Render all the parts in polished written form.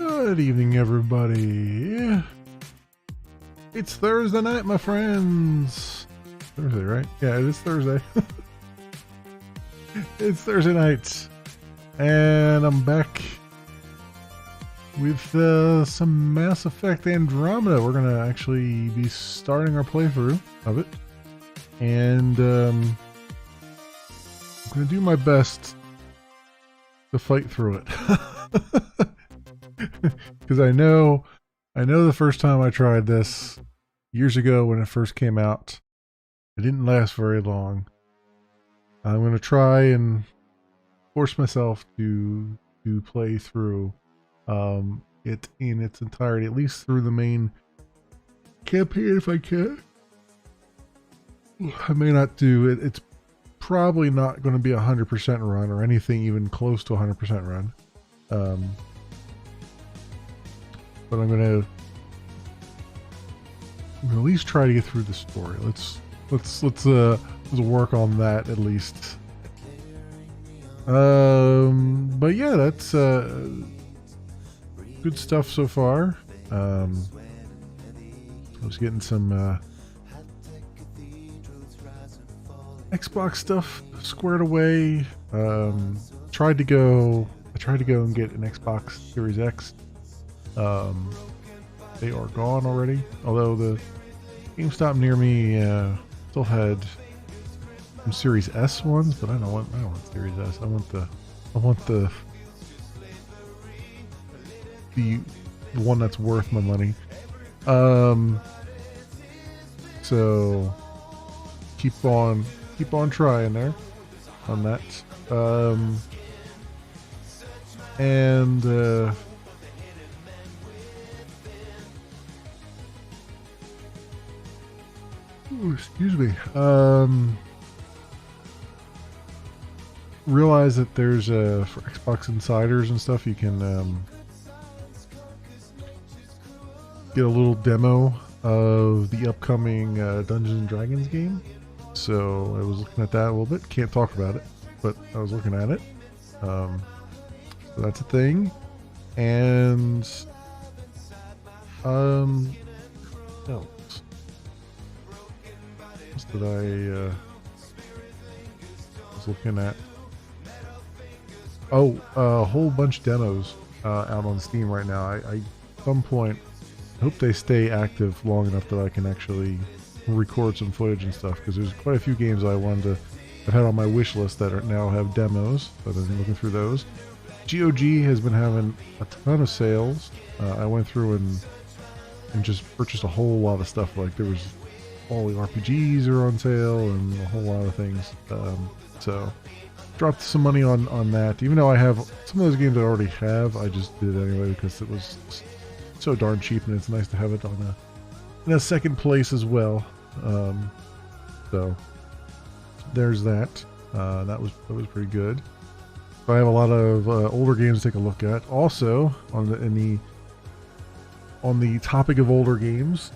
Good evening, everybody. It's Thursday night, my friends. Thursday, right? Yeah, it is Thursday. It's Thursday night, and I'm back with some Mass Effect Andromeda. We're gonna actually be starting our playthrough of it, and I'm gonna do my best to fight through it. Because I know the first time I tried this years ago when it first came out, it didn't last very long. I'm going to try and force myself to play through it in its entirety, at least through the main campaign if I can. I may not do it. It's probably not going to be 100% run or anything even close to 100% run. But I'm gonna at least try to get through the story. Let's work on that at least. But yeah, that's good stuff so far. I was getting some Xbox stuff squared away. I tried to go and get an Xbox Series X. They are gone already. Although the GameStop near me still had some Series S ones, but I don't want Series S. I want the one that's worth my money. So keep on trying there on that. Excuse me. Realize that there's for Xbox Insiders and stuff, you can get a little demo of the upcoming Dungeons and Dragons game. So I was looking at that a little bit. Can't talk about it, but I was looking at it. So that's a thing. And no. That I was looking at. Oh, a whole bunch of demos out on Steam right now. I at some point hope they stay active long enough that I can actually record some footage and stuff, because there's quite a few games I've had on my wish list that now have demos, so I've been looking through those. GOG has been having a ton of sales. I went through and just purchased a whole lot of stuff. Like there was all the RPGs are on sale and a whole lot of things. So dropped some money on that. Even though I have some of those games I already have, I just did it anyway because it was so darn cheap, and it's nice to have it on in a second place as well. So there's that. That was pretty good. I have a lot of older games to take a look at. Also on the topic of older games,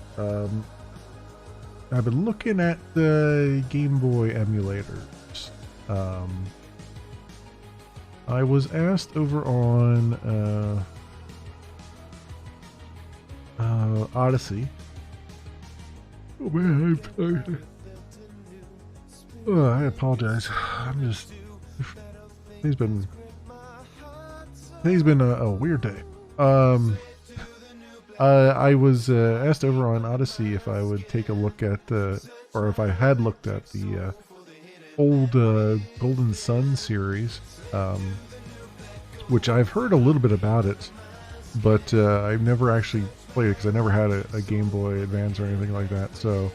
I've been looking at the Game Boy emulators. I was asked over on Odyssey. Oh man, I apologize. Today's been a weird day. I was asked over on Odyssey if I would take a look at or if I had looked at the old Golden Sun series, which I've heard a little bit about it, but I've never actually played it because I never had a Game Boy Advance or anything like that. So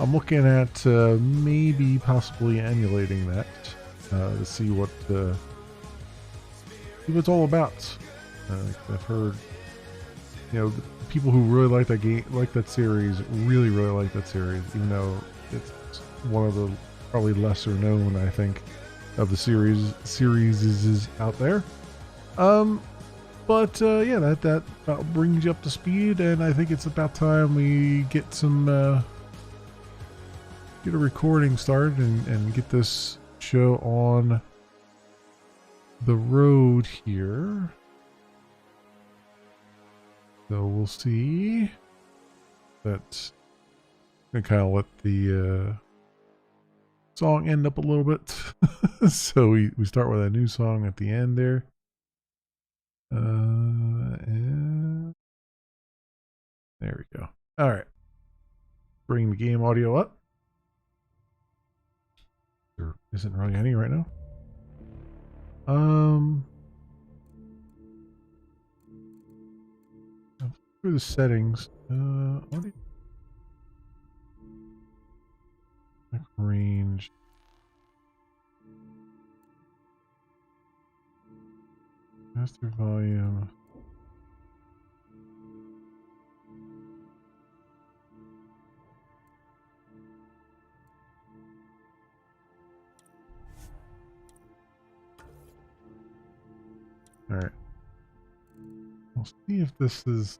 I'm looking at maybe possibly emulating that to see what it's all about. I've heard, the people who really like that game, like that series, really like that series, even though it's one of the probably lesser known, I think, of the series is out there. But yeah, that about brings you up to speed, and I think it's about time we get a recording started and get this show on the road here. So we'll see. That I kind of let the song end up a little bit. So we start with a new song at the end there. And there we go. All right. Bring the game audio up. There isn't really any right now. Through the settings. Audio. Range. Master volume. All right. We'll see if this is.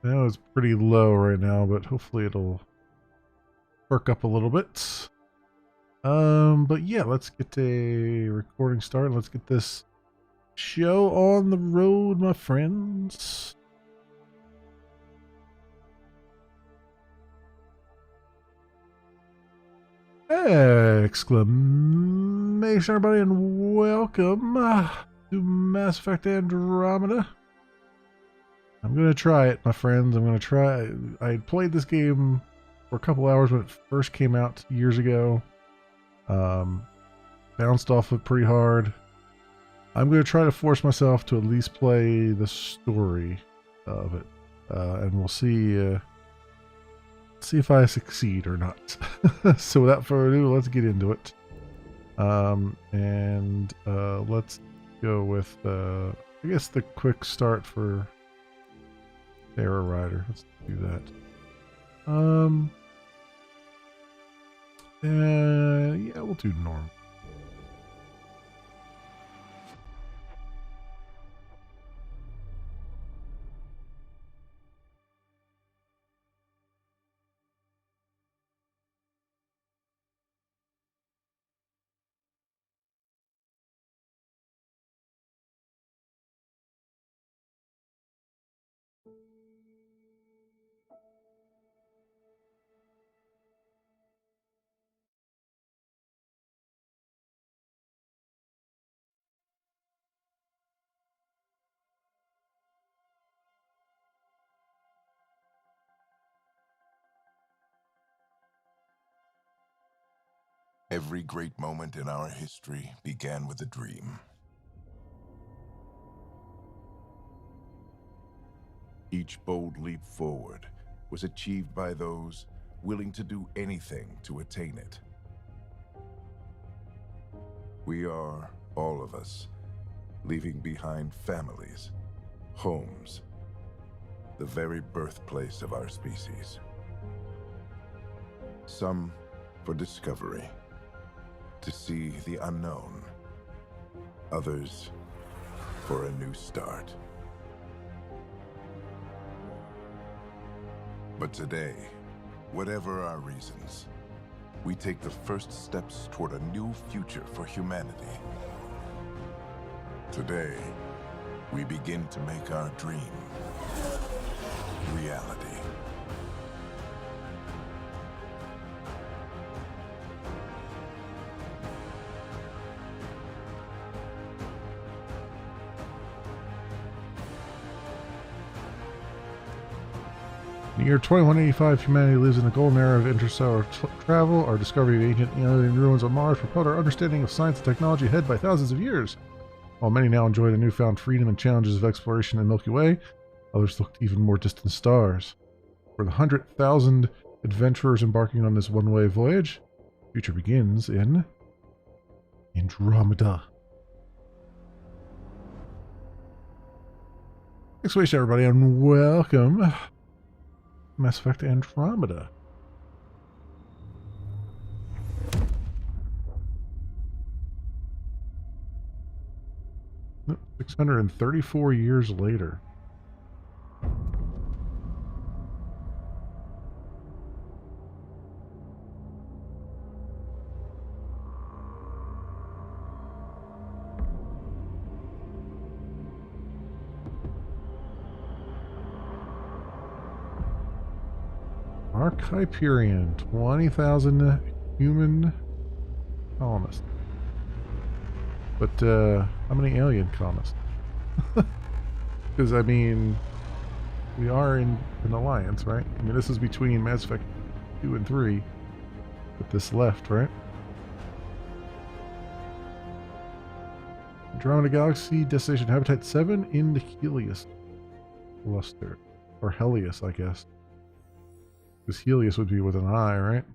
I know it's pretty low right now, but hopefully it'll perk up a little bit. But yeah, let's get a recording started. Let's get this show on the road, my friends. Exclamation, everybody, and welcome to Mass Effect Andromeda. I'm going to try it, my friends. I'm going to try. I played this game for a couple hours when it first came out years ago. Bounced off it pretty hard. I'm going to try to force myself to at least play the story of it. And we'll see if I succeed or not. So without further ado, let's get into it. Let's go with, I guess, the quick start for Sarah Rider. Let's do that. Yeah, we'll do normal. Every great moment in our history began with a dream. Each bold leap forward was achieved by those willing to do anything to attain it. We are, all of us, leaving behind families, homes, the very birthplace of our species. Some for discovery, to see the unknown. Others for a new start. But today, whatever our reasons, we take the first steps toward a new future for humanity. Today, we begin to make our dream reality. In the year 2185, humanity lives in a golden era of interstellar travel. Our discovery of ancient alien ruins on Mars propelled our understanding of science and technology ahead by thousands of years. While many now enjoy the newfound freedom and challenges of exploration in the Milky Way, others look to even more distant stars. For the 100,000 adventurers embarking on this one-way voyage, the future begins in Andromeda. Exclamation, everybody, and welcome. Mass Effect Andromeda. Nope, 634 years later. Hyperion, 20,000 human colonists. But how many alien colonists? Because, I mean, we are in an alliance, right? I mean, this is between Mass Effect 2 and 3. With this left, right? Andromeda Galaxy, Destination Habitat 7 in the Helios cluster. Or Helios, I guess. Because Helios would be with an I, right?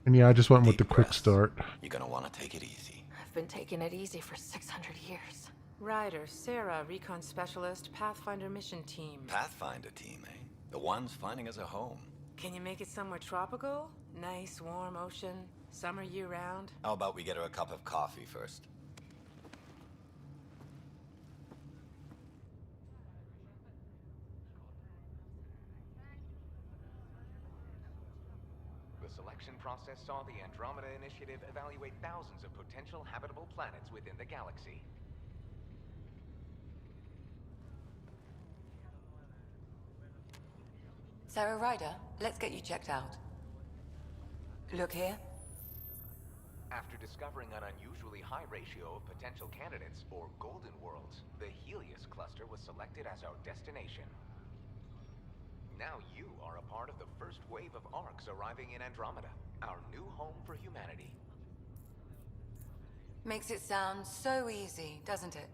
And yeah, I just went with the quick start. You're gonna want to take it easy. I've been taking it easy for 600 years. Ryder, Sarah, Recon Specialist, Pathfinder Mission Team. Pathfinder team, eh? The ones finding us a home. Can you make it somewhere tropical? Nice, warm ocean, summer year-round? How about we get her a cup of coffee first? The selection process saw the Andromeda Initiative evaluate thousands of potential habitable planets within the galaxy. Sarah Ryder, let's get you checked out. Look here. After discovering an unusually high ratio of potential candidates, or golden worlds, the Helios cluster was selected as our destination. Now you are a part of the first wave of ARCs arriving in Andromeda, our new home for humanity. Makes it sound so easy, doesn't it?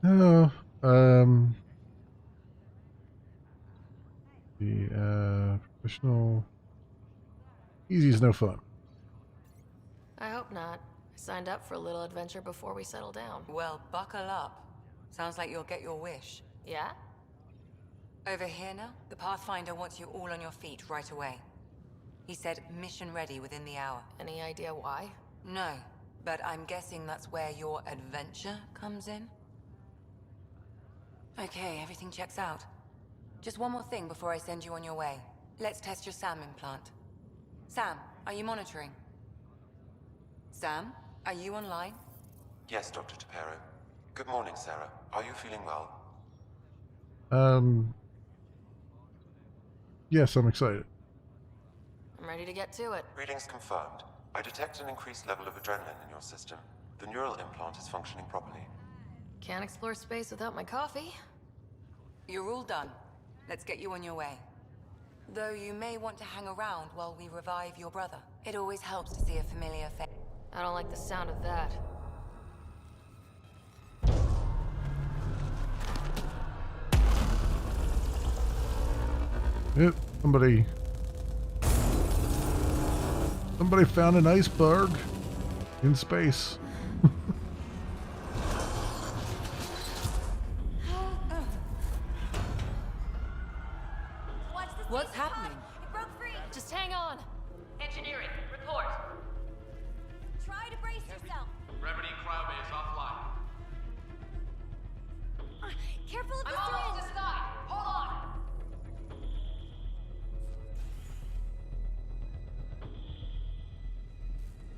Oh, the professional easy is no fun. I hope not. I signed up for a little adventure before we settle down. Well, buckle up. Sounds like you'll get your wish. Yeah? Over here now, the Pathfinder wants you all on your feet right away. He said mission ready within the hour. Any idea why? No, but I'm guessing that's where your adventure comes in. Okay, everything checks out. Just one more thing before I send you on your way. Let's test your SAM implant. Sam, are you monitoring? Sam, are you online? Yes, Dr. Tapero. Good morning, Sarah. Are you feeling well? Yes, I'm excited. I'm ready to get to it. Readings confirmed. I detect an increased level of adrenaline in your system. The neural implant is functioning properly. Can't explore space without my coffee. You're all done. Let's get you on your way. Though you may want to hang around while we revive your brother. It always helps to see a familiar face. I don't like the sound of that. Yep, somebody found an iceberg in space. What's happening? It broke free. Just hang on. Engineering, report. Try to brace yourself. Gravity cryobase offline. Careful of the I'm almost syringe. to sky. Hold on.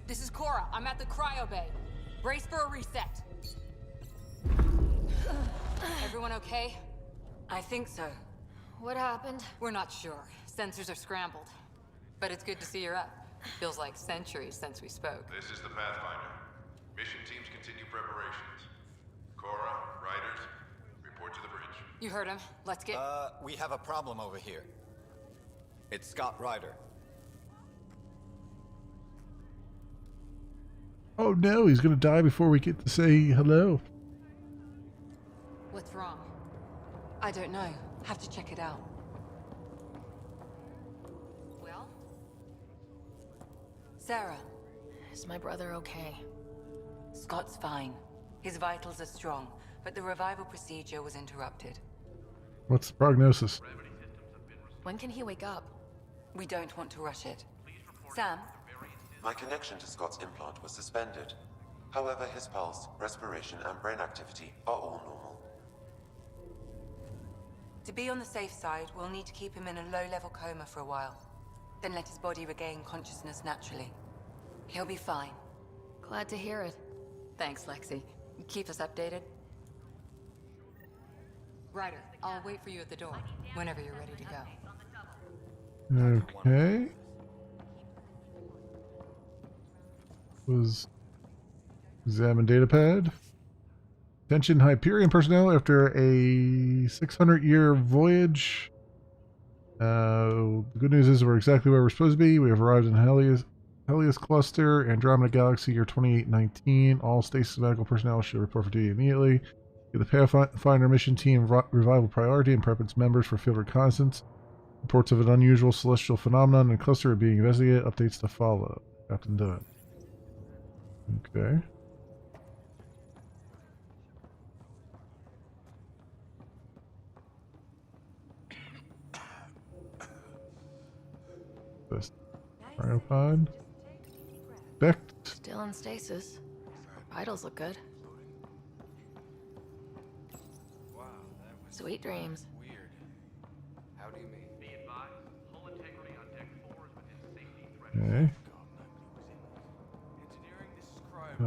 This is Cora. I'm at the cryo bay. Brace for a reset. Everyone okay? I think so. What happened? We're not sure. Sensors are scrambled. But it's good to see you're up. Feels like centuries since we spoke. This is the Pathfinder. Mission teams continue preparations. Cora, Riders, report to the bridge. You heard him. Let's get... We have a problem over here. It's Scott Ryder. Oh no, he's gonna die before we get to say hello. What's wrong? I don't know. Have to check it out. Well? Sarah, Is my brother okay? Scott's fine. His vitals are strong, but the revival procedure was interrupted. What's the prognosis? When can he wake up? We don't want to rush it. Sam? My connection to Scott's implant was suspended. However, his pulse, respiration, and brain activity are all normal. To be on the safe side, we'll need to keep him in a low-level coma for a while. Then let his body regain consciousness naturally. He'll be fine. Glad to hear it. Thanks, Lexi. Keep us updated. Ryder, I'll wait for you at the door, whenever you're ready to go. Okay. Was examine datapad. Attention Hyperion personnel after a 600-year voyage. The good news is we're exactly where we're supposed to be. We have arrived in Helios Cluster, Andromeda Galaxy, year 2819. All stasis medical personnel should report for duty immediately. Give the Pathfinder mission team revival priority and prep its members for field reconnaissance. Reports of an unusual celestial phenomenon in the cluster are being investigated. Updates to follow. Captain Dunn. Okay. This cryopod. Becked. Still in stasis. Vitals look good. Sweet dreams. Weird. How do you mean? Be advised, hull integrity on deck 4 is within safety threshold. Okay.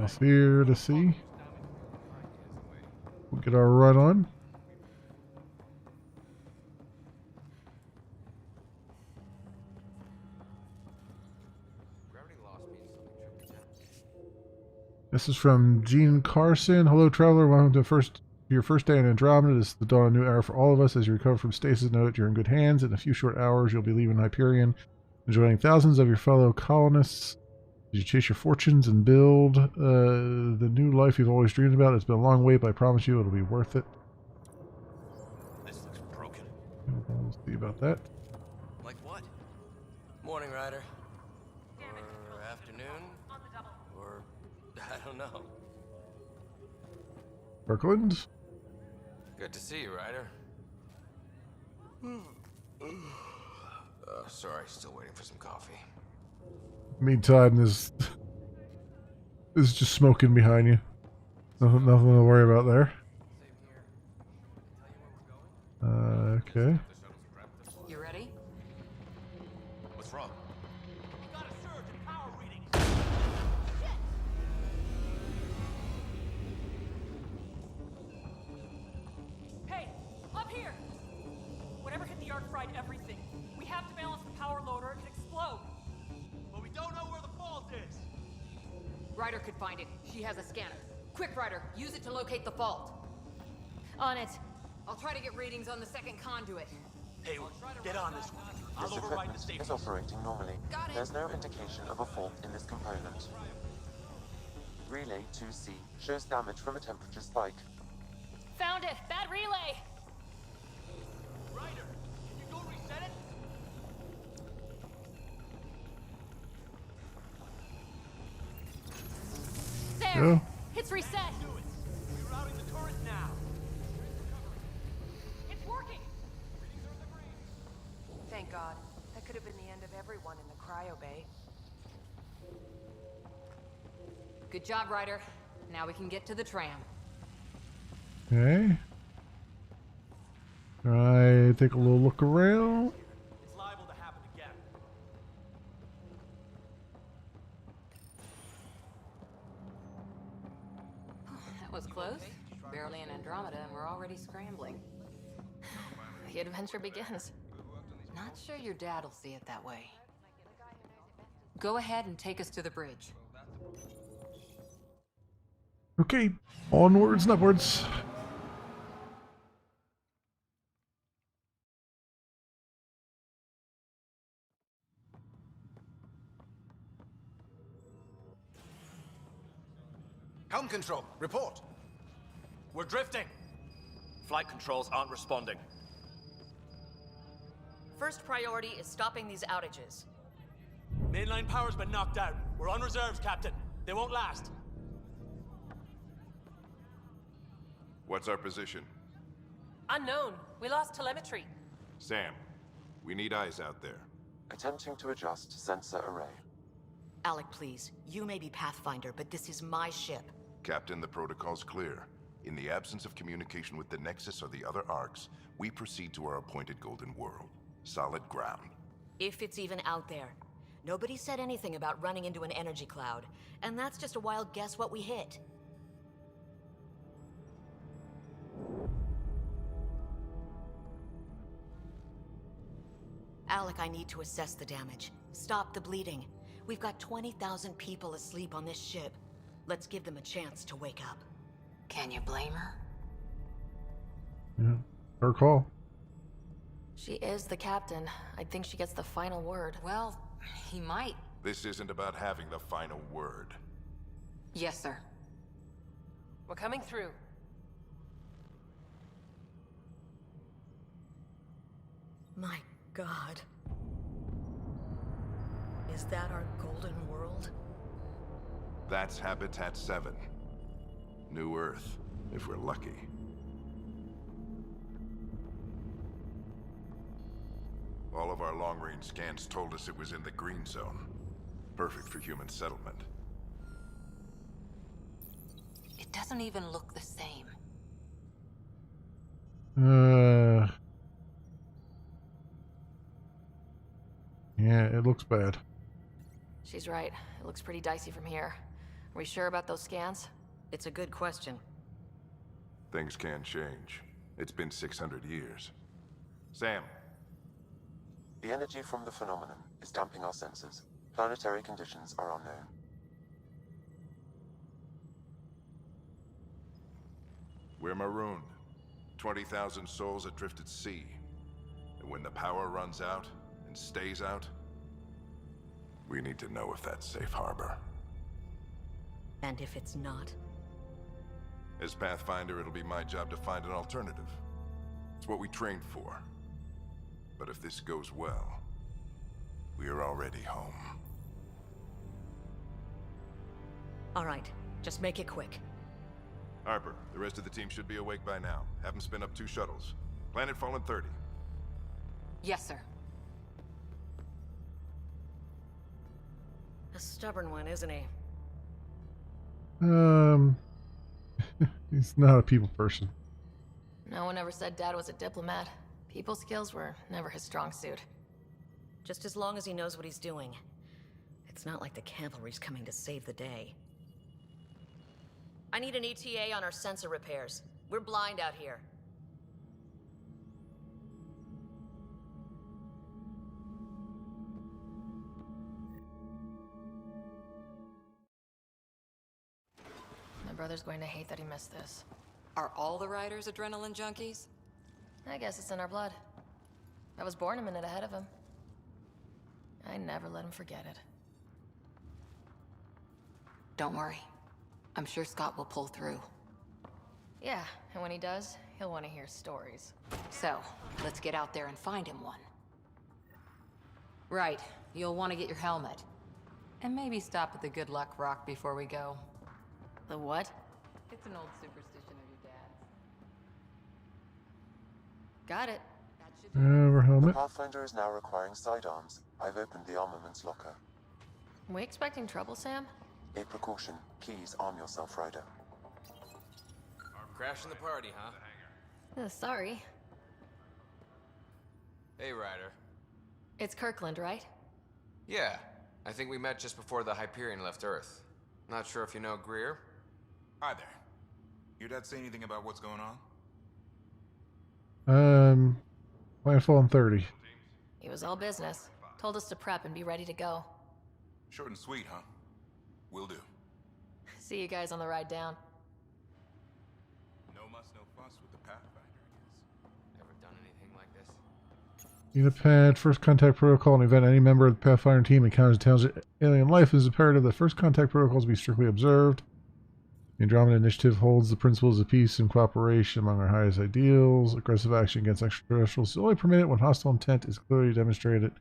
Else here to see. We'll get our run on. This is from Gene Carson. Hello, traveler. Welcome to your first day in Andromeda. This is the dawn of a new era for all of us. As you recover from stasis, know that you're in good hands. In a few short hours, you'll be leaving Hyperion, enjoying thousands of your fellow colonists as you chase your fortunes and build the new life you've always dreamed about. It's been a long wait, but I promise you it'll be worth it. This looks broken. We'll see about that. Like what? Morning, Ryder. Or afternoon. Or I don't know. Kirkland. Good to see you, Ryder. Sorry, still waiting for some coffee. Meantime, there's just smoking behind you. Nothing to worry about there. Okay. You ready? What's wrong? We got a surge in power readings. Hey, up here! Whatever hit the arc fried everything. We have to balance the power loader or it could explode. But we don't know where the fault is. Ryder could find it. She has a scanner. Quick, Ryder, use it to locate the fault. On it. I'll try to get readings on the second conduit. Hey, get on this one. I'll This override the equipment safety. is operating normally. Got it. There's no indication of a fault in this component. Relay 2C shows damage from a temperature spike. Found it! Bad relay! Ryder, can you go reset it? There! Yeah. It's reset! Do it. Rerouting the turret now. It's working! Thank God. That could have been the end of everyone in the cryo bay. Good job, Ryder. Now we can get to the tram. Okay. Try take a little look around. It's liable to happen again. That was close. Barely in Andromeda, and we're already scrambling. The adventure begins. Not sure your dad'll see it that way. Go ahead and take us to the bridge. Okay, onwards and upwards. Helm control, report. We're drifting. Flight controls aren't responding. First priority is stopping these outages. Mainline power's been knocked out. We're on reserves, Captain. They won't last. What's our position? Unknown. We lost telemetry. Sam, We need eyes out there. Attempting to adjust sensor array. Alec, please. You may be Pathfinder, but this is my ship. Captain, the protocol's clear. In the absence of communication with the Nexus or the other arcs, we proceed to our appointed Golden World. Solid ground. If it's even out there. Nobody said anything about running into an energy cloud, and that's just a wild guess what we hit. Alec, I need to assess the damage. Stop the bleeding. We've got 20,000 people asleep on this ship. Let's give them a chance to wake up. Can you blame her? Yeah, her call. She is the captain. I think she gets the final word. Well, he might. This isn't about having the final word. Yes, sir. We're coming through. My God. Is that our Golden World? That's Habitat 7. New Earth, if we're lucky. All of our long-range scans told us it was in the green zone. Perfect for human settlement. It doesn't even look the same. Yeah, it looks bad. She's right. It looks pretty dicey from here. Are we sure about those scans? It's a good question. Things can change. It's been 600 years. Sam. The energy from the phenomenon is damping our senses. Planetary conditions are unknown. We're marooned. 20,000 souls adrift at sea. And when the power runs out, and stays out, we need to know if that's safe harbor. And if it's not? As Pathfinder, it'll be my job to find an alternative. It's what we trained for. But if this goes well, we're already home. All right, just make it quick. Harper, the rest of the team should be awake by now. Have them spin up 2 shuttles. Planet Fallen 30. Yes, sir. A stubborn one, isn't he? He's not a people person. No one ever said Dad was a diplomat. People skills were never his strong suit. Just as long as he knows what he's doing. It's not like the cavalry's coming to save the day. I need an ETA on our sensor repairs. We're blind out here. My brother's going to hate that he missed this. Are all the riders adrenaline junkies? I guess it's in our blood. I was born a minute ahead of him. I never let him forget it. Don't worry. I'm sure Scott will pull through. Yeah, and when he does, he'll want to hear stories. So, let's get out there and find him one. Right, you'll want to get your helmet. And maybe stop at the Good Luck Rock before we go. The what? It's an old superstition of your dad's. Got it. Our The helmet. Pathfinder is now requiring sidearms. I've opened the armaments locker. We expecting trouble, Sam? A precaution. Please arm yourself, Ryder. Crashing the party, huh? Sorry. Hey, Ryder. It's Kirkland, right? Yeah, I think we met just before the Hyperion left Earth. Not sure if you know Greer? Hi there. Your dad say anything about what's going on? Planet Fallen 30. He was all business. Told us to prep and be ready to go. Short and sweet, huh? Will do. See you guys on the ride down. No muss, no fuss with the Pathfinder, I guess. Never done anything like this. Unipad, first contact protocol, an event any member of the Pathfinder team encounters intelligent alien life is imperative that first contact protocols be strictly observed. The Andromeda Initiative holds the principles of peace and cooperation among our highest ideals. Aggressive action against extraterrestrials is only permitted when hostile intent is clearly demonstrated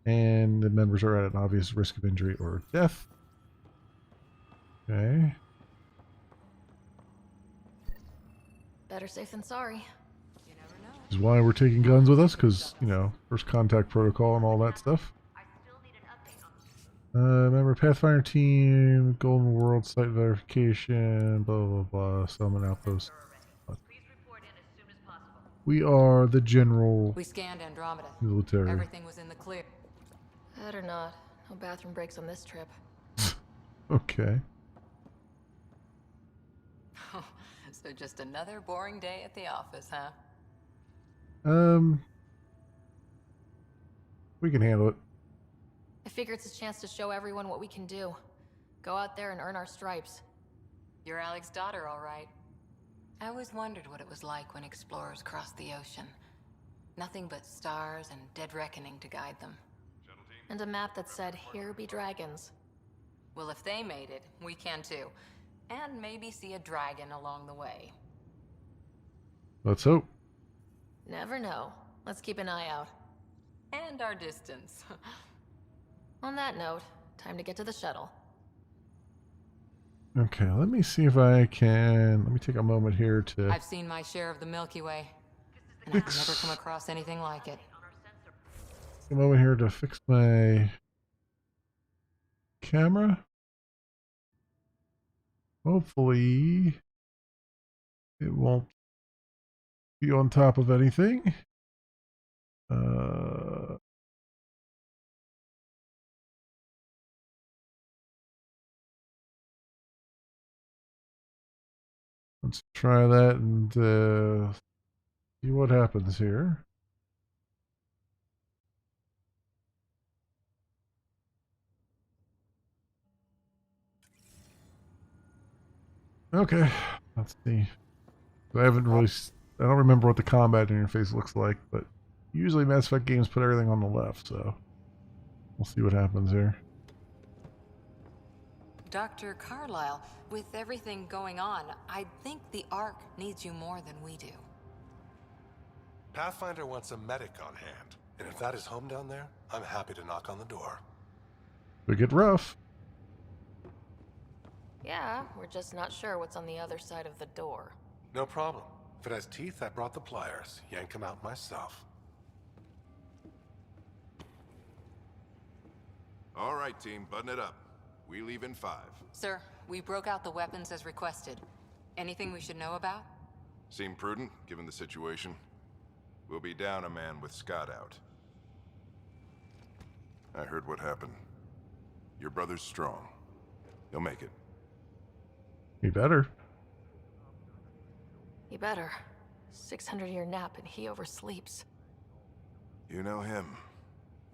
and the members are at an obvious risk of injury or death. Okay. Better safe than sorry. You never know. is why we're taking guns with us, because, you know, first contact protocol and all that stuff. Remember Pathfinder team, Golden World site verification, blah blah blah, summon outpost. We are the general. We scanned Andromeda. Military. Everything was in the clear. Better not. No bathroom breaks on this trip. Okay. So just another boring day at the office, huh? We can handle it. I figure it's a chance to show everyone what we can do. Go out there and earn our stripes. You're Alec's daughter, all right. I always wondered what it was like when explorers crossed the ocean. Nothing but stars and dead reckoning to guide them. And a map that said, "Here be dragons." Well, if they made it, we can too. And maybe see a dragon along the way. Let's hope. Never know. Let's keep an eye out. And our distance. On that note, time to get to the shuttle. Okay, let me see if I can. Let me take a moment here to. I've seen my share of the Milky Way, and I've never come across anything like it. A moment here to fix my camera. Hopefully, it won't be on top of anything. Let's try that and see what happens here. Okay, let's see. I haven't really. I don't remember what the combat interface looks like, but usually Mass Effect games put everything on the left, so we'll see what happens here. Dr. Carlyle, with everything going on, I think the Ark needs you more than we do. Pathfinder wants a medic on hand, and if that is home down there, I'm happy to knock on the door. We get rough. Yeah, we're just not sure what's on the other side of the door. No problem. If it has teeth, I brought the pliers. Yank them out myself. All right, team, button it up. We leave in 5. Sir, we broke out the weapons as requested. Anything we should know about? Seem prudent, given the situation. We'll be down a man with Scott out. I heard what happened. Your brother's strong. He'll make it. He better. He better. 600-year nap and he oversleeps. You know him.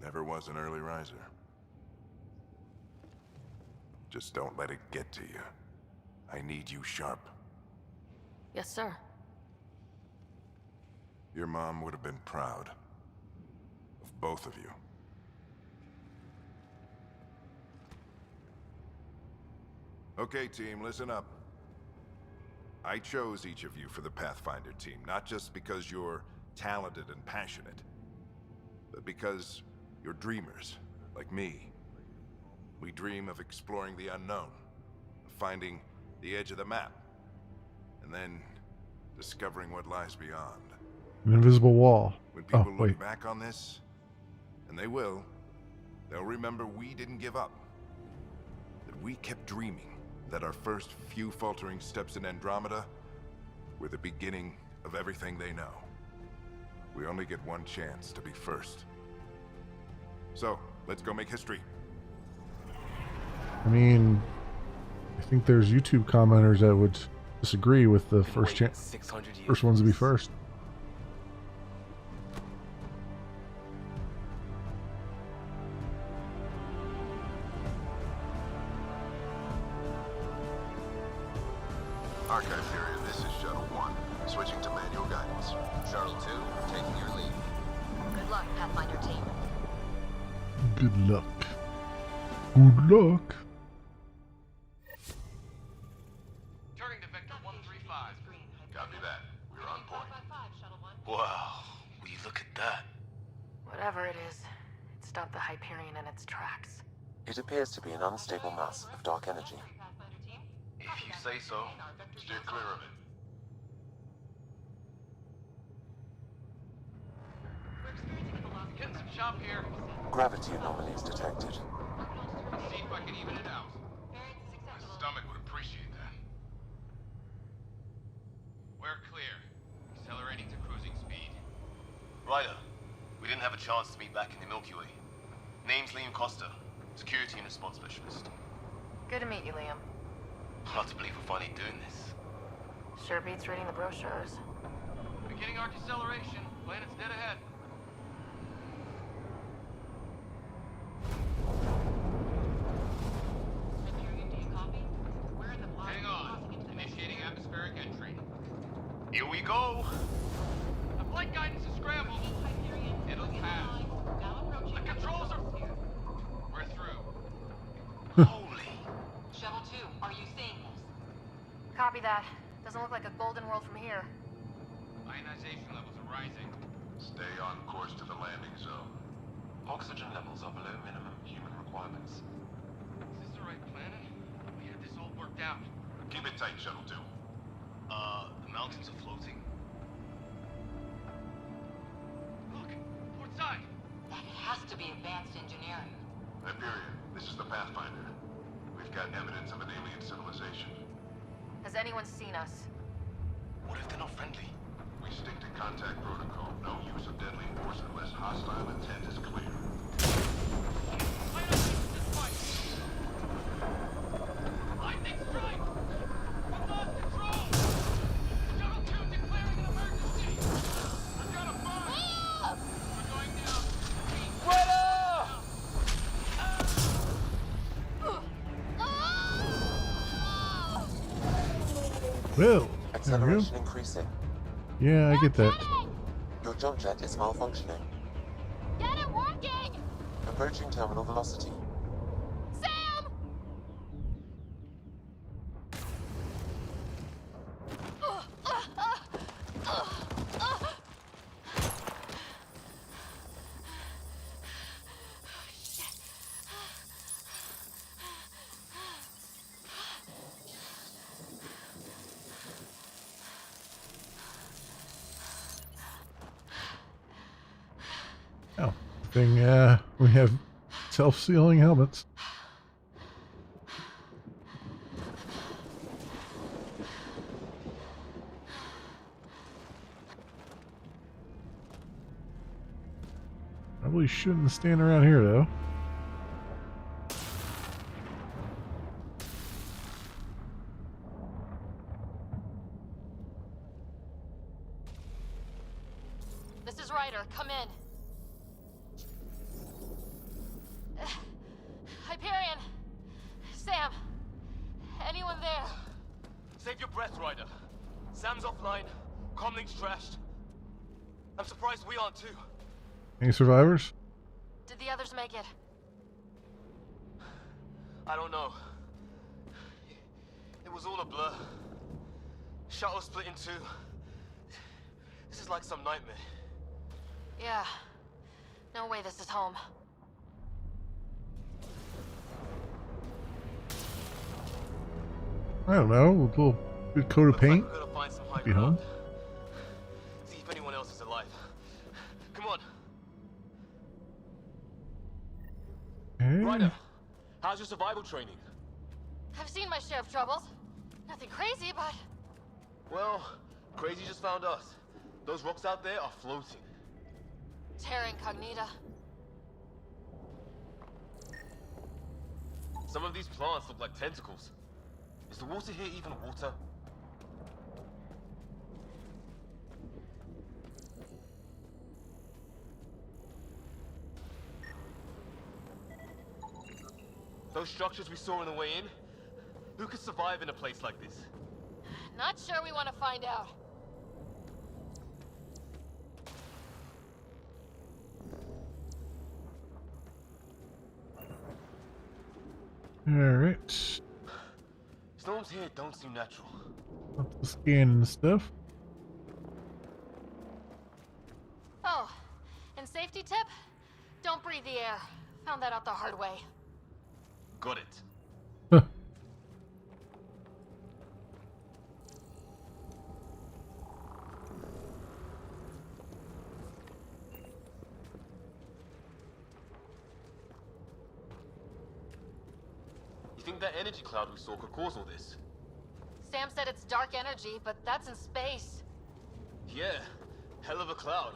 Never was an early riser. Just don't let it get to you. I need you sharp. Yes, sir. Your mom would have been proud of both of you. Okay, team, listen up. I chose each of you for the Pathfinder team, not just because you're talented and passionate, but because you're dreamers, like me. We dream of exploring the unknown, of finding the edge of the map, and then discovering what lies beyond. An invisible wall. When people look back on this, and they will, they'll remember we didn't give up. That we kept dreaming, that our first few faltering steps in Andromeda were the beginning of everything they know. We only get one chance to be first. So, let's go make history. I mean, I think there's YouTube commenters that would disagree with the first ones to be first. Archive period, this is Shuttle 1. Switching to manual guidance. Shuttle 2, taking your lead. Good luck, Pathfinder team. Good luck. Good luck. Turning to Vector 135. Copy that. We're on point. Wow, will you look at that? Whatever it is, it stopped the Hyperion in its tracks. It appears to be an unstable mass of dark energy. If you say so. Steer clear of it. shop here. Gravity anomalies detected. See if I can even it out. My stomach would appreciate that. We're clear. Accelerating to cruising speed. Ryder, we didn't have a chance to meet back in the Milky Way. Name's Liam Costa, security and response specialist. Good to meet you, Liam. Hard to believe we're finally doing this. Sure beats reading the brochures. Beginning our deceleration. Planet's dead ahead. Hang on. Initiating atmospheric entry. Here we go! The flight guidance is scrambled. It'll pass. The controls are... We're through. Holy... Shuttle 2, are you seeing this? Copy that. Doesn't look like a golden world from here. Ionization levels are rising. Stay on course to the landing zone. Oxygen levels are below minimum human requirements. Is this the right planet? We had this all worked out. Keep it tight, Shuttle 2. The mountains are floating. Look! Port side! That has to be advanced engineering. Hyperion, this is the Pathfinder. We've got evidence of an alien civilization. Has anyone seen us? What if they're not friendly? We stick to contact protocol. No use of deadly force unless hostile intent is clear. Lightning strike! We've lost control! Shuttle 2 declaring an emergency! I've got a bomb! We're going down. Well, Acceleration increasing. yeah, I get that. Your jump jet is malfunctioning. Get it working! Approaching terminal velocity. Sam! Oh, thing, we have self-sealing helmets. Probably shouldn't stand around here, though. This is Ryder. Come in. Hyperion! Sam! Anyone there? Save your breath, Ryder. Sam's offline. Comlink's trashed. I'm surprised we aren't too. Any survivors? Did the others make it? I don't know. It was all a blur. Shuttle split in two. This is like some nightmare. Yeah. No way this is home. I don't know. A little good coat of paint. Like we're gonna find some high Be home. ground. See if anyone else is alive. Come on. Hey. Ryder, how's your survival training? I've seen my share of troubles. Nothing crazy, but... Well, crazy just found us. Those rocks out there are floating. Terra Incognita. Some of these plants look like tentacles. Is the water here even water? Those structures we saw on the way in? Who could survive in a place like this? Not sure we want to find out. Alright. Storms here don't seem natural. Lots of scanning stuff. Oh, and safety tip? Don't breathe the air. Found that out the hard way. Got it. Huh. think that energy cloud we saw could cause all this? Sam said it's dark energy, but that's in space. Yeah, hell of a cloud.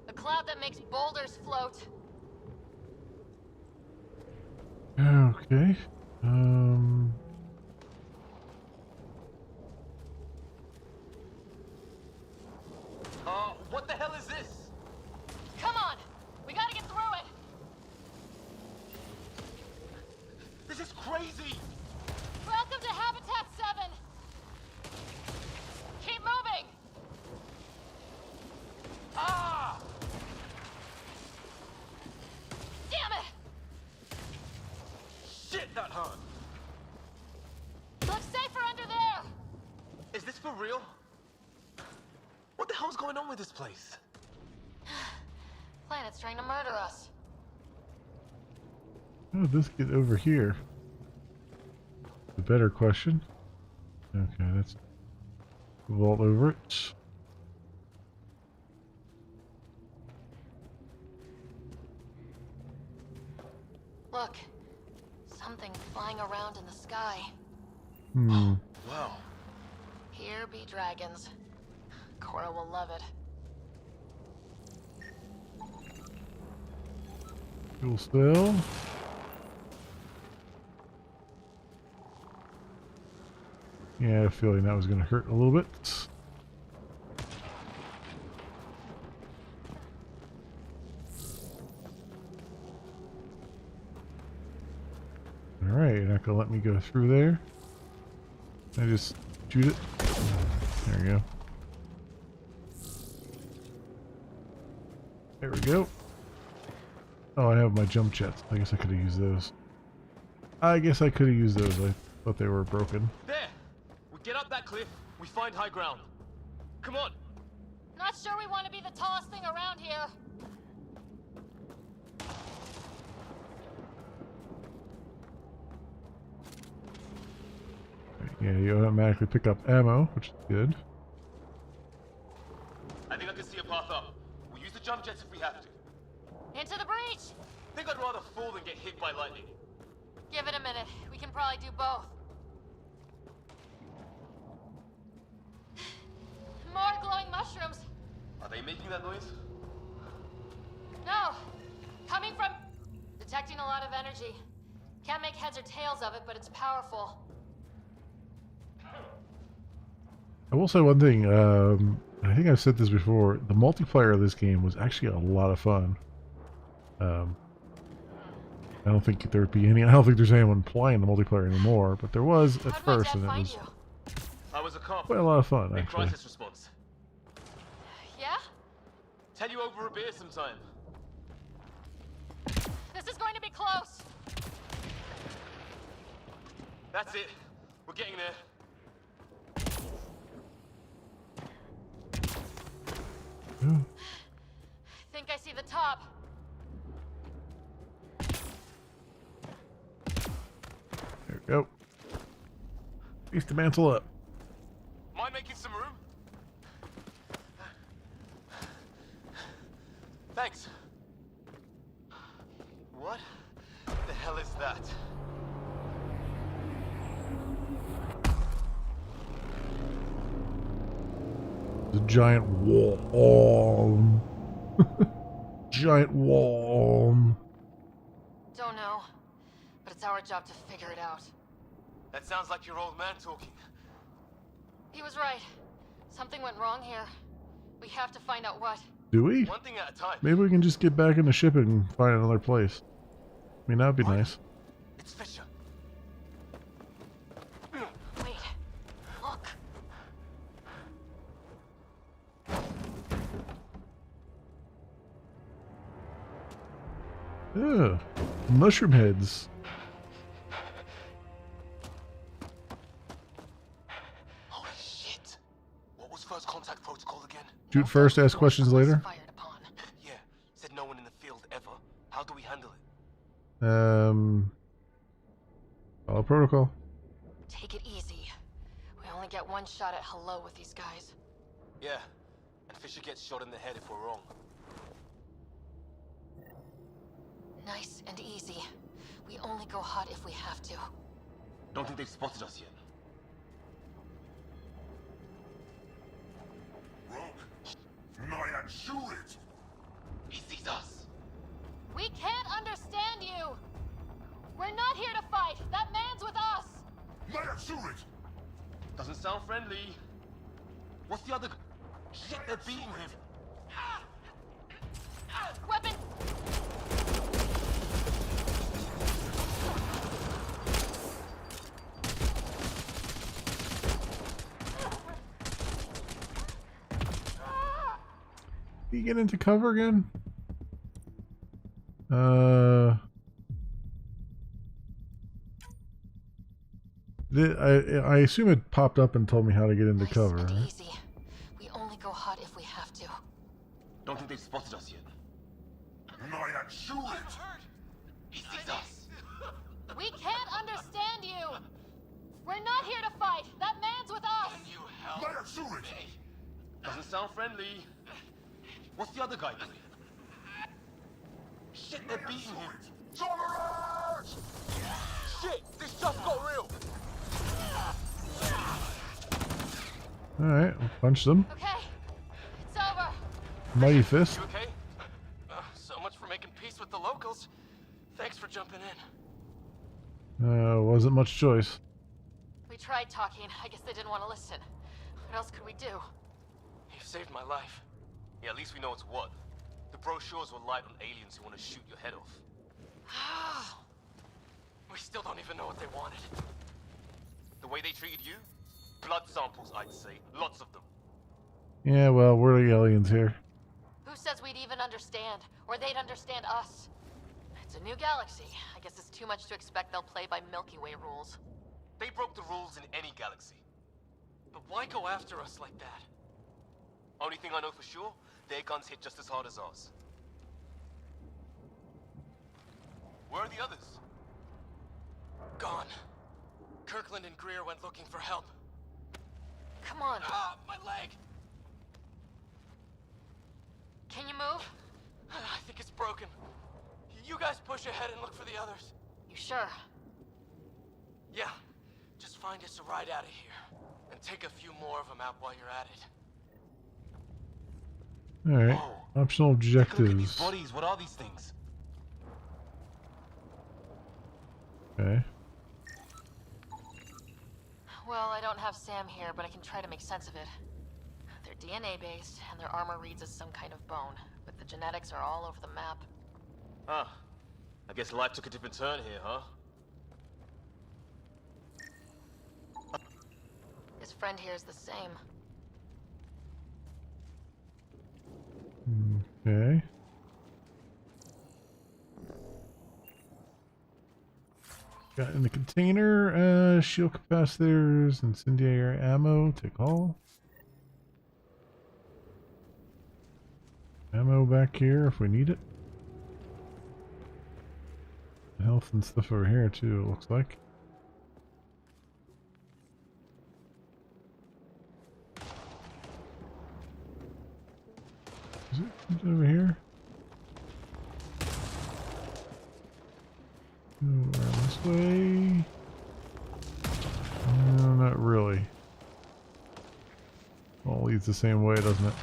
A cloud that makes boulders float. Okay. What the hell is this? Come on! We gotta get through it! This is crazy! Welcome to Habitat 7! Keep moving! Ah! Damn it! Shit, that hurt! Looks safer under there! Is this for real? What the hell's going on with this place? Planet's trying to murder us. How did this get over here? The better question. Okay, let's vault over it. Look, something flying around in the sky. Hmm. Wow. Here be dragons. Cora will love it. Fuel cell. Yeah, I had a feeling that was going to hurt a little bit. Alright, you're not going to let me go through there. I just shoot it. There we go. There we go. Oh, I have my jump jets. I guess I could have used those. I thought they were broken. There! We get up that cliff, we find high ground. Come on! Not sure we want to be the tallest thing around here. Yeah, you automatically pick up ammo, which is good. I think I can see a path up. We'll use the jump jets if we have to. Into the breach! Think I'd rather fall than get hit by lightning. Give it a minute. We can probably do both. More glowing mushrooms. Are they making that noise? No. Coming from... Detecting a lot of energy. Can't make heads or tails of it, but it's powerful. I will say one thing. I think I've said this before. The multiplayer of this game was actually a lot of fun. I don't think there would be any. I don't think there's anyone playing the multiplayer anymore, but there was at first, and it was quite a lot of fun. Actually, crisis response. Yeah? Tell you over a beer sometime. This is going to be close. That's it. We're getting there. Think I see the top. there we go. Piece the mantle up. Mind making some room? Thanks. What the hell is that? The giant worm. Giant worm. Don't know, but it's our job to figure it out. That sounds like your old man talking. He was right. Something went wrong here. We have to find out what. Do we? One thing at a time. Maybe we can just get back in the ship and find another place. I mean, that'd be nice. It's Fisher. Wait. Look. Ugh. Mushroom heads. Holy shit. What was first contact protocol again? Shoot first, ask questions later. Yeah. Said no one in the field ever. How do we handle it? Follow protocol. Take it easy. We only get one shot at hello with these guys. Yeah. And Fisher gets shot in the head if we're wrong. Nice and easy. We only go hot if we have to. Don't think they've spotted us yet. Rogue, Nyan, shoot it! He sees us. We can't understand you! We're not here to fight! That man's with us! Nyan, shoot it! Doesn't sound friendly. What's the other? Shit, they're beating him. Weapon! Did you get into cover again? I assume it popped up and told me how to get into cover, right? Easy. We only go hot if we have to. Don't think they've spotted us yet. Nyan, shoot it! He sees us. We can't understand you! We're not here to fight! That man's with us! Can you help? Nyan, shoot it! Doesn't sound friendly. What's the other guy doing? Shit, they're beating him. Tolerance! Shit, this stuff got real. Alright, we'll punch them. Okay, it's over. Mighty fist. You okay? So much for making peace with the locals. Thanks for jumping in. Wasn't much choice. We tried talking. I guess they didn't want to listen. What else could we do? You saved my life. Yeah, at least we know it's what. The brochures were light on aliens who want to shoot your head off. We still don't even know what they wanted. The way they treated you? Blood samples, I'd say. Lots of them. Yeah, well, we're the aliens here. Who says we'd even understand? Or they'd understand us? It's a new galaxy. I guess it's too much to expect they'll play by Milky Way rules. They broke the rules in any galaxy. But why go after us like that? Only thing I know for sure, their guns hit just as hard as ours. Where are the others? Gone. Kirkland and Greer went looking for help. Come on. Ah, my leg! Can you move? I think it's broken. You guys push ahead and look for the others. You sure? Yeah. Just find us a ride out of here. And take a few more of them out while you're at it. Alright, Whoa. optional Look at these objectives. bodies. What are these things? Okay. Well, I don't have Sam here, but I can try to make sense of it. They're DNA-based, and their armor reads as some kind of bone, but the genetics are all over the map. Huh. I guess life took a different turn here, huh? His friend here is the same. Okay. Got in the container, shield capacitors, incendiary ammo, take all. Ammo back here if we need it. Health and stuff over here too, it looks like. Is it over here? Around this way? No, not really. All leads the same way, doesn't it?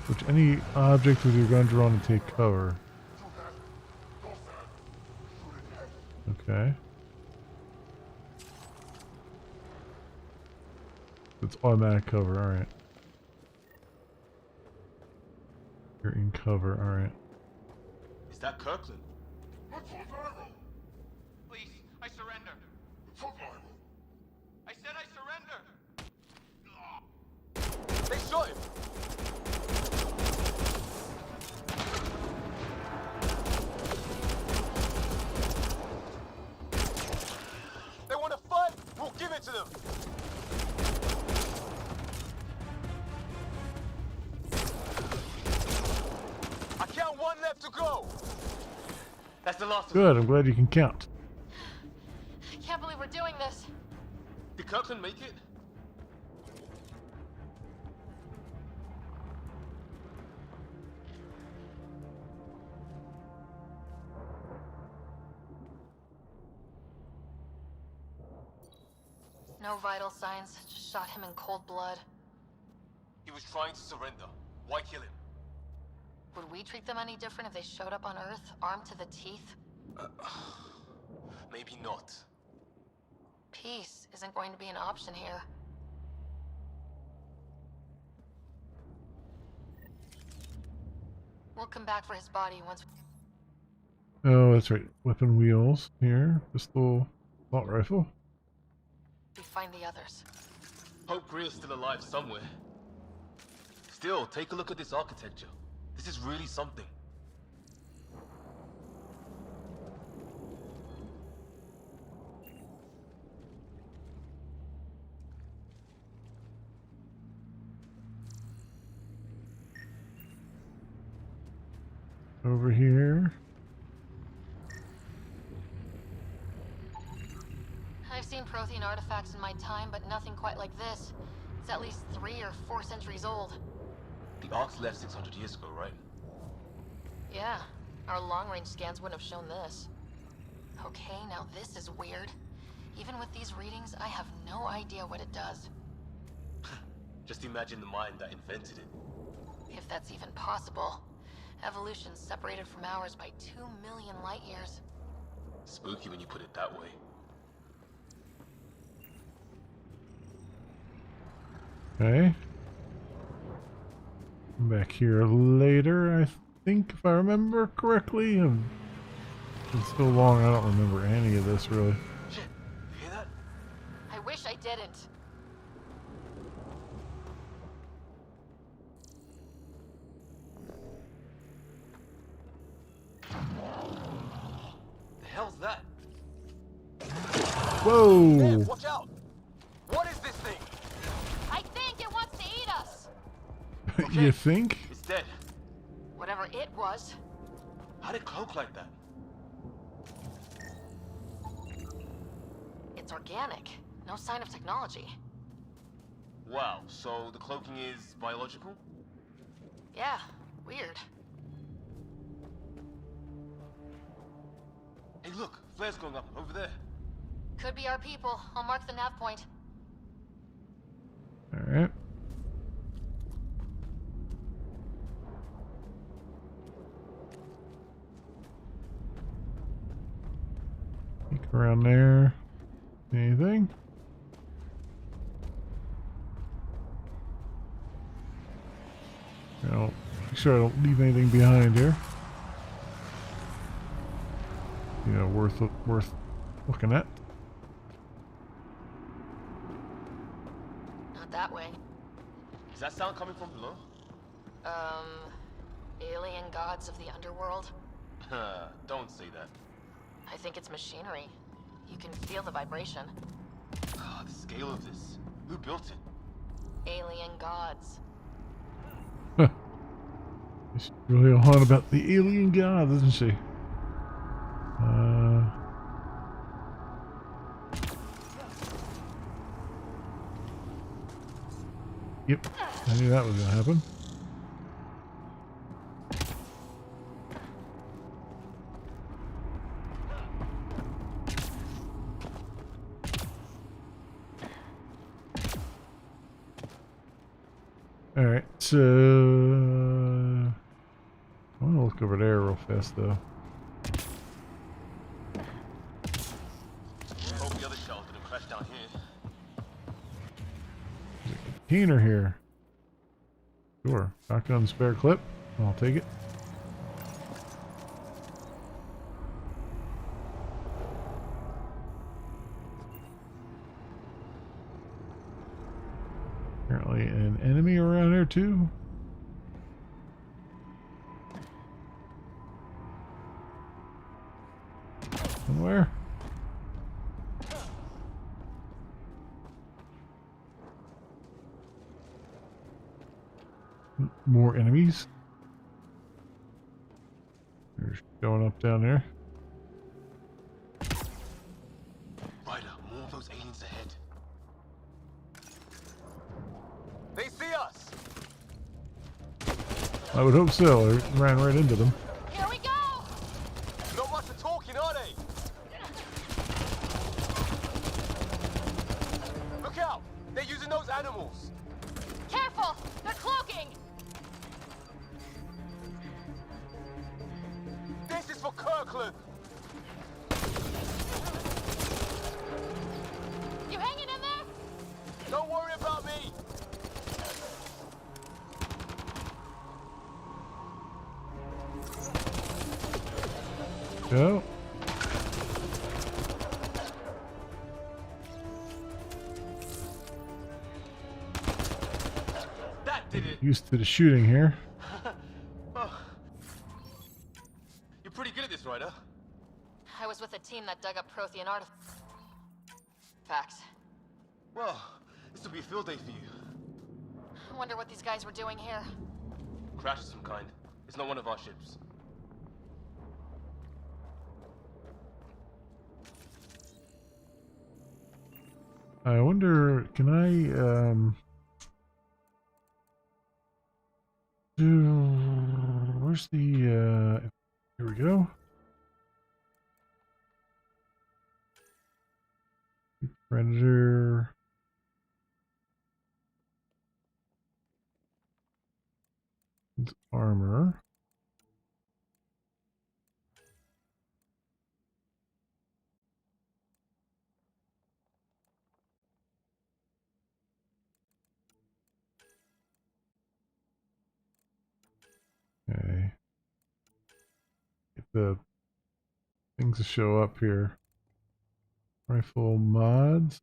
Which any object with your gun drawn and take cover. Okay. It's automatic cover, alright. You're in cover, alright. Is that Kirkland? Please, I surrender. I said I surrender. They shot him! They want to fight! We'll give it to them! I count one left to go! That's the last of them. Good, I'm glad you can count. I can't believe we're doing this. Did Kirkland make it? No vital signs. Just shot him in cold blood. He was trying to surrender. Why kill him? Would we treat them any different if they showed up on Earth, armed to the teeth? Maybe not. Peace isn't going to be an option here. We'll come back for his body once. Oh, that's right. Weapon wheels here. Pistol, assault rifle. We find the others. Hope Greer's still alive somewhere. Still, take a look at this architecture. This is really something. Over here. I've seen Prothean artifacts in my time, but nothing quite like this. It's at least 3 or 4 centuries old. The Ark's left 600 years ago, right? Yeah, our long-range scans wouldn't have shown this. Okay, now this is weird. Even with these readings, I have no idea what it does. Just imagine the mind that invented it. If that's even possible. Evolution's separated from ours by 2 million light years. Spooky when you put it that way. Okay. Come back here later, I think, if I remember correctly. It's so long, I don't remember any of this, really. Shit, you hear that? I wish I didn't. The hell's that? Whoa! Man, watch out! What is this thing? I think it wants to eat us! Okay. You think? It's dead. Whatever it was. How'd it cloak like that? It's organic. No sign of technology. Wow, so the cloaking is biological? Yeah, weird. Hey look, flares going up over there. Could be our people. I'll mark the nav point. Alright. Peek around there. Anything? No. Make sure I don't leave anything behind here. You know, worth looking at. Not that way. Is that sound coming from below? Alien gods of the underworld? Don't say that. I think it's machinery. You can feel the vibration. The scale of this. Who built it? Alien gods. She's really on about the alien gods, isn't she? Yep, I knew that was gonna happen. Alright, so I want to look over there real fast though. Hope the other shell didn't crash down here. There's a container here. Sure. Shotgun spare clip. I'll take it. Apparently an enemy around here too. Somewhere. More enemies. They're going up down there. Ryder, more of those aliens ahead. They see us! I would hope so. I ran right into them. Here we go! Not much for talking, are they? animals! Careful! They're cloaking! This is for Kirkland! You hanging in there? Don't worry about me! Go. That did it! Used to the shooting here. Oh. You're pretty good at this, Ryder. I was with a team that dug up Prothean artifacts. Well, this will be a field day for you. I wonder what these guys were doing here. Crash of some kind. It's not one of our ships. I wonder, can I where's the here we go. Predator. It's armor. Okay. Get the things to show up here. Rifle mods.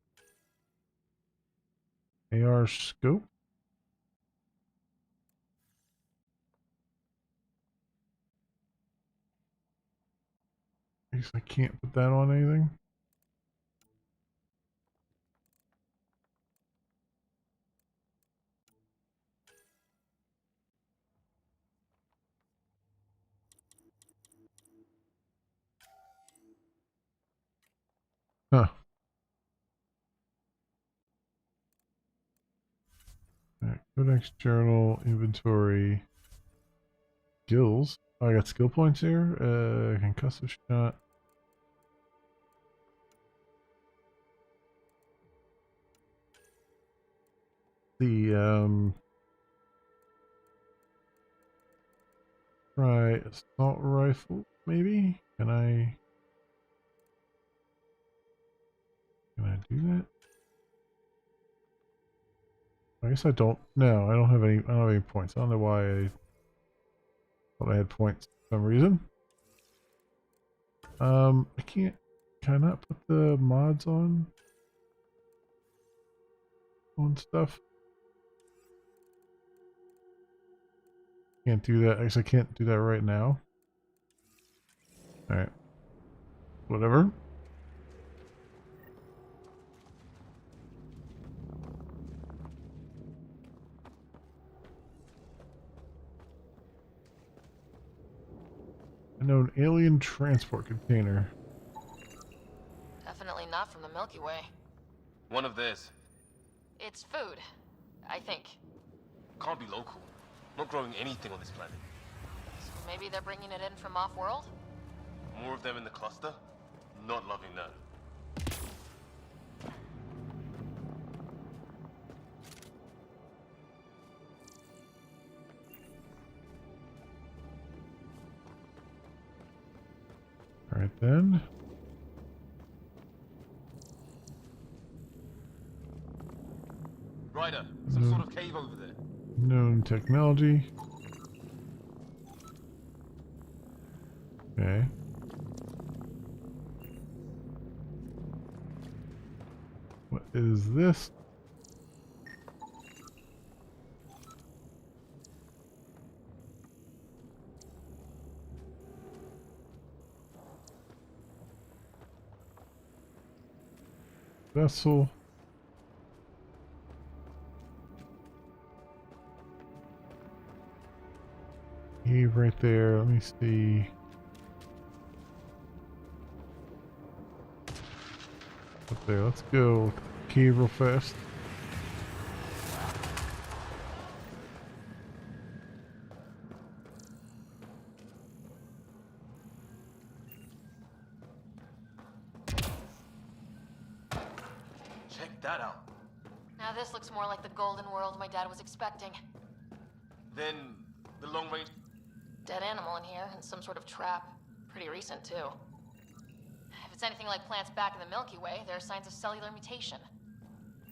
AR scope. I guess I can't put that on anything. Huh. Alright, Codex Journal, inventory, skills. Oh, I got skill points here. Concussive shot. The try assault rifle, maybe? Can I do that? I guess I don't. No, I don't have any. I don't have any points. I don't know why I thought I had points for some reason. I can't. Can I not put the mods on stuff? Can't do that. I guess I can't do that right now. All right. Whatever. Unknown alien transport container. Definitely not from the Milky Way. One of theirs. It's food, I think. Can't be local. Not growing anything on this planet. So maybe they're bringing it in from off-world? More of them in the cluster? Not loving that. All right then. Ryder, some sort of cave over there. Known technology. Okay. What is this? Vessel. Cave right there. Let me see. Up there. Let's go with the cave real fast. Check that out. Now this looks looks more like the golden world my dad was expecting. Then, the long-range... Dead animal in here, and some sort of trap. Pretty recent, too. If it's anything like plants back in the Milky Way, there are signs of cellular mutation.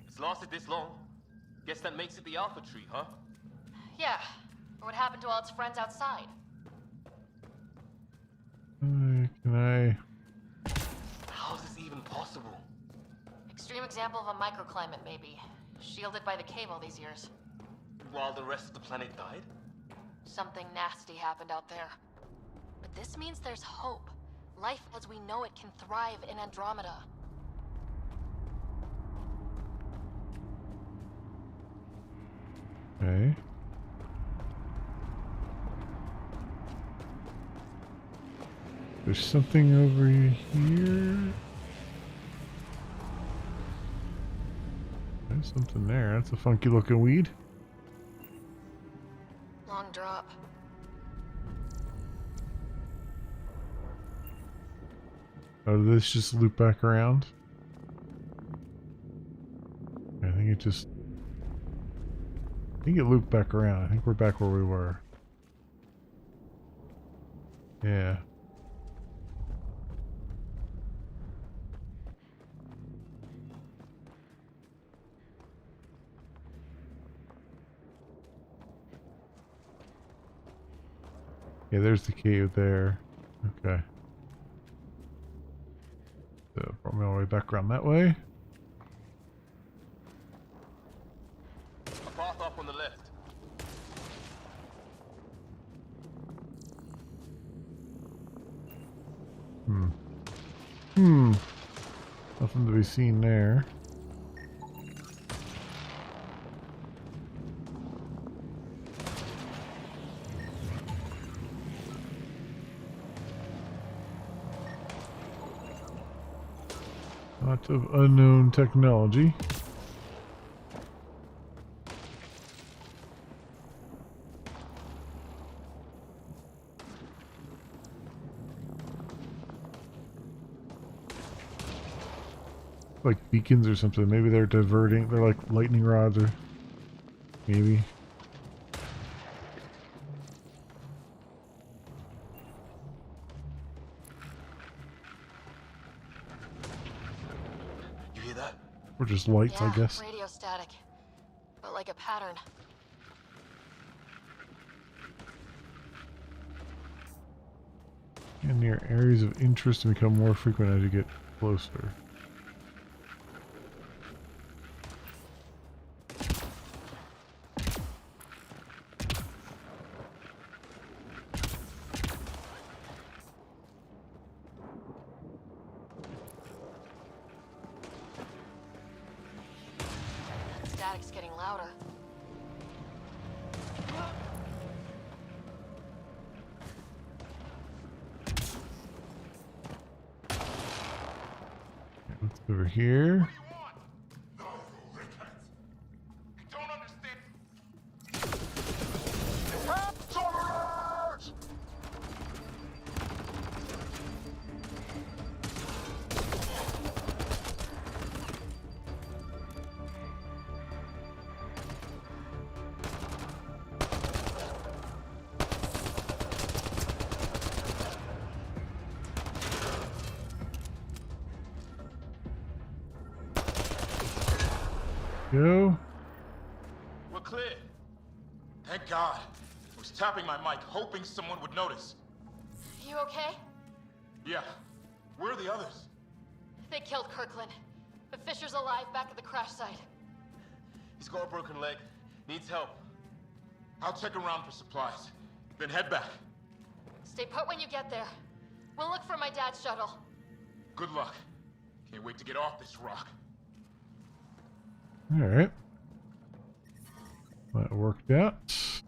It's lasted this long. Guess that makes it the Alpha Tree, huh? Yeah. Or what happened to all its friends outside? Can I... How is this even possible? Extreme example of a microclimate, maybe. Shielded by the cave all these years. While the rest of the planet died? Something nasty happened out there. But this means there's hope. Life as we know it can thrive in Andromeda. Okay. There's something over here. There's something there. That's a funky looking weed. Long drop. Oh, did this just loop back around? I think it just... I think it looped back around. I think we're back where we were. Yeah. Yeah, there's the cave there. Okay. So, brought me all the way back around that way. A path up on the left. Nothing to be seen there. Lots of unknown technology. Like beacons or something. Maybe they're diverting. They're like lightning rods or maybe. You hear that? Or just lights, yeah, I guess. Radio static. But like a pattern. And near areas of interest become more frequent as you get closer. Static's getting louder. Let's go over here. Go. We're clear. Thank God. I was tapping my mic, hoping someone would notice. You okay? Yeah. Where are the others? They killed Kirkland. But Fisher's alive back at the crash site. He's got a broken leg. Needs help. I'll check around for supplies. Then head back. Stay put when you get there. We'll look for my dad's shuttle. Good luck. Can't wait to get off this rock. Alright. That worked out. Some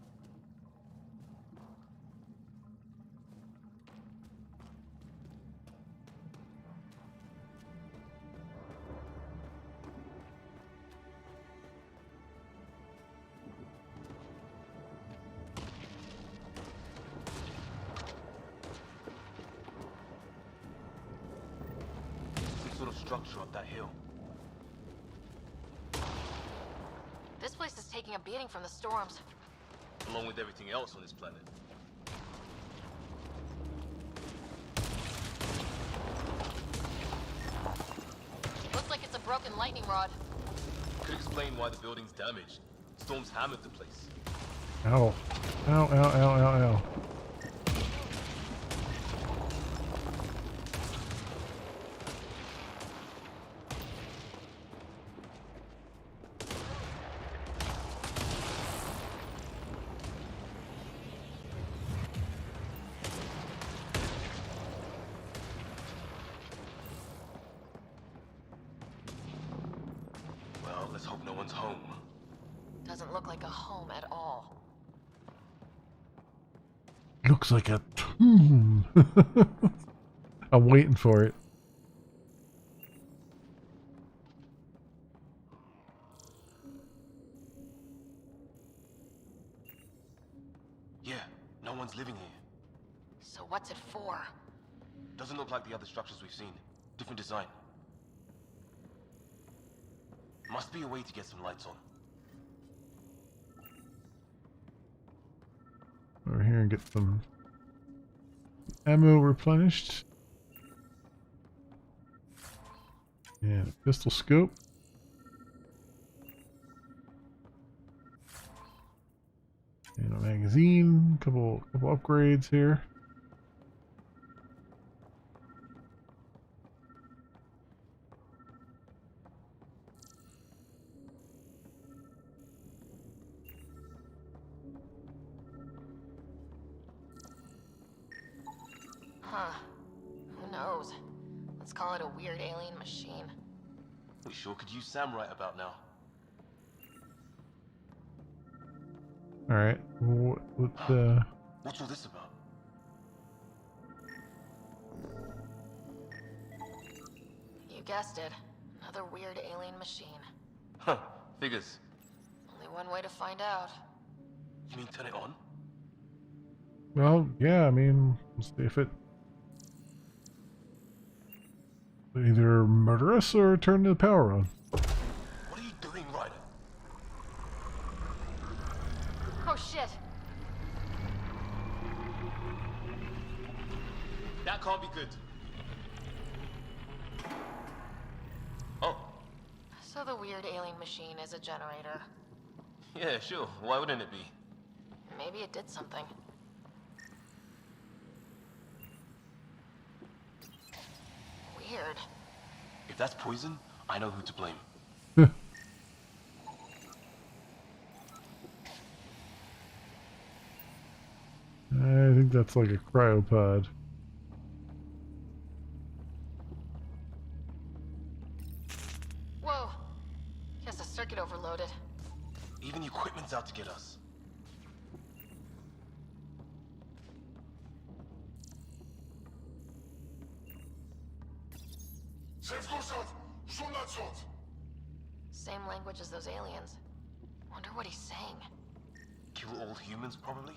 sort of structure up that hill. taking a beating from the storms. Along with everything else on this planet. Looks like it's a broken lightning rod. Could explain why the building's damaged. Storms hammered the place. Ow. Ow, ow, ow, ow, ow. Well, let's hope no one's home. Doesn't look like a home at all. Looks like a tomb. I'm waiting for it. Yeah, no one's living here. So what's it for? Doesn't look like the other structures we've seen. Different design. Must be a way to get some lights on. Over here and get some ammo replenished. And a pistol scope. And a magazine. Couple upgrades here. Huh. Who knows? Let's call it a weird alien machine. We sure could use Sam right about now. Alright. What's all this about? You guessed it. Another weird alien machine. Huh. Figures. Only one way to find out. You mean turn it on? Well, yeah, I mean, let's see if it either murder us or turn the power on. What are you doing, Ryder? Oh shit! That can't be good. Oh. So the weird alien machine is a generator. Yeah, sure. Why wouldn't it be? Maybe it did something. Weird. If that's poison, I know who to blame. I think that's like a cryopod. Whoa. Guess the circuit overloaded. Even the equipment's out to get us. Same language as those aliens. Wonder what he's saying. Kill all humans, probably?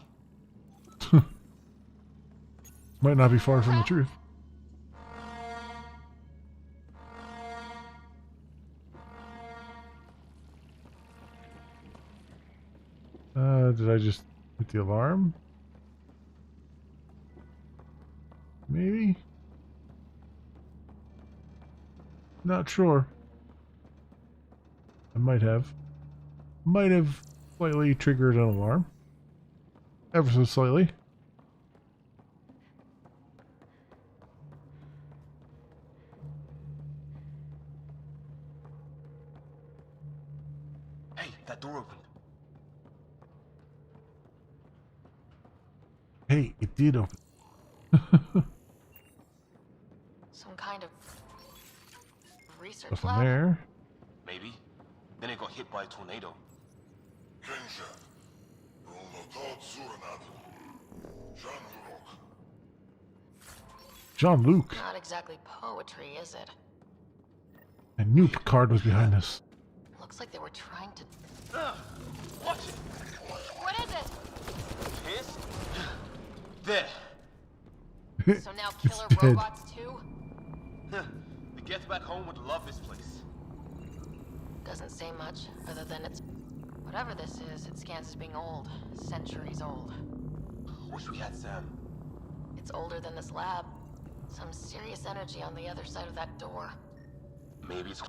Might not be far from the truth. Did I just hit the alarm? Maybe? Not sure. I might have. Might have slightly triggered an alarm. Ever so slightly. Hey, that door opened. Hey, it did open. Some kind of research Stuff in lab. there. Maybe. Then it got hit by a tornado. Jean-Luc. Not exactly poetry, is it? I knew Picard was behind this. Looks like they were trying to... Watch it! What is it? Pissed? There. So now It's killer dead. robots too? The Geth back home would love this place. Doesn't say much, other than it's... What Whatever this is, it scans as being old. Centuries old. Wish we had Sam. It's older than this lab. Some serious energy on the other side of that door. Maybe it's...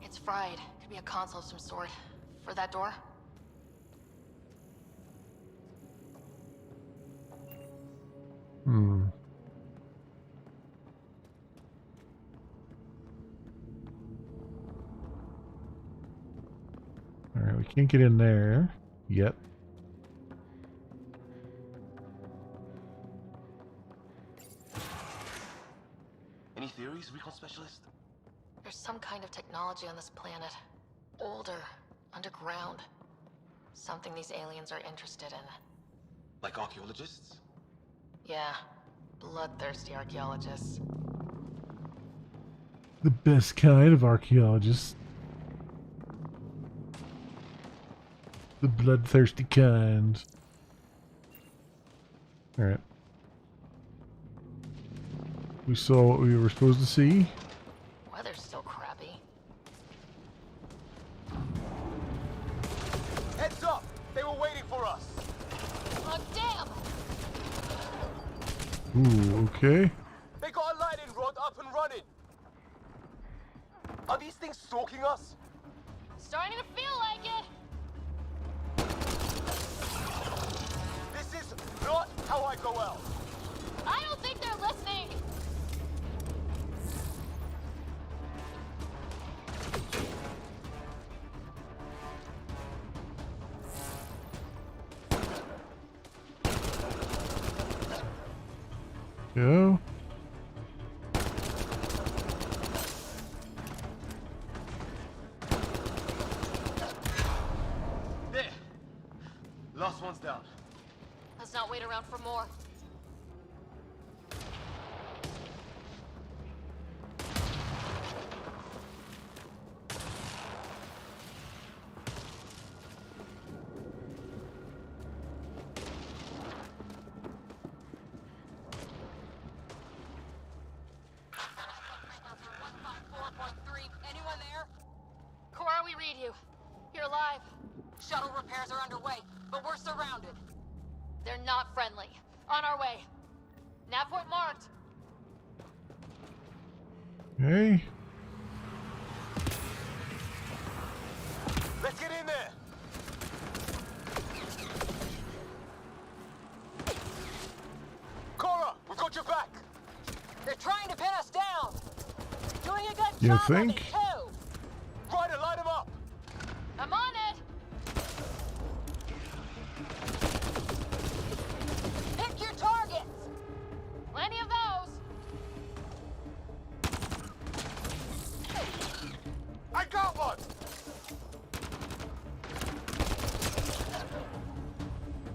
It's fried. Could be a console of some sort. For that door? Hmm. Alright, we can't get in there yet. Any theories, recon specialist? There's some kind of technology on this planet. Older. Underground. Something these aliens are interested in. Like archaeologists? Yeah. Bloodthirsty archaeologists. The best kind of archaeologists. The bloodthirsty kind. Alright. We saw what we were supposed to see. Weather's still crappy. Heads up! They were waiting for us! Oh, damn! Ooh, okay. They got a lightning rod up and running! Are these things stalking us? Starting to feel like it! This is not how I go out! I don't think they're listening! Go. There! Last one's down. Let's not wait around for more. Anyone there? Cora, we read you. You're alive. Shuttle repairs are underway, but we're surrounded. They're not friendly. On our way. Nav point marked. Okay. Let's get in there! Cora, we've got your back! They're trying to pin us down. Doing a good You job think? of it, too. Ryder, light him up! I'm on it. Pick your targets. Plenty of those. I got one!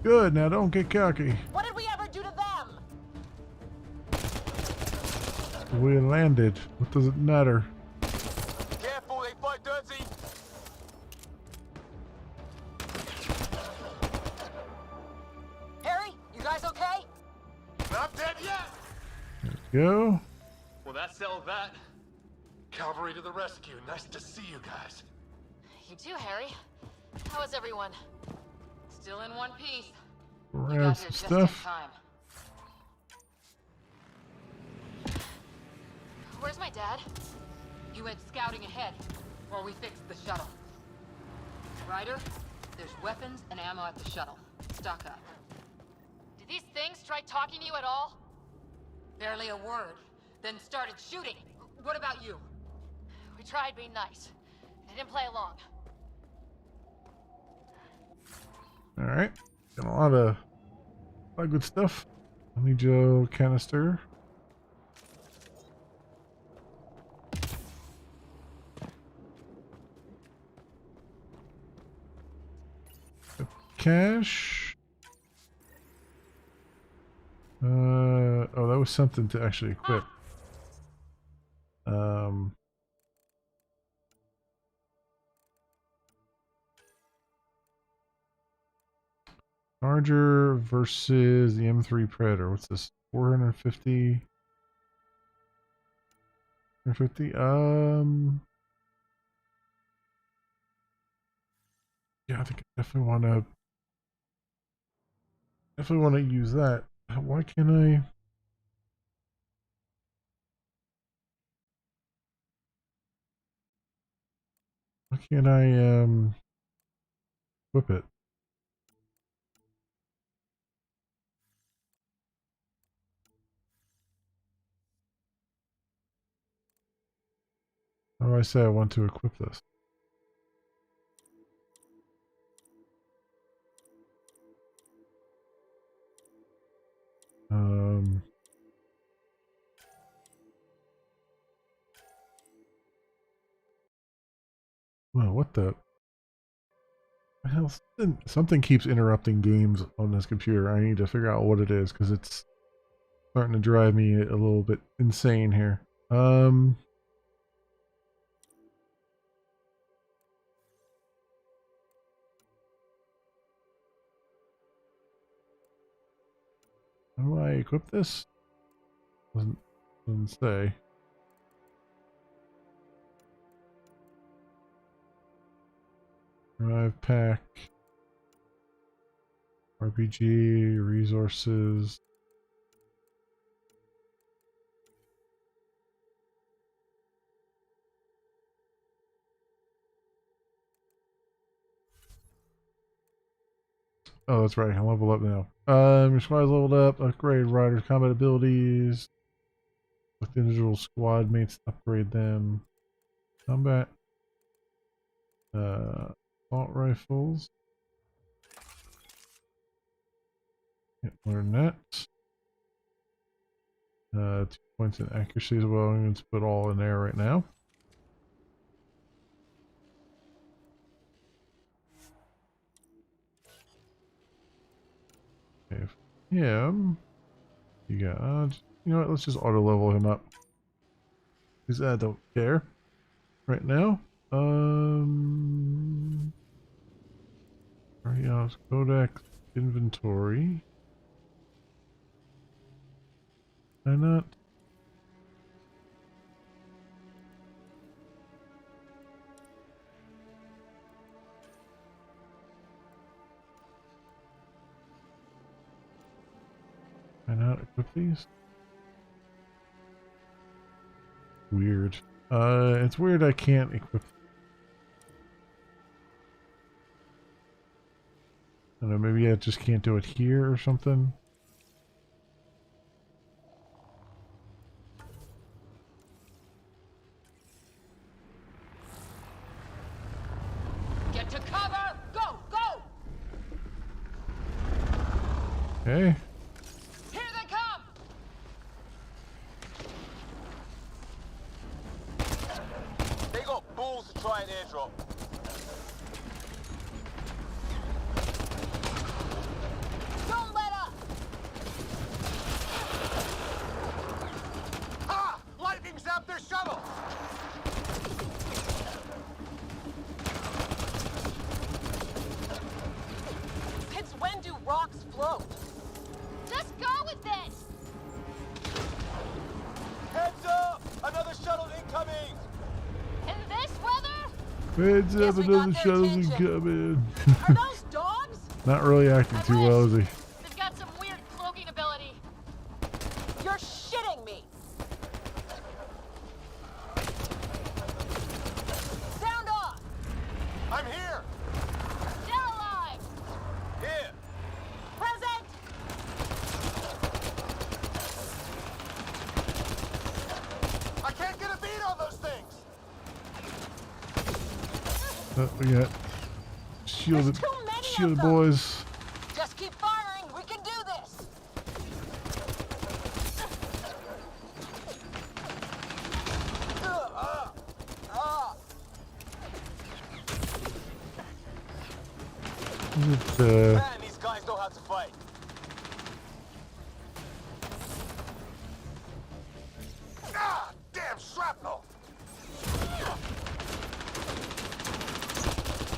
Good, now don't get cocky. What did we ever do to them? We landed. What does it matter? Careful, they fight dirty! Harry, you guys okay? Not dead yet! Go. Well, that settled that. Cavalry to the rescue. Nice to see you guys. You too, Harry. How is everyone? Still in one piece. Grab some stuff. Time. Where's my dad? You went scouting ahead while we fixed the shuttle. Ryder, there's weapons and ammo at the shuttle. Stock up. Did these things try talking to you at all? Barely a word. Then started shooting. What about you? We tried being nice. They didn't play along. Alright. Got a lot of good stuff. Honey gel canister. Cash. Oh, that was something to actually equip. Charger versus the M3 Predator. What's this? 450? 450? Yeah, I think I definitely want to use that. Why can't I? Why can't I whip it? How do I say I want to equip this? Well, what the hell? Something keeps interrupting games on this computer. I need to figure out what it is because it's starting to drive me a little bit insane here. How do I equip this? Doesn't say. Drive pack. RPG, resources. Oh, that's right. I level up now. Your squad's leveled up. Upgrade riders' combat abilities. With individual squad mates, upgrade them. Combat. Assault rifles. Can't learn that. 2 points in accuracy as well. I'm going to put all in there right now. Okay, him. You got. You know what? Let's just auto level him up. Because I don't care right now. Arios, Codex, inventory. Why not? Why not equip these? Weird. It's weird I can't equip. I don't know, maybe I just can't do it here or something. Get to cover! Go! Go! Okay. Here they come! They got balls to try an airdrop. Don't let up! Ha! Lightning zapped their shuttle! Since when do rocks float? Just go with it! Heads up! Another shuttle incoming! In this weather? Heads up, another shuttle's incoming. Are those dogs? Not really acting too well, is he? They've got some weird cloaking ability. You're shitting me! Sound off! I'm here! They're alive! Here! Present! I can't get a beat on those things! We got shielded boys. Just keep firing! We can do this! Man, these guys know how to fight. Ah! Damn shrapnel!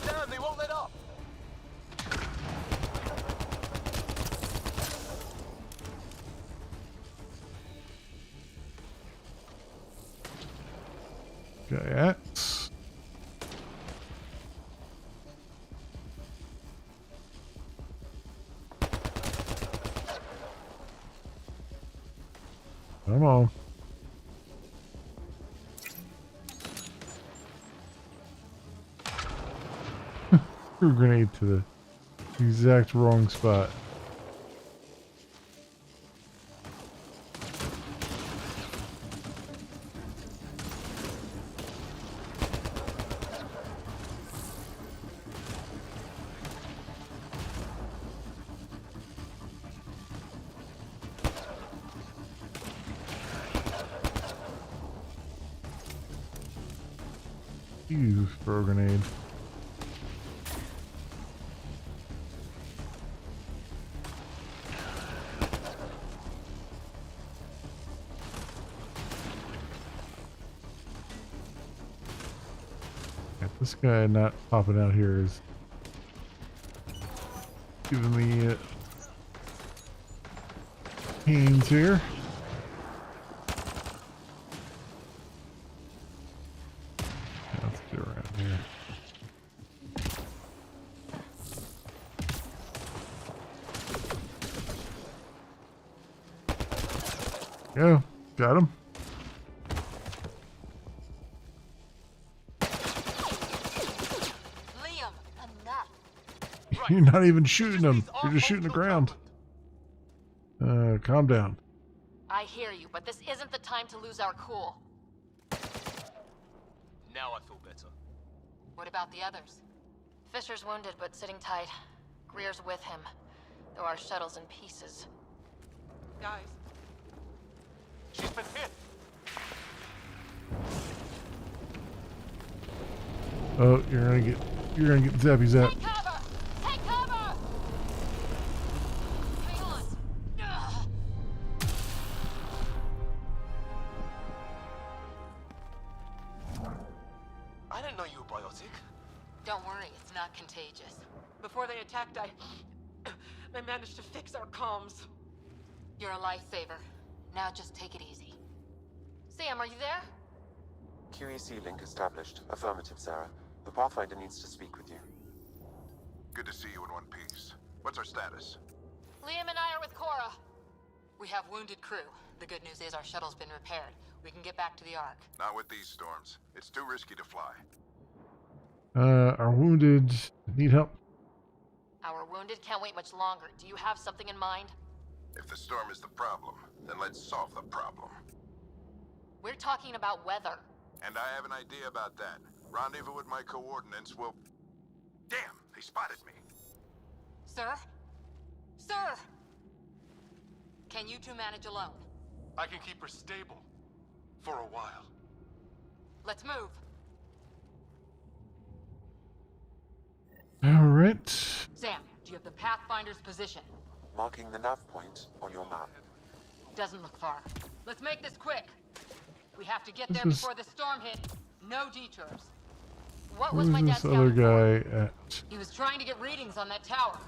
Damn, they won't let up! Gaiax. Come on. Threw a grenade to the exact wrong spot. You throw a grenade. This guy not popping out here is giving me pains here. Let's get around here. Go, got him. You're not even shooting them. You're just shooting the ground. Calm down. I hear you, but this isn't the time to lose our cool. Now I feel better. What about the others? Fisher's wounded, but sitting tight. Greer's with him, though our shuttle's in pieces. Guys. She's been hit. Oh, you're gonna get zappy zap. Take cover! Take cover! Hang on. Ugh. I didn't know you were biotic. Don't worry, it's not contagious. Before they attacked, I managed to fix our comms. You're a lifesaver. Now just take it easy. Sam, are you there? QEC link established. Affirmative, Sarah. The Pathfinder needs to speak with you. Good to see you in one piece. What's our status? Liam and I are with Cora. We have wounded crew. The good news is our shuttle's been repaired. We can get back to the Ark. Not with these storms. It's too risky to fly. Our wounded need help. Our wounded can't wait much longer. Do you have something in mind? If the storm is the problem, then let's solve the problem. We're talking about weather. And I have an idea about that. Rendezvous with my coordinates will... Damn, they spotted me. Sir? Sir! Can you two manage alone? I can keep her stable. For a while. Let's move. Alright. Sam, do you have the Pathfinder's position? Marking the nav point on your map. Doesn't look far. Let's make this quick. We have to get This there is- before the storm hit. No detours. What was Where's my dad this other scouting for? guy at? He was trying to get readings on that tower.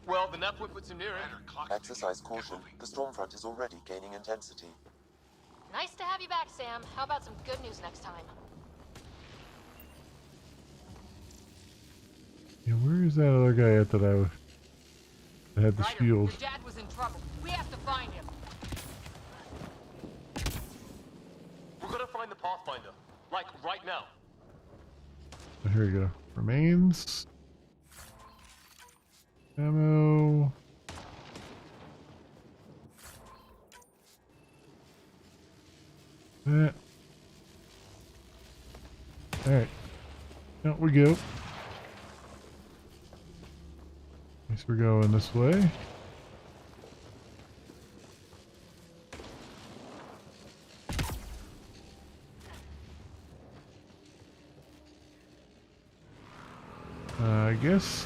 Well, the nav point puts him near it. Exercise caution. The storm front is already gaining intensity. Nice to have you back, Sam. How about some good news next time? Yeah, where is that other guy at that had the Ryder, shield? your dad was in trouble. We have to find him. We're gonna find the Pathfinder. Like, right now. Oh, here we go. Remains. Ammo. That. Alright. Out we go. Guess we're going this way. I guess.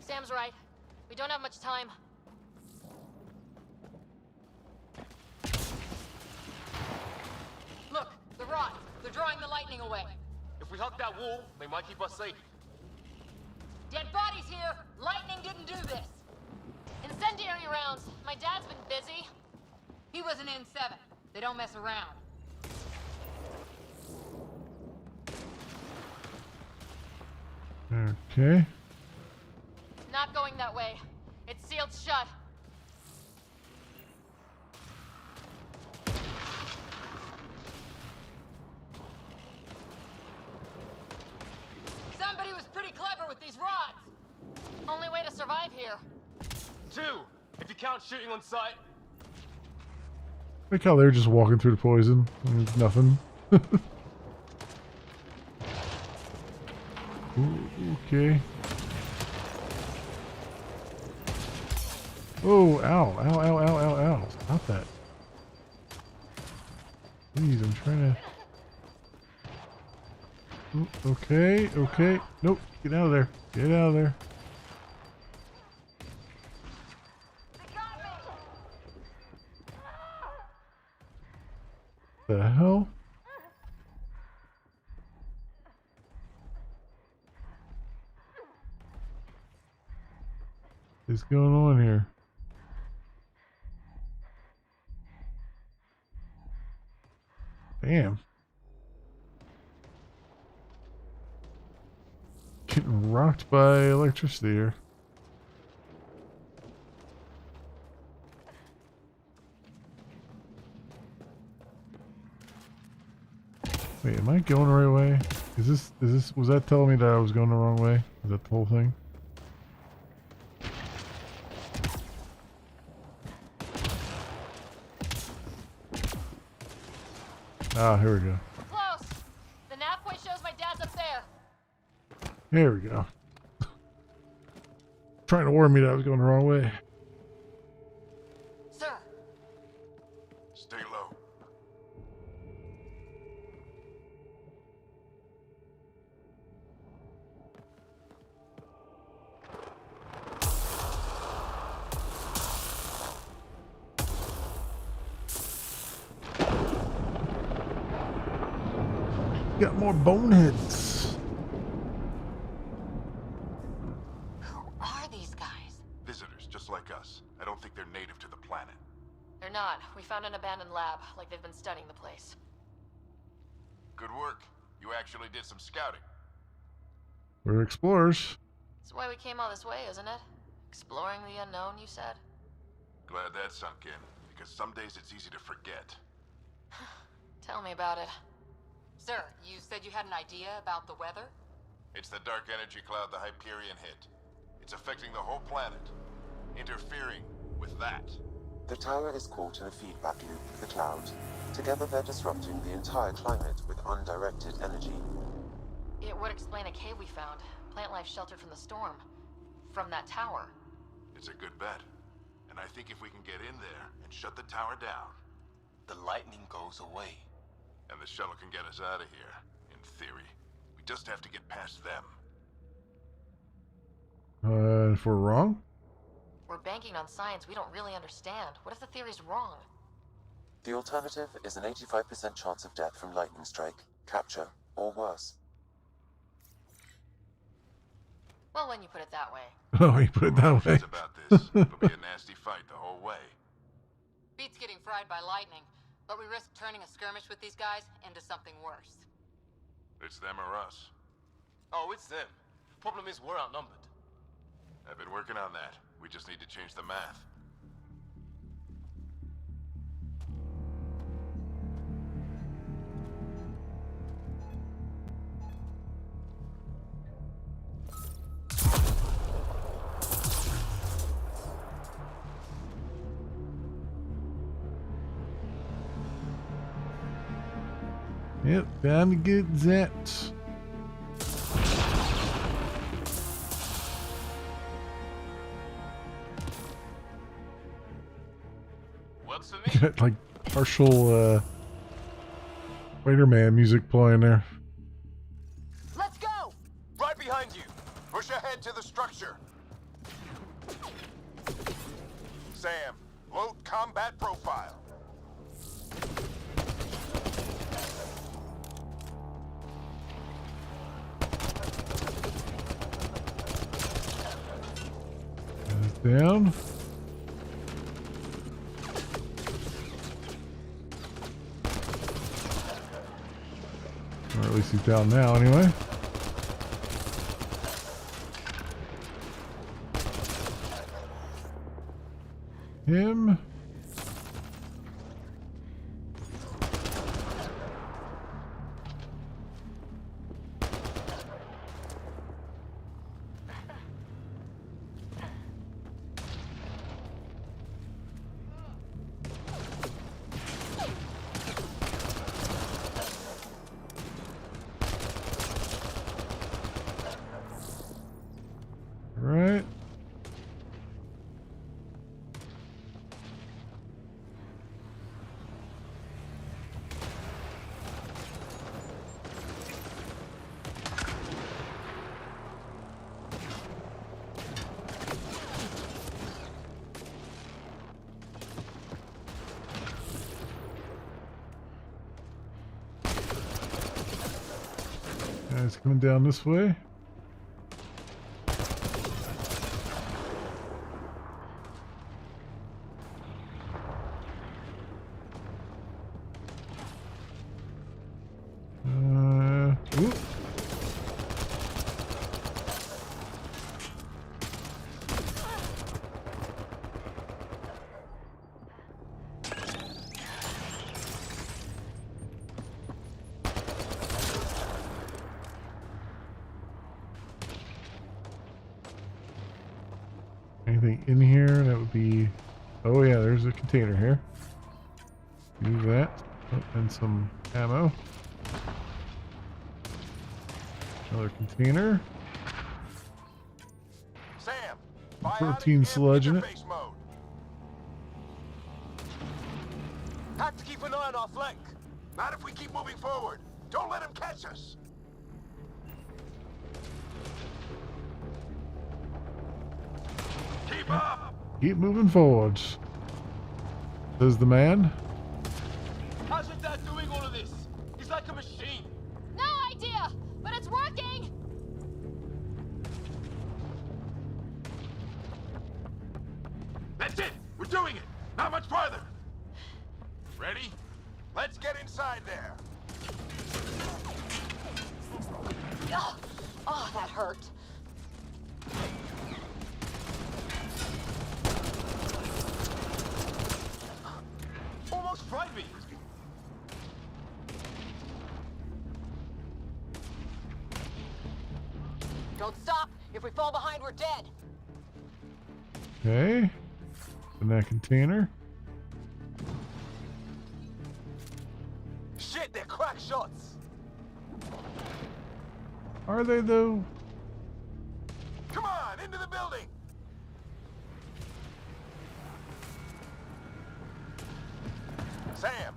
Sam's right. We don't have much time. Look, the rods. They're drawing the lightning away. If we hug that wall, they might keep us safe. Dead bodies here. Lightning didn't do this. Incendiary rounds. My dad's been busy. He was an N7. They don't mess around. Okay. Not going that way. It's sealed shut. Somebody was pretty clever with these rods. Only way to survive here. 2, if you count shooting on sight. Like how they're just walking through the poison. And it's nothing. Ooh, okay. Oh, ow, ow, ow, ow, ow, ow. Stop that. Please, I'm trying to... Ooh, okay, okay. Nope, get out of there. Get out of there. The hell? What's going on here? Damn. Getting rocked by electricity here. Wait, am I going the right way? Was that telling me that I was going the wrong way? Is that the whole thing? Ah, here we go. We're close. The nav point shows my dad's up there. Here we go. Trying to warn me that I was going the wrong way. Sir. Stay low. Got more boneheads. Who are these guys? Visitors, just like us. I don't think they're native to the planet. They're not. We found an abandoned lab, like they've been studying the place. Good work. You actually did some scouting. We're explorers. That's why we came all this way, isn't it? Exploring the unknown, you said? Glad that sunk in, because some days it's easy to forget. Tell me about it. Sir, you said you had an idea about the weather? It's the dark energy cloud the Hyperion hit. It's affecting the whole planet, interfering with that. The tower is caught in a feedback loop with the cloud. Together they're disrupting the entire climate with undirected energy. It would explain a cave we found. Plant life sheltered from the storm. From that tower. It's a good bet. And I think if we can get in there and shut the tower down, the lightning goes away. And the shuttle can get us out of here, in theory. We just have to get past them. If we're wrong? We're banking on science we don't really understand. What if the theory's wrong? The alternative is an 85% chance of death from lightning strike, capture, or worse. Well, when you put it that way. Oh, you put it that way. About this. It'll be a nasty fight the whole way. Beats getting fried by lightning. But we risk turning a skirmish with these guys into something worse. It's them or us. Oh, it's them. Problem is, we're outnumbered. I've been working on that. We just need to change the math. Yep, time to get that. Works for me. Got like partial Spider-Man music playing there. Let's go! Right behind you. Push ahead to the structure. Sam, load combat profile. Down. Or at least he's down now, anyway. him. Right. It's coming down this way. Ooh. Anything in here? That would be... Oh yeah, there's a container here. Use that. Oh, and some ammo. Another container. Sam, Protein sludge in it. mode. Have to keep an eye on our flank. Not if we keep moving forward. Don't let him catch us. Keep up. Keep moving forwards. Says the man. How's your dad doing all of this? He's like a machine. No idea, but it's working! That's it. We're doing it. Not much farther. Ready? Let's get inside there. Oh, that hurt. Almost fried me. Don't stop. If we fall behind, we're dead. Okay. In that container. Shit, they're crack shots. Are they though? Come on, into the building. Sam,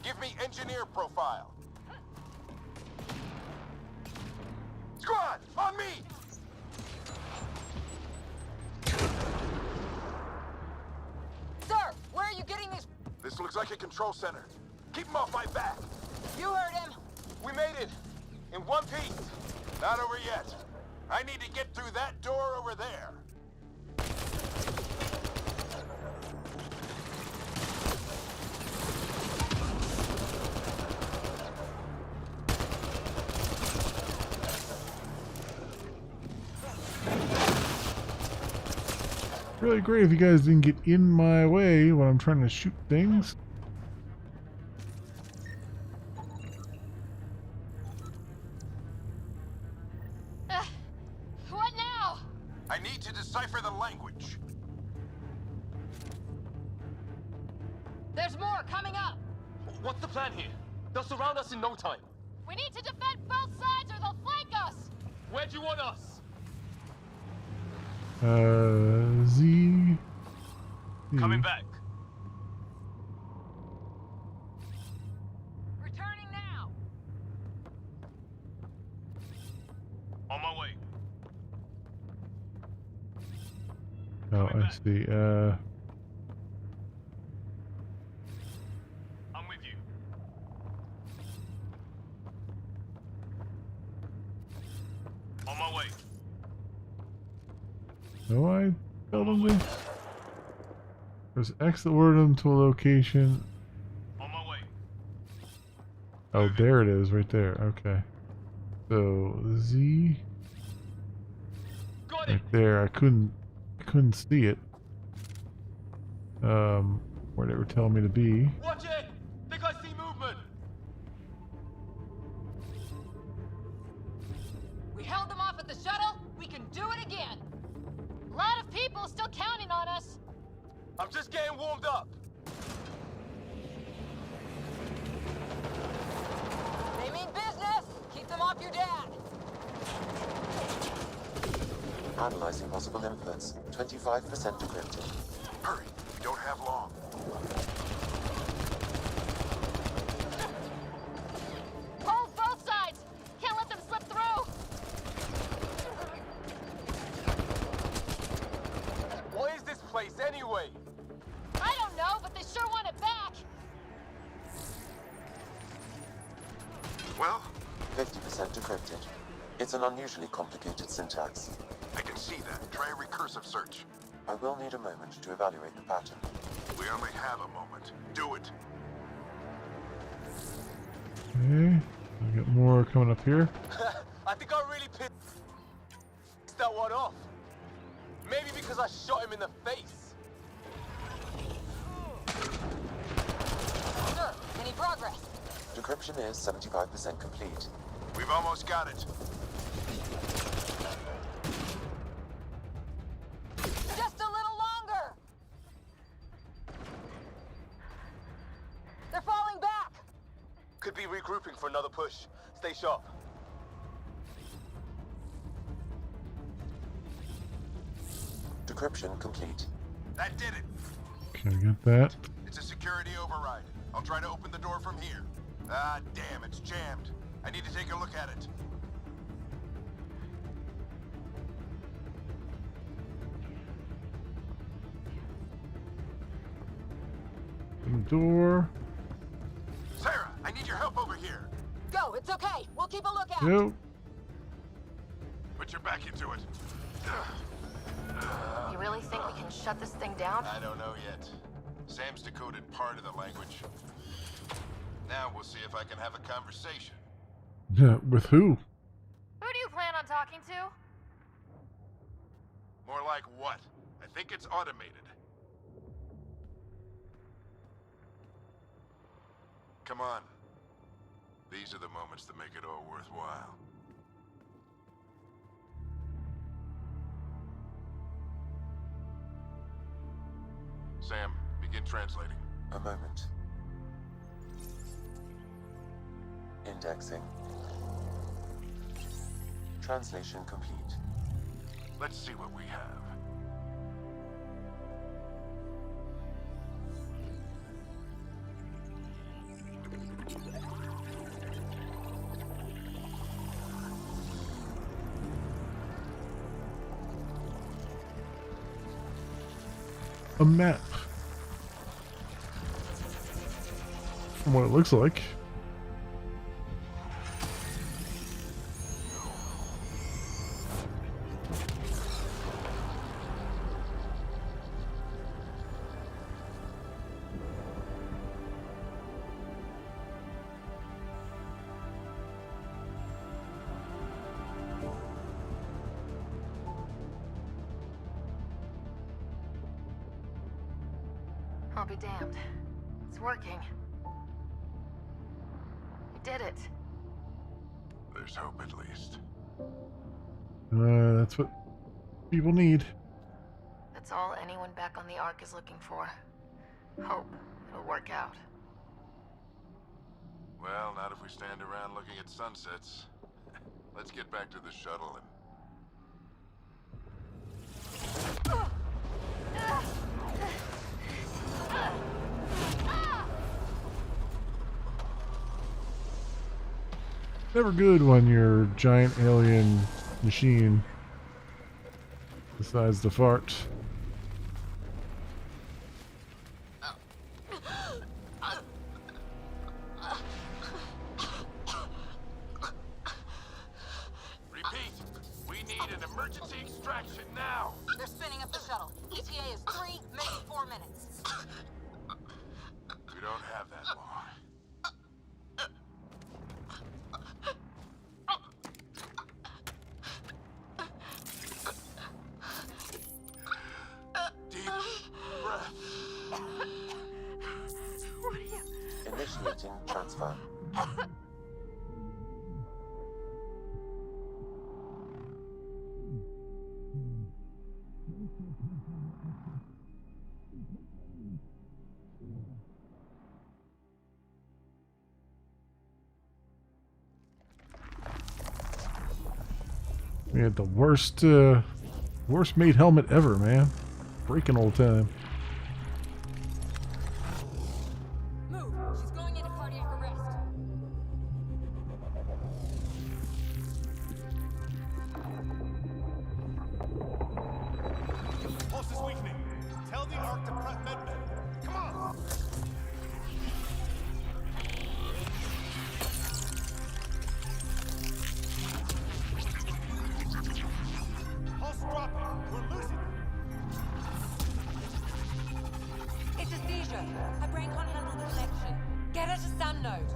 give me engineer profile. Squad, on me! Sir, where are you getting these? This looks like a control center. Keep him off my back. You heard him. We made it. In one piece. Not over yet. I need to get through that door over there. Really great if you guys didn't get in my way when I'm trying to shoot things. What now? I need to decipher the language. There's more coming up. What's the plan here? They'll surround us in no time. We need to defend both sides or they'll flank us. Where do you want us? Z. Coming back. Returning now. On my way. Oh, I see. I'm with you. On my way. No, I told them to. There's X that ordered them to a location. On my way. Oh, there it is, right there. Okay. So Z. Got right there. I couldn't see it. where they were telling me to be. Watch it! Think I see movement! We held them off at the shuttle. We can do it again. A lot of people still counting on us. I'm just getting warmed up. They mean business! Keep them off your dad! Analyzing possible inputs. 25% decrypted. Hurry, we don't have long. Hold both sides. Can't let them slip through. What is this place anyway? I don't know, but they sure want it back. Well, 50% decrypted. It's an unusually complicated syntax. I can see that. Try a recursive search. I will need a moment to evaluate the pattern. We only have a moment. Do it. Okay, I got more coming up here. I think I really pissed that one off. Maybe because I shot him in the face. Sir, any progress? Decryption is 75% complete. We've almost got it. Just a little longer! They're falling back! Could be regrouping for another push. Stay sharp. Decryption complete. That did it. Okay, I got that. It's a security override. I'll try to open the door from here. Ah, damn, it's jammed. I need to take a look at it. Open the door. Sarah, I need your help over here. Go, it's okay. We'll keep a lookout. Nope. Put your back into it. You really think we can shut this thing down? I don't know yet. Sam's decoded part of the language. Now we'll see if I can have a conversation. With who? Who do you plan on talking to? More like what? I think it's automated. Come on. These are the moments that make it all worthwhile. Sam, begin translating. A moment. Indexing. Translation complete. Let's see what we have. A map. From what it looks like. I'll be damned. It's working. We did it. There's hope at least. That's what people need. That's all anyone back on the Ark is looking for. Hope it'll work out. Well, not if we stand around looking at sunsets. Let's get back to the shuttle and... Never good when your giant alien machine decides to fart. Repeat, we need an emergency extraction now. They're spinning up the shuttle. ETA is 3, maybe 4 minutes. We don't have that long. Deep breath. What are you... Initiating transfer. We had the worst made helmet ever, man. Breaking all the time. Move! She's going into cardiac arrest. Pulse is weakening. Tell the Ark to prep medmen. Come on! Pulse dropping. We're losing it. It's a seizure. Her brain can't handle the connection. Get her to Sam node.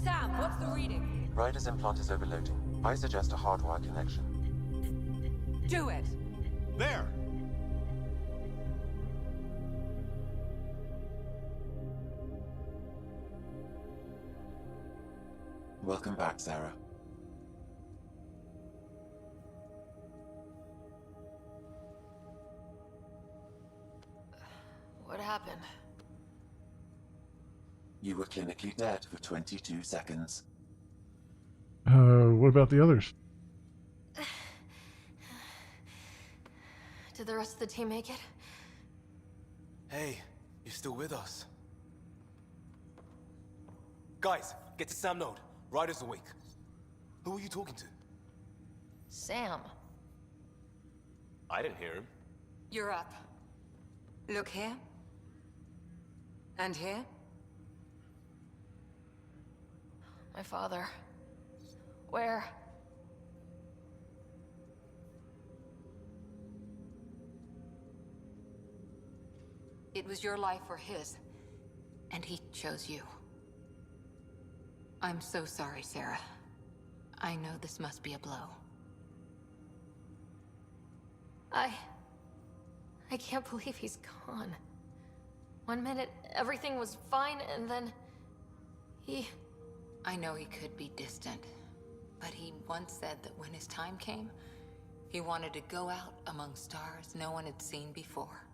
Sam, what's the reading? Ryder's implant is overloading. I suggest a hardwire connection. Do it. There! Welcome back, Sarah. What happened? You were clinically dead for 22 seconds. What about the others? Did the rest of the team make it? Hey, you're still with us. Guys, get to Sam node. Ryder's awake. Who are you talking to? Sam. I didn't hear him. You're up. Look here. And here. My father. Where? It was your life or his, and he chose you. I'm so sorry, Sarah. I know this must be a blow. I can't believe he's gone. 1 minute, everything was fine, and then... I know he could be distant, but he once said that when his time came, he wanted to go out among stars no one had seen before.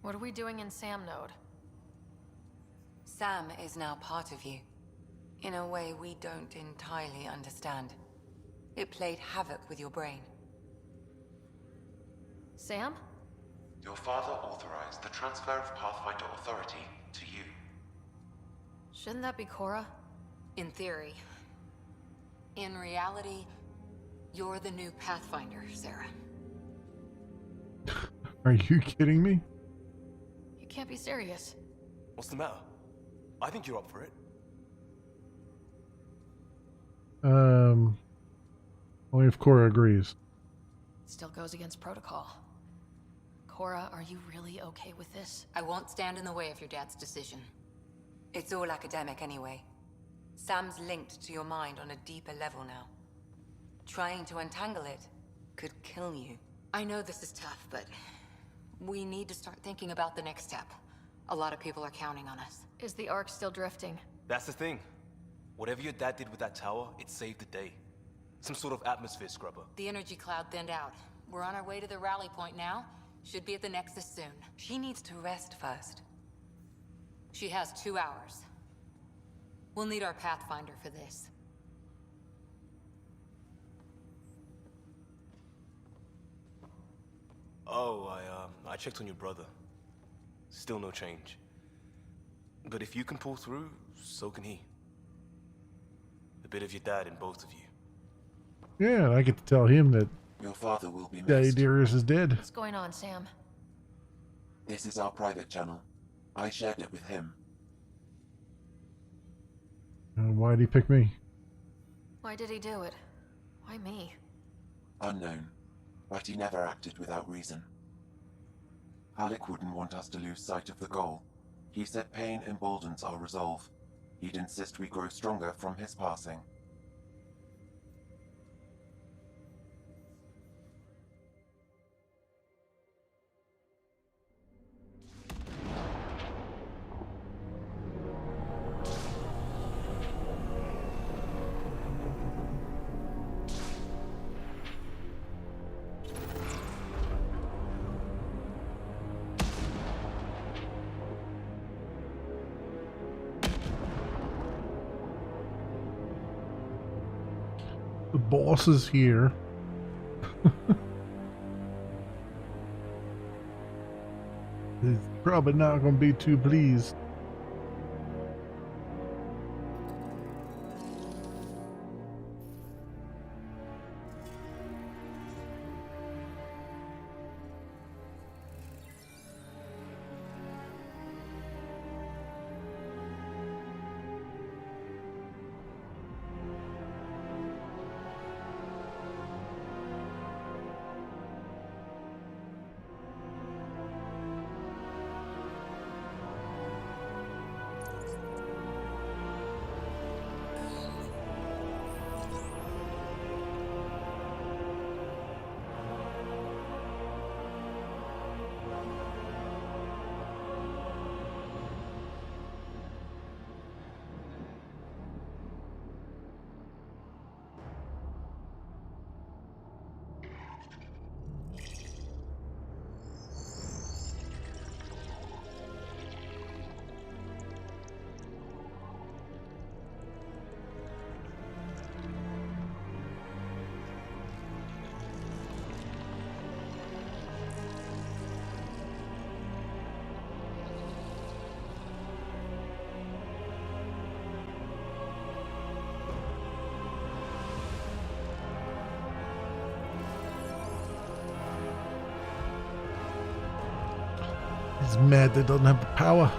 What are we doing in Sam node? Sam is now part of you. In a way we don't entirely understand. It played havoc with your brain. Sam? Your father authorized the transfer of Pathfinder authority to you. Shouldn't that be Cora? In theory. In reality, you're the new Pathfinder, Sarah. Are you kidding me? You can't be serious. What's the matter? I think you're up for it. Only if Cora agrees. Still goes against protocol. Cora, are you really okay with this? I won't stand in the way of your dad's decision. It's all academic anyway. Sam's linked to your mind on a deeper level now. Trying to untangle it could kill you. I know this is tough, but we need to start thinking about the next step. A lot of people are counting on us. Is the Ark still drifting? That's the thing. Whatever your dad did with that tower, it saved the day. Some sort of atmosphere scrubber. The energy cloud thinned out. We're on our way to the rally point now. Should be at the Nexus soon. She needs to rest first. She has 2 hours. We'll need our Pathfinder for this. Oh, I checked on your brother. Still no change. But if you can pull through, so can he. A bit of your dad in both of you. Yeah, and I get to tell him that Your father will be missed. Daddy Darius is dead. What's going on, Sam? This is our private channel. I shared it with him. Why'd he pick me? Why did he do it? Why me? Unknown, but he never acted without reason. Alec wouldn't want us to lose sight of the goal. He said pain emboldens our resolve. He'd insist we grow stronger from his passing. The boss is here. He's probably not going to be too pleased. He's mad they doesn't have the power.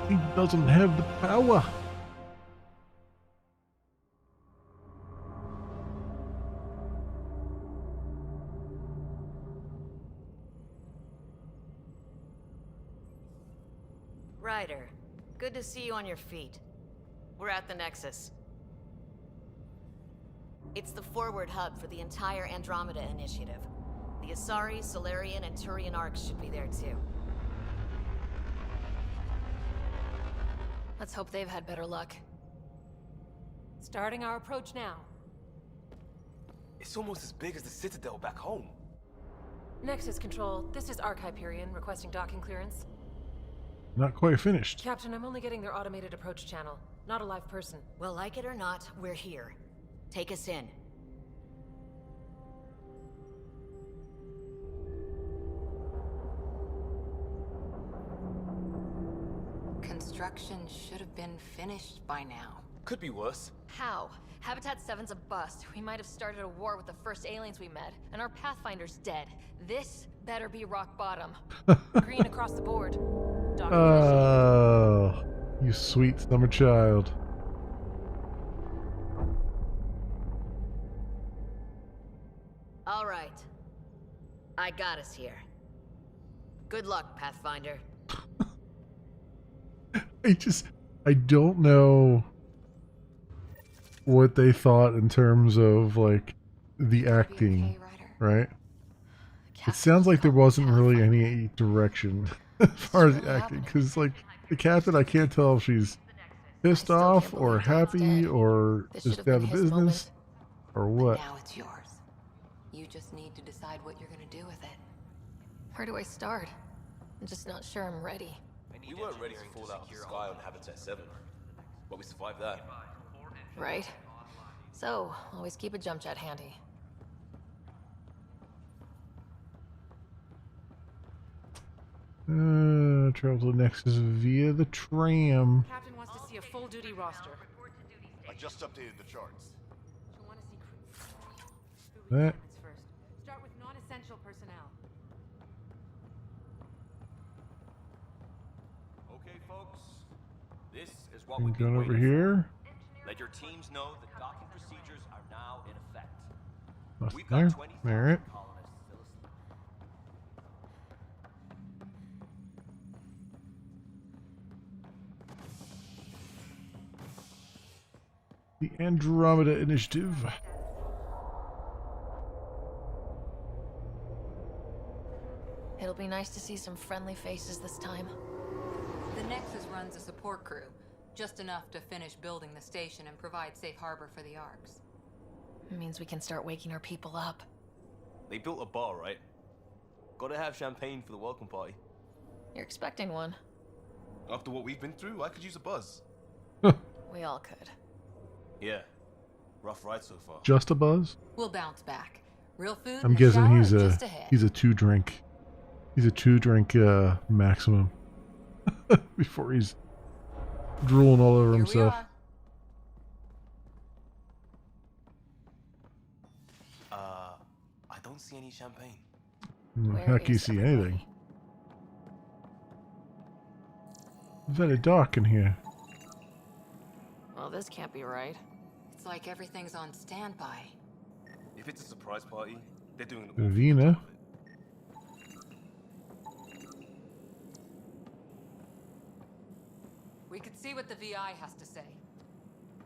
He doesn't have the power. Ryder, good to see you on your feet. We're at the Nexus. It's the forward hub for the entire Andromeda initiative. The Asari, Solarian, and Turian arcs should be there too. Let's hope they've had better luck. Starting our approach now. It's almost as big as the Citadel back home. Nexus Control, this is Arc Hyperion requesting docking clearance. Not quite finished. Captain, I'm only getting their automated approach channel, not a live person. Well, like it or not, we're here. Take us in. Construction should have been finished by now. Could be worse. How? Habitat 7's a bust. We might have started a war with the first aliens we met, and our Pathfinder's dead. This better be rock bottom. Green across the board. Oh, you sweet summer child. All right. I got us here. Good luck, Pathfinder. I don't know what they thought in terms of, like, the acting, right? It sounds like there wasn't really any direction as far as the acting, because, like, the captain, I can't tell if she's pissed off or happy or just out of business or what. Now it's yours. You just need to decide what you're gonna do with it. Where do I start? I'm just not sure I'm ready. We weren't ready to fall out of the sky on Habitat 7, but we survived that. Right. So, always keep a jump jet handy. Travel to the Nexus via the tram. Captain wants to see a full-duty roster. I just updated the charts. She'll want to see crew That. requirements first. Start with non-essential personnel. Okay, folks. This is what I'm we've been going over waiting here. for. Let your teams know that docking procedures are now in effect. Nothing We've there. got 20,000 Alright. colonists still asleep. The Andromeda Initiative. It'll be nice to see some friendly faces this time. The Nexus runs a support crew, just enough to finish building the station and provide safe harbor for the Arks. It means we can start waking our people up. They built a bar, right? Gotta have champagne for the welcome party. You're expecting one. After what we've been through, I could use a buzz. We all could. Yeah. Rough ride so far. Just a buzz? We'll bounce back. Real food. I'm guessing he's a He's a 2-drink. He's a 2-drink maximum before he's drooling all over himself. I don't see any champagne. How can you see anything? Very dark in here. Well, this can't be right. It's like everything's on standby. If it's a surprise party, they're doing it. Vina. We could see what the VI has to say.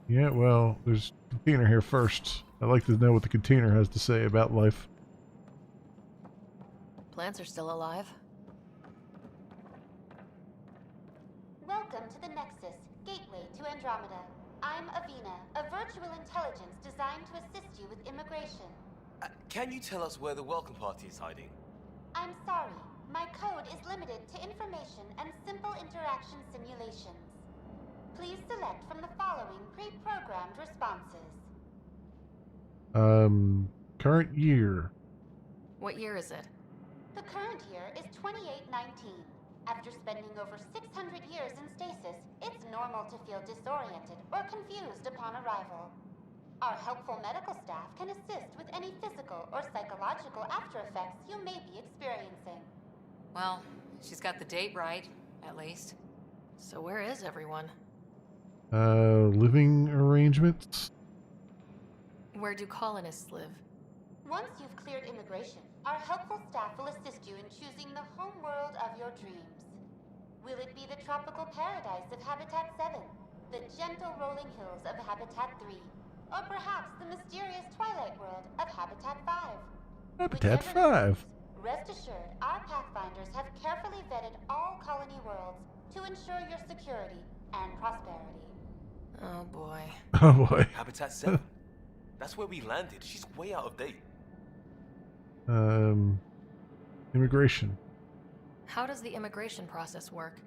Yeah, well, there's a container here first. I'd like to know what the container has to say about life. Plants are still alive. Welcome to the Nexus, gateway to Andromeda. I'm Avina, a virtual intelligence designed to assist you with immigration. Can you tell us where the welcome party is hiding? I'm sorry, my code is limited to information and simple interaction simulations. Please select from the following pre-programmed responses. Current year. What year is it? The current year is 2819. After spending over 600 years in stasis, it's normal to feel disoriented or confused upon arrival. Our helpful medical staff can assist with any physical or psychological after effects you may be experiencing. Well, she's got the date right, at least. So where is everyone? Living arrangements? Where do colonists live? Once you've cleared immigration, our helpful staff will assist you in choosing the home world of your dreams. Will it be the tropical paradise of Habitat 7, the gentle rolling hills of Habitat 3, or perhaps the mysterious twilight world of Habitat 5? Habitat 5. Rest assured, our Pathfinders have carefully vetted all colony worlds to ensure your security and prosperity. Oh boy. Oh boy. Habitat 7. That's where we landed. She's way out of date. Immigration. How does the immigration process work?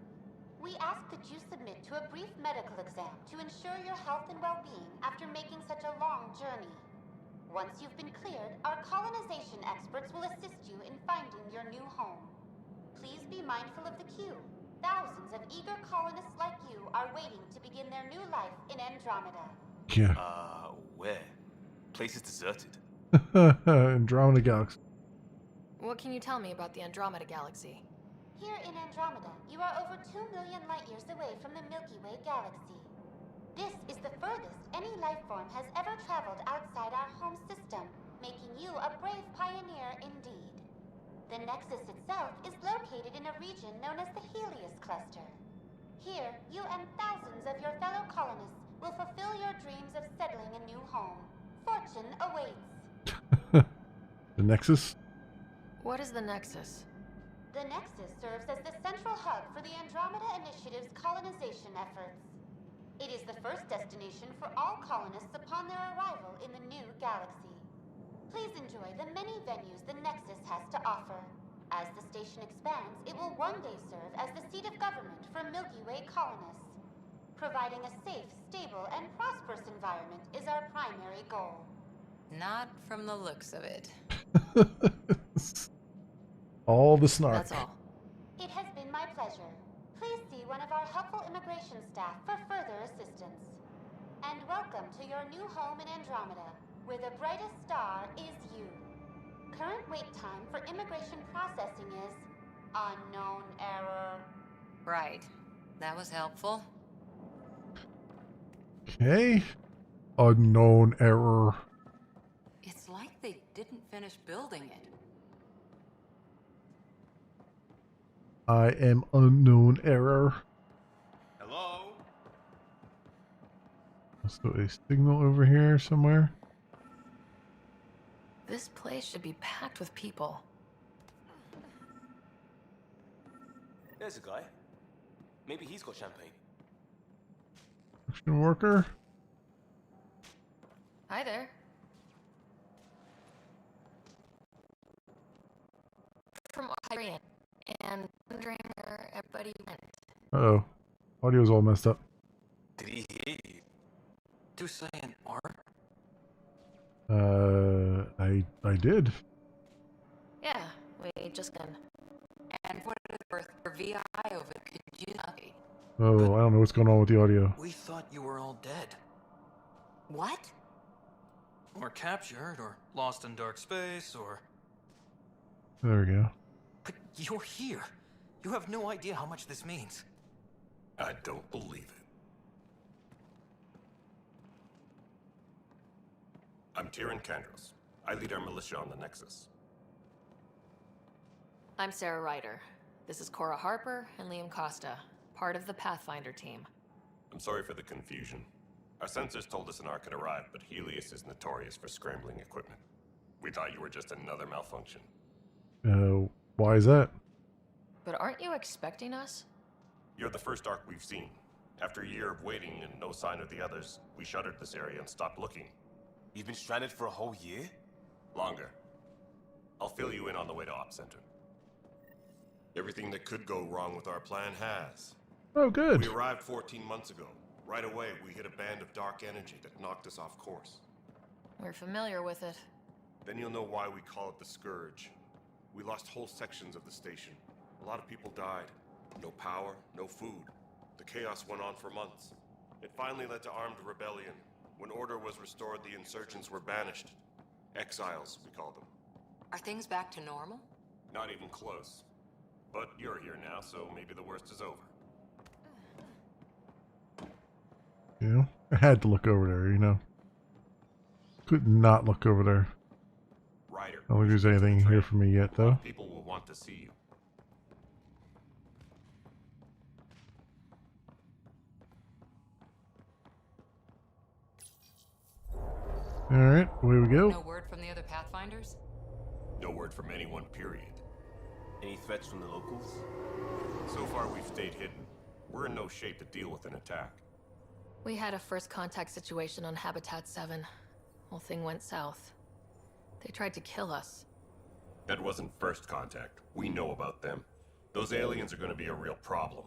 We ask that you submit to a brief medical exam to ensure your health and well-being after making such a long journey. Once you've been cleared, our colonization experts will assist you in finding your new home. Please be mindful of the queue. Thousands of eager colonists like you are waiting to begin their new life in Andromeda. Yeah. Where? Place is deserted. Andromeda Galaxy. What can you tell me about the Andromeda Galaxy? Here in Andromeda, you are over 2 million light-years away from the Milky Way galaxy. This is the furthest any life form has ever traveled outside our home system, making you a brave pioneer indeed. The Nexus itself is located in a region known as the Helios Cluster. Here, you and thousands of your fellow colonists will fulfill your dreams of settling a new home. Fortune awaits. The Nexus? What is the Nexus? The Nexus serves as the central hub for the Andromeda Initiative's colonization efforts. It is the first destination for all colonists upon their arrival in the new galaxy. Please enjoy the many venues the Nexus has to offer. As the station expands, it will one day serve as the seat of government for Milky Way colonists. Providing a safe, stable, and prosperous environment is our primary goal. Not from the looks of it. All the snark. That's all. It has been my pleasure. Please see one of our helpful immigration staff for further assistance. And welcome to your new home in Andromeda, where the brightest star is you. Current wait time for immigration processing is unknown error. Right. That was helpful. Okay. Unknown error. It's like they didn't finish building it. I am unknown error. Hello? So a signal over here somewhere. This place should be packed with people. There's a guy. Maybe he's got champagne. Construction worker. Hi there. From Hyperion, and wondering where everybody went. Uh-oh. Audio's all messed up. Did he hear you? Do saying art? I did. Yeah, we just can. And for the birth for VI over, could you Oh, I don't know what's going on with the audio. We thought you were all dead. What? Or captured, or lost in dark space, or... There we go. But you're here. You have no idea how much this means. I don't believe it. I'm Tyrion Kandros. I lead our militia on the Nexus. I'm Sarah Ryder. This is Cora Harper and Liam Costa, part of the Pathfinder team. I'm sorry for the confusion. Our sensors told us an Ark had arrived, but Helios is notorious for scrambling equipment. We thought you were just another malfunction. Why is that? But aren't you expecting us? You're the first Ark we've seen. After a year of waiting and no sign of the others, we shuttered this area and stopped looking. You've been stranded for a whole year? Longer. I'll fill you in on the way to Op Center. Everything that could go wrong with our plan has. Oh, good. We arrived 14 months ago. Right away, we hit a band of dark energy that knocked us off course. We're familiar with it. Then you'll know why we call it the Scourge. We lost whole sections of the station. A lot of people died. No power, no food. The chaos went on for months. It finally led to armed rebellion. When order was restored, the insurgents were banished. Exiles, we call them. Are things back to normal? Not even close. But you're here now, so maybe the worst is over. You know, I had to look over there, you know. Could not look over there. Ryder. I don't think there's anything here for me yet, though. People will want to see you. Alright, away we go. No word from the other Pathfinders? No word from anyone, period. Any threats from the locals? So far, we've stayed hidden. We're in no shape to deal with an attack. We had a first contact situation on Habitat 7. Whole thing went south. They tried to kill us. That wasn't first contact. We know about them. Those aliens are going to be a real problem.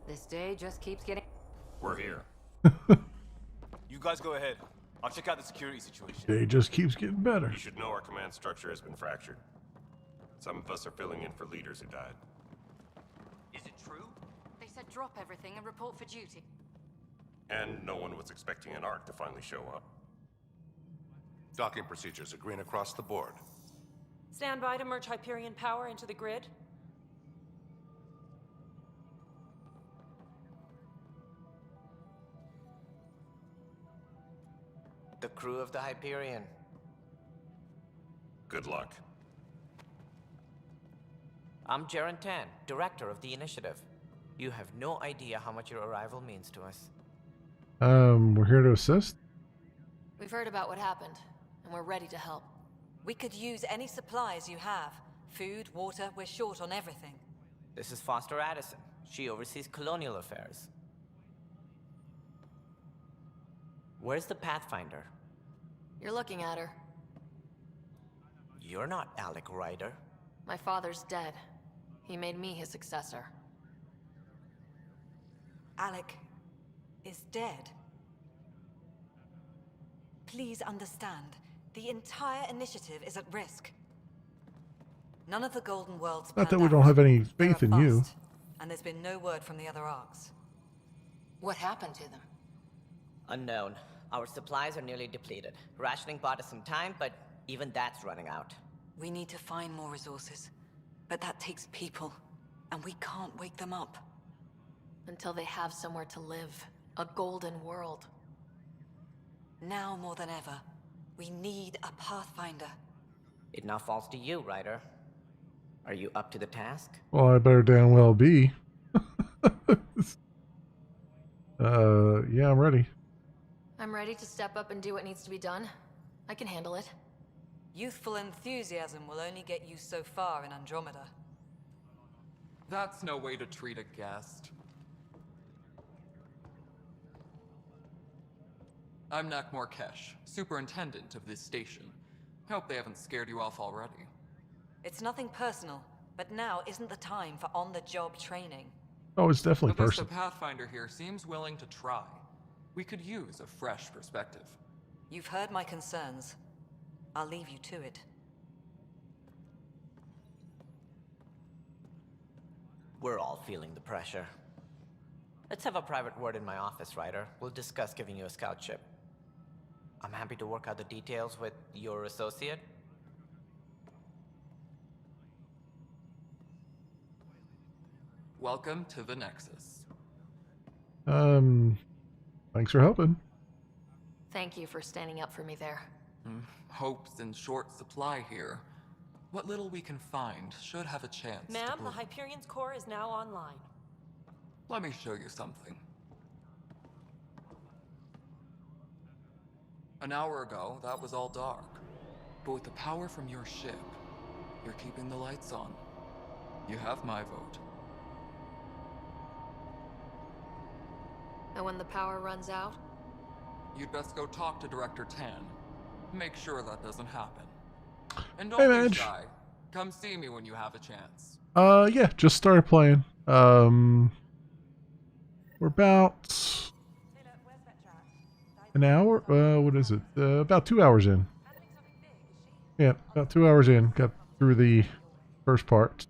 This day just keeps getting... We're here. You guys go ahead. I'll check out the security situation. It just keeps getting better. You should know our command structure has been fractured. Some of us are filling in for leaders who died. Is it true? They said drop everything and report for duty. And no one was expecting an Ark to finally show up. Docking procedures are green across the board. Stand by to merge Hyperion power into the grid. The crew of the Hyperion. Good luck. I'm Jaren Tan, director of the initiative. You have no idea how much your arrival means to us. We're here to assist. We've heard about what happened, and we're ready to help. We could use any supplies you have. Food, water, we're short on everything. This is Foster Addison. She oversees colonial affairs. Where's the Pathfinder? You're looking at her. You're not Alec Ryder. My father's dead. He made me his successor. Alec is dead. Please understand, the entire initiative is at risk. None of the Golden Worlds. Not that we don't have any faith in you. And there's been no word from the other arcs. What happened to them? Unknown. Our supplies are nearly depleted. Rationing bought us some time, but even that's running out. We need to find more resources. But that takes people, and we can't wake them up. Until they have somewhere to live. A golden world. Now more than ever, we need a Pathfinder. It now falls to you, Ryder. Are you up to the task? Well, I better damn well be. Yeah, I'm ready. I'm ready to step up and do what needs to be done. I can handle it. Youthful enthusiasm will only get you so far in Andromeda. That's no way to treat a guest. I'm Nakmor Kesh, superintendent of this station. Hope they haven't scared you off already. It's nothing personal, but now isn't the time for on-the-job training. Oh, it's definitely At least personal. the Pathfinder here seems willing to try. We could use a fresh perspective. You've heard my concerns. I'll leave you to it. We're all feeling the pressure. Let's have a private word in my office, Ryder. We'll discuss giving you a scout ship. I'm happy to work out the details with your associate. Welcome to the Nexus. Thanks for helping. Thank you for standing up for me there. Hope's in short supply here. What little we can find should have a chance to Ma'am, the bloom. Hyperion's core is now online. Let me show you something. An hour ago, that was all dark. But with the power from your ship, you're keeping the lights on. You have my vote. And when the power runs out? You'd best go talk to Director Tan. Make sure that doesn't happen. And Hey, don't be Madge. shy. Come see me when you have a chance. Yeah, just started playing. We're about an hour? What is it? About 2 hours in. Yeah, about 2 hours in. Got through the first part.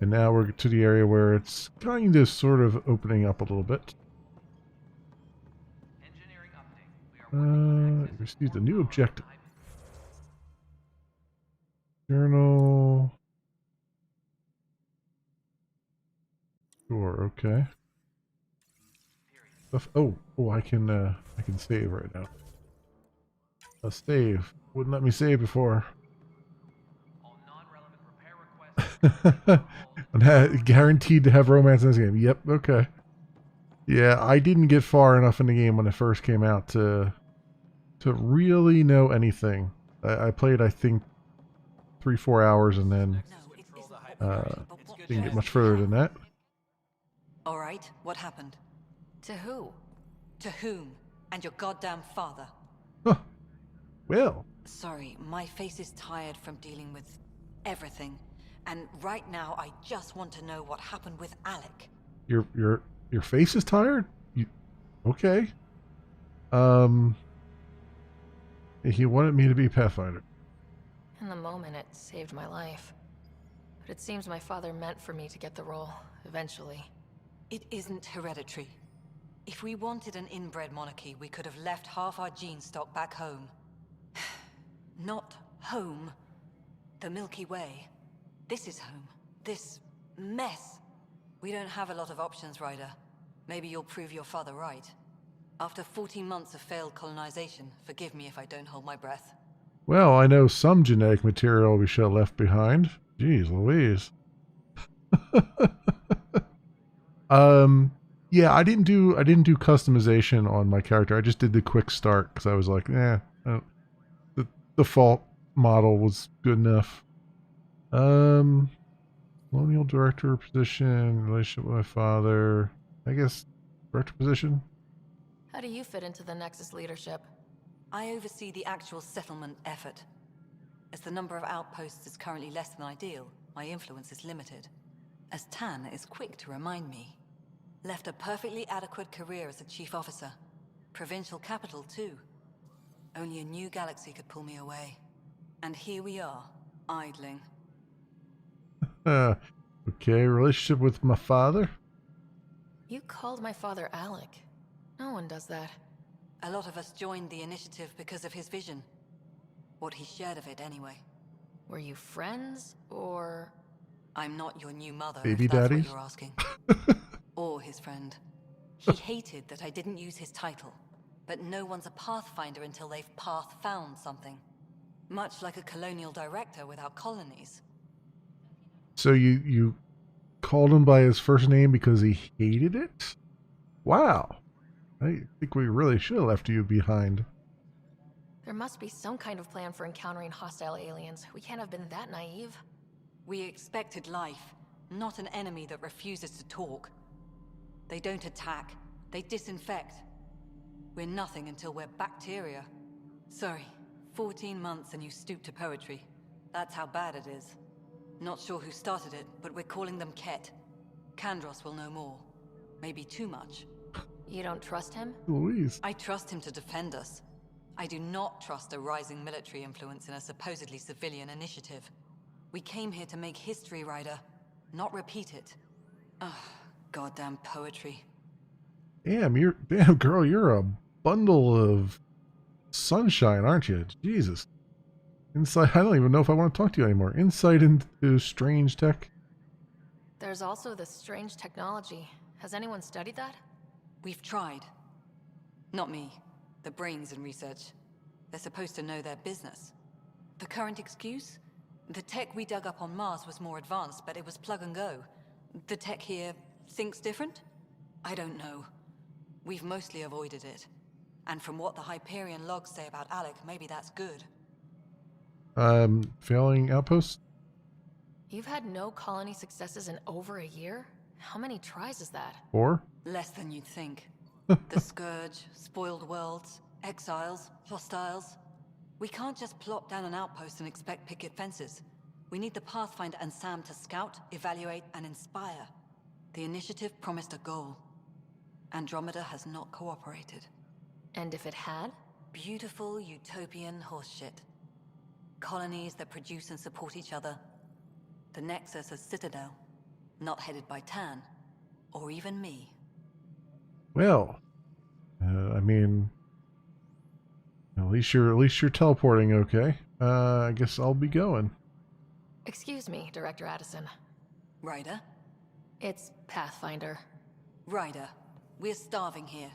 And now we're to the area where it's kind of sort of opening up a little bit. Received a new objective. Journal. Sure, okay. Oh, I can save right now. A save. Wouldn't let me save before. I'm guaranteed to have romance in this game. Yep, okay. Yeah, I didn't get far enough in the game when it first came out to really know anything. I played, I think, 3-4 hours and then didn't get much further than that. All right, what happened? To who? To whom? And your goddamn father. Huh. Well. Sorry, my face is tired from dealing with everything. And right now, I just want to know what happened with Alec. Your face is tired? Okay. He wanted me to be Pathfinder. In the moment, it saved my life. But it seems my father meant for me to get the role, eventually. It isn't hereditary. If we wanted an inbred monarchy, we could have left half our gene stock back home. Not home. The Milky Way. This is home. This mess. We don't have a lot of options, Ryder. Maybe you'll prove your father right. After 14 months of failed colonization, forgive me if I don't hold my breath. Well, I know some genetic material we should have left behind. Jeez Louise. Yeah, I didn't do customization on my character. I just did the quick start because I was like, the default model was good enough. Colonial director position, relationship with my father. I guess director position. How do you fit into the Nexus leadership? I oversee the actual settlement effort. As the number of outposts is currently less than ideal, my influence is limited. As Tan is quick to remind me. Left a perfectly adequate career as a chief officer. Provincial capital, too. Only a new galaxy could pull me away. And here we are, idling. Okay, relationship with my father? You called my father Alec. No one does that. A lot of us joined the initiative because of his vision. What he shared of it, anyway. Were you friends, or...? I'm not your new mother, Baby if that's daddies? what you're asking. Or his friend. He hated that I didn't use his title. But no one's a Pathfinder until they've path-found something. Much like a colonial director without colonies. So you called him by his first name because he hated it? Wow. I think we really should have left you behind. There must be some kind of plan for encountering hostile aliens. We can't have been that naive. We expected life, not an enemy that refuses to talk. They don't attack, they disinfect. We're nothing until we're bacteria. Sorry, 14 months and you stoop to poetry. That's how bad it is. Not sure who started it, but we're calling them Ket. Kandros will know more. Maybe too much. You don't trust him? Louise. I trust him to defend us. I do not trust a rising military influence in a supposedly civilian initiative. We came here to make history, Ryder, not repeat it. Ugh, goddamn poetry. Damn, girl, you're a bundle of sunshine, aren't you? Jesus. Insight, I don't even know if I want to talk to you anymore. Insight into strange tech. There's also this strange technology. Has anyone studied that? We've tried. Not me. The brains in research. They're supposed to know their business. The current excuse? The tech we dug up on Mars was more advanced, but it was plug and go. The tech here thinks different? I don't know. We've mostly avoided it. And from what the Hyperion logs say about Alec, maybe that's good. Failing outposts? You've had no colony successes in over a year? How many tries is that? 4? Less than you'd think. The Scourge, spoiled worlds, exiles, hostiles. We can't just plop down an outpost and expect picket fences. We need the Pathfinder and Sam to scout, evaluate, and inspire. The initiative promised a goal. Andromeda has not cooperated. And if it had? Beautiful utopian horseshit. Colonies that produce and support each other. The Nexus as Citadel, not headed by Tan, or even me. Well, I mean, at least you're teleporting okay. I guess I'll be going. Excuse me, Director Addison. Ryder? It's Pathfinder. Ryder, we're starving here.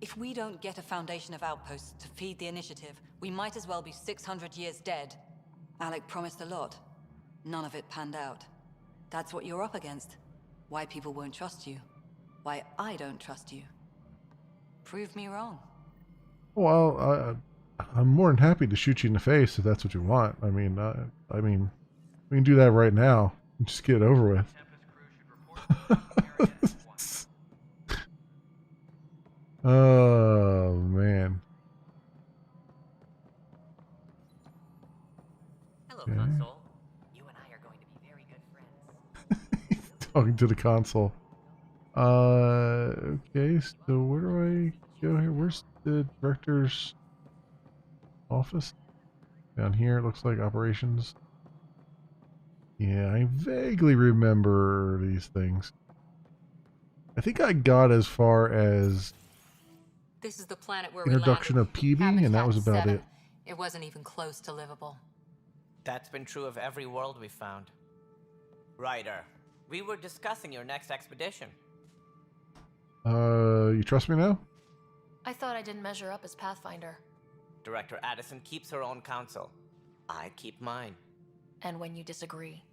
If we don't get a foundation of outposts to feed the initiative, we might as well be 600 years dead. Alec promised a lot. None of it panned out. That's what you're up against. Why people won't trust you. Why I don't trust you. Prove me wrong. Well, I'm more than happy to shoot you in the face if that's what you want. I mean, we can do that right now. Just get it over with. Oh, man. Hello, Okay. console. You and I are going to be very good friends. Talking to the console. Okay, so where do I go here? Where's the director's office? Down here, it looks like operations. Yeah, I vaguely remember these things. I think I got as far as This is the planet where introduction we of PB, and that was about it. It wasn't even close to livable. That's been true of every world we found. Ryder, we were discussing your next expedition. You trust me now? I thought I didn't measure up as Pathfinder. Director Addison keeps her own counsel. I keep mine. And when you disagree?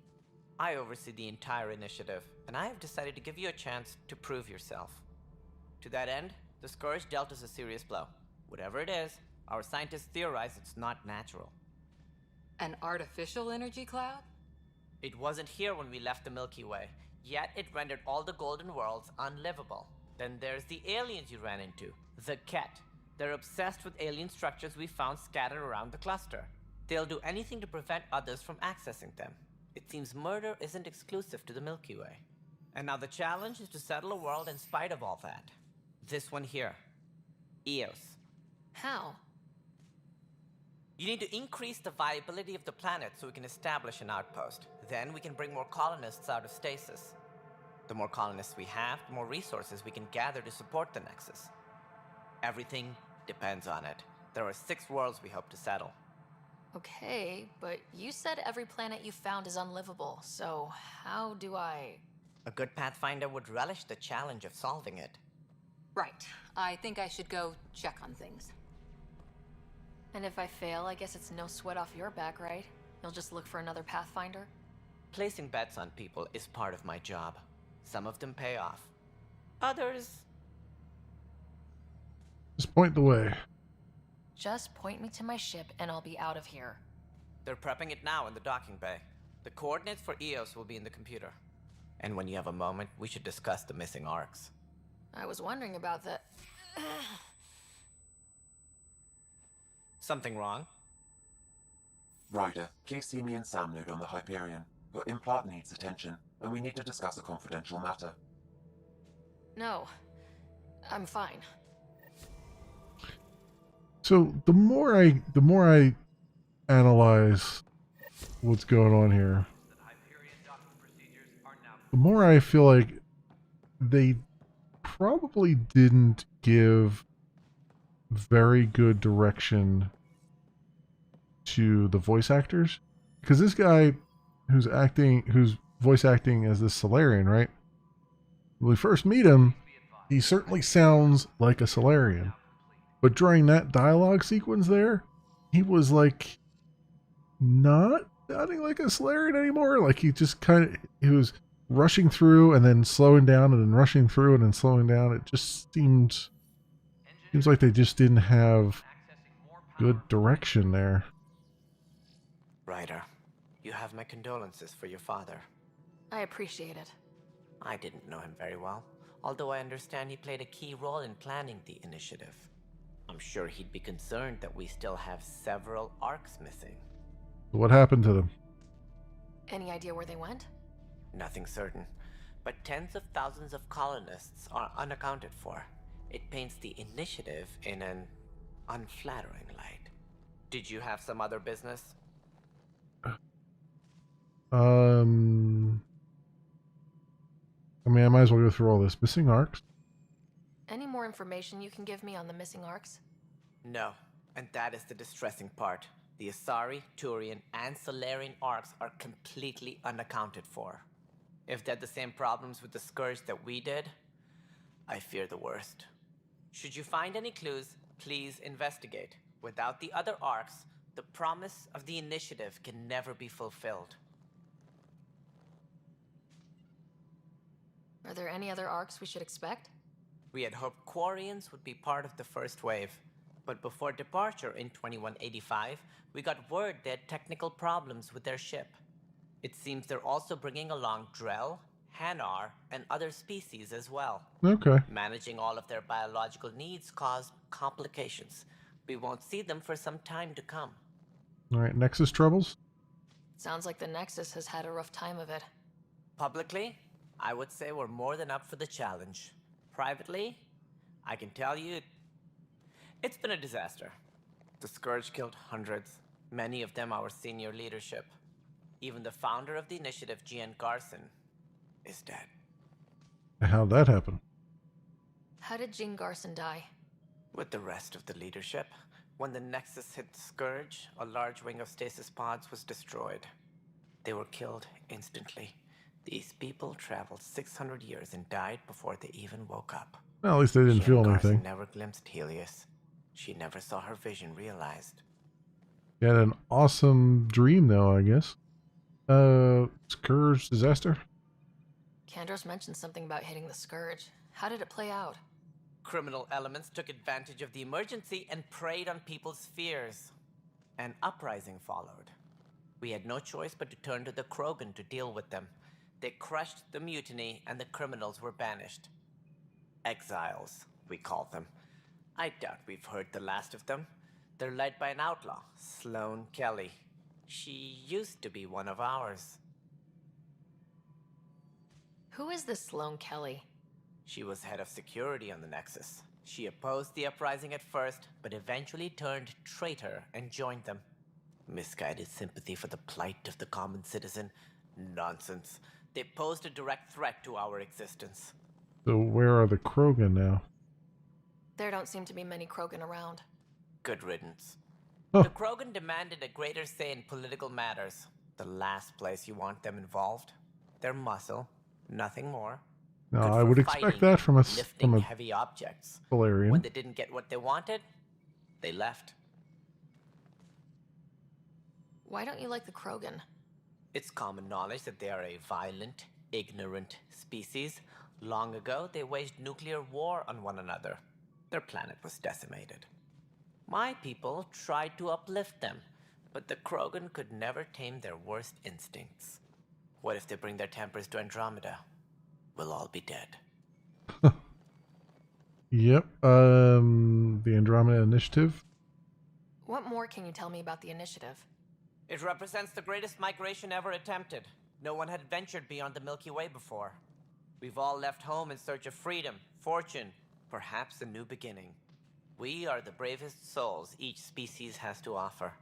I oversee the entire initiative, and I have decided to give you a chance to prove yourself. To that end, the Scourge dealt us a serious blow. Whatever it is, our scientists theorize it's not natural. An artificial energy cloud? It wasn't here when we left the Milky Way, yet it rendered all the Golden Worlds unlivable. Then there's the aliens you ran into, the Ket. They're obsessed with alien structures we found scattered around the cluster. They'll do anything to prevent others from accessing them. It seems murder isn't exclusive to the Milky Way. And now the challenge is to settle a world in spite of all that. This one here. Eos. How? You need to increase the viability of the planet so we can establish an outpost. Then we can bring more colonists out of stasis. The more colonists we have, the more resources we can gather to support the Nexus. Everything depends on it. There are 6 worlds we hope to settle. Okay, but you said every planet you found is unlivable, so how do I... A good Pathfinder would relish the challenge of solving it. Right. I think I should go check on things. And if I fail, I guess it's no sweat off your back, right? You'll just look for another Pathfinder? Placing bets on people is part of my job. Some of them pay off. Others... Just point the way. Just point me to my ship and I'll be out of here. They're prepping it now in the docking bay. The coordinates for EOS will be in the computer. And when you have a moment, we should discuss the missing arcs. I was wondering about that. Something wrong? Ryder, please see me and Sam node on the Hyperion. Your implant needs attention, and we need to discuss a confidential matter. No, I'm fine. So the more I analyze what's going on here, the more I feel like they probably didn't give very good direction to the voice actors, because this guy who's voice acting as this Solarian, right? When we first meet him, he certainly sounds like a Solarian, but during that dialogue sequence there, he was like not sounding like a Solarian anymore. Like he was rushing through and then slowing down and then rushing through and then slowing down. It just seems like they just didn't have good direction there. Ryder, you have my condolences for your father. I appreciate it. I didn't know him very well, although I understand he played a key role in planning the initiative. I'm sure he'd be concerned that we still have several arcs missing. What happened to them? Any idea where they went? Nothing certain, but tens of thousands of colonists are unaccounted for. It paints the initiative in an unflattering light. Did you have some other business? I mean, I might as well go through all this. Missing arcs? Any more information you can give me on the missing arcs? No, and that is the distressing part. The Asari, Turian, and Solarian arcs are completely unaccounted for. If they had the same problems with the Scourge that we did, I fear the worst. Should you find any clues, please investigate. Without the other arcs, the promise of the initiative can never be fulfilled. Are there any other arcs we should expect? We had hoped Quarians would be part of the first wave, but before departure in 2185, we got word they had technical problems with their ship. It seems they're also bringing along Drell, Hanar, and other species as well. Okay. Managing all of their biological needs caused complications. We won't see them for some time to come. All right, Nexus troubles? Sounds like the Nexus has had a rough time of it. Publicly, I would say we're more than up for the challenge. Privately, I can tell you, it's been a disaster. The Scourge killed hundreds, many of them our senior leadership. Even the founder of the initiative, Gian Garson, is dead. How'd that happen? How did Jean Garson die? With the rest of the leadership, when the Nexus hit the Scourge, a large wing of stasis pods was destroyed. They were killed instantly. These people traveled 600 years and died before they even woke up. Well, at least they didn't feel anything. Garson never glimpsed Helios. She never saw her vision realized. You had an awesome dream, though, I guess. Scourge disaster? Kandros mentioned something about hitting the Scourge. How did it play out? Criminal elements took advantage of the emergency and preyed on people's fears. An uprising followed. We had no choice but to turn to the Krogan to deal with them. They crushed the mutiny and the criminals were banished. Exiles, we called them. I doubt we've heard the last of them. They're led by an outlaw, Sloane Kelly. She used to be one of ours. Who is this Sloane Kelly? She was head of security on the Nexus. She opposed the uprising at first, but eventually turned traitor and joined them. Misguided sympathy for the plight of the common citizen? Nonsense. They posed a direct threat to our existence. So where are the Krogan now? There don't seem to be many Krogan around. Good riddance. Huh. The Krogan demanded a greater say in political matters. The last place you want them involved. Their muscle, nothing more. No, Good I for would expect fighting, that from a lifting heavy objects. Solarian. When they didn't get what they wanted, they left. Why don't you like the Krogan? It's common knowledge that they are a violent, ignorant species. Long ago, they waged nuclear war on one another. Their planet was decimated. My people tried to uplift them, but the Krogan could never tame their worst instincts. What if they bring their tempers to Andromeda? We'll all be dead. Yep. The Andromeda Initiative. What more can you tell me about the initiative? It represents the greatest migration ever attempted. No one had ventured beyond the Milky Way before. We've all left home in search of freedom, fortune, perhaps a new beginning. We are the bravest souls each species has to offer.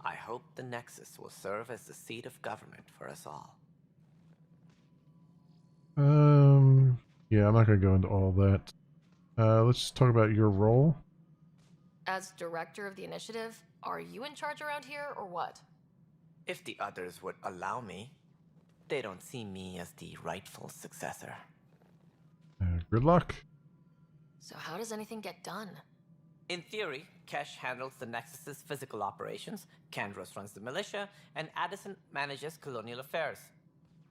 I hope the Nexus will serve as the seat of government for us all. Yeah, I'm not gonna go into all that. Let's just talk about your role. As director of the initiative, are you in charge around here, or what? If the others would allow me, they don't see me as the rightful successor. Good luck. So how does anything get done? In theory, Kesh handles the Nexus's physical operations, Kandros runs the militia, and Addison manages colonial affairs.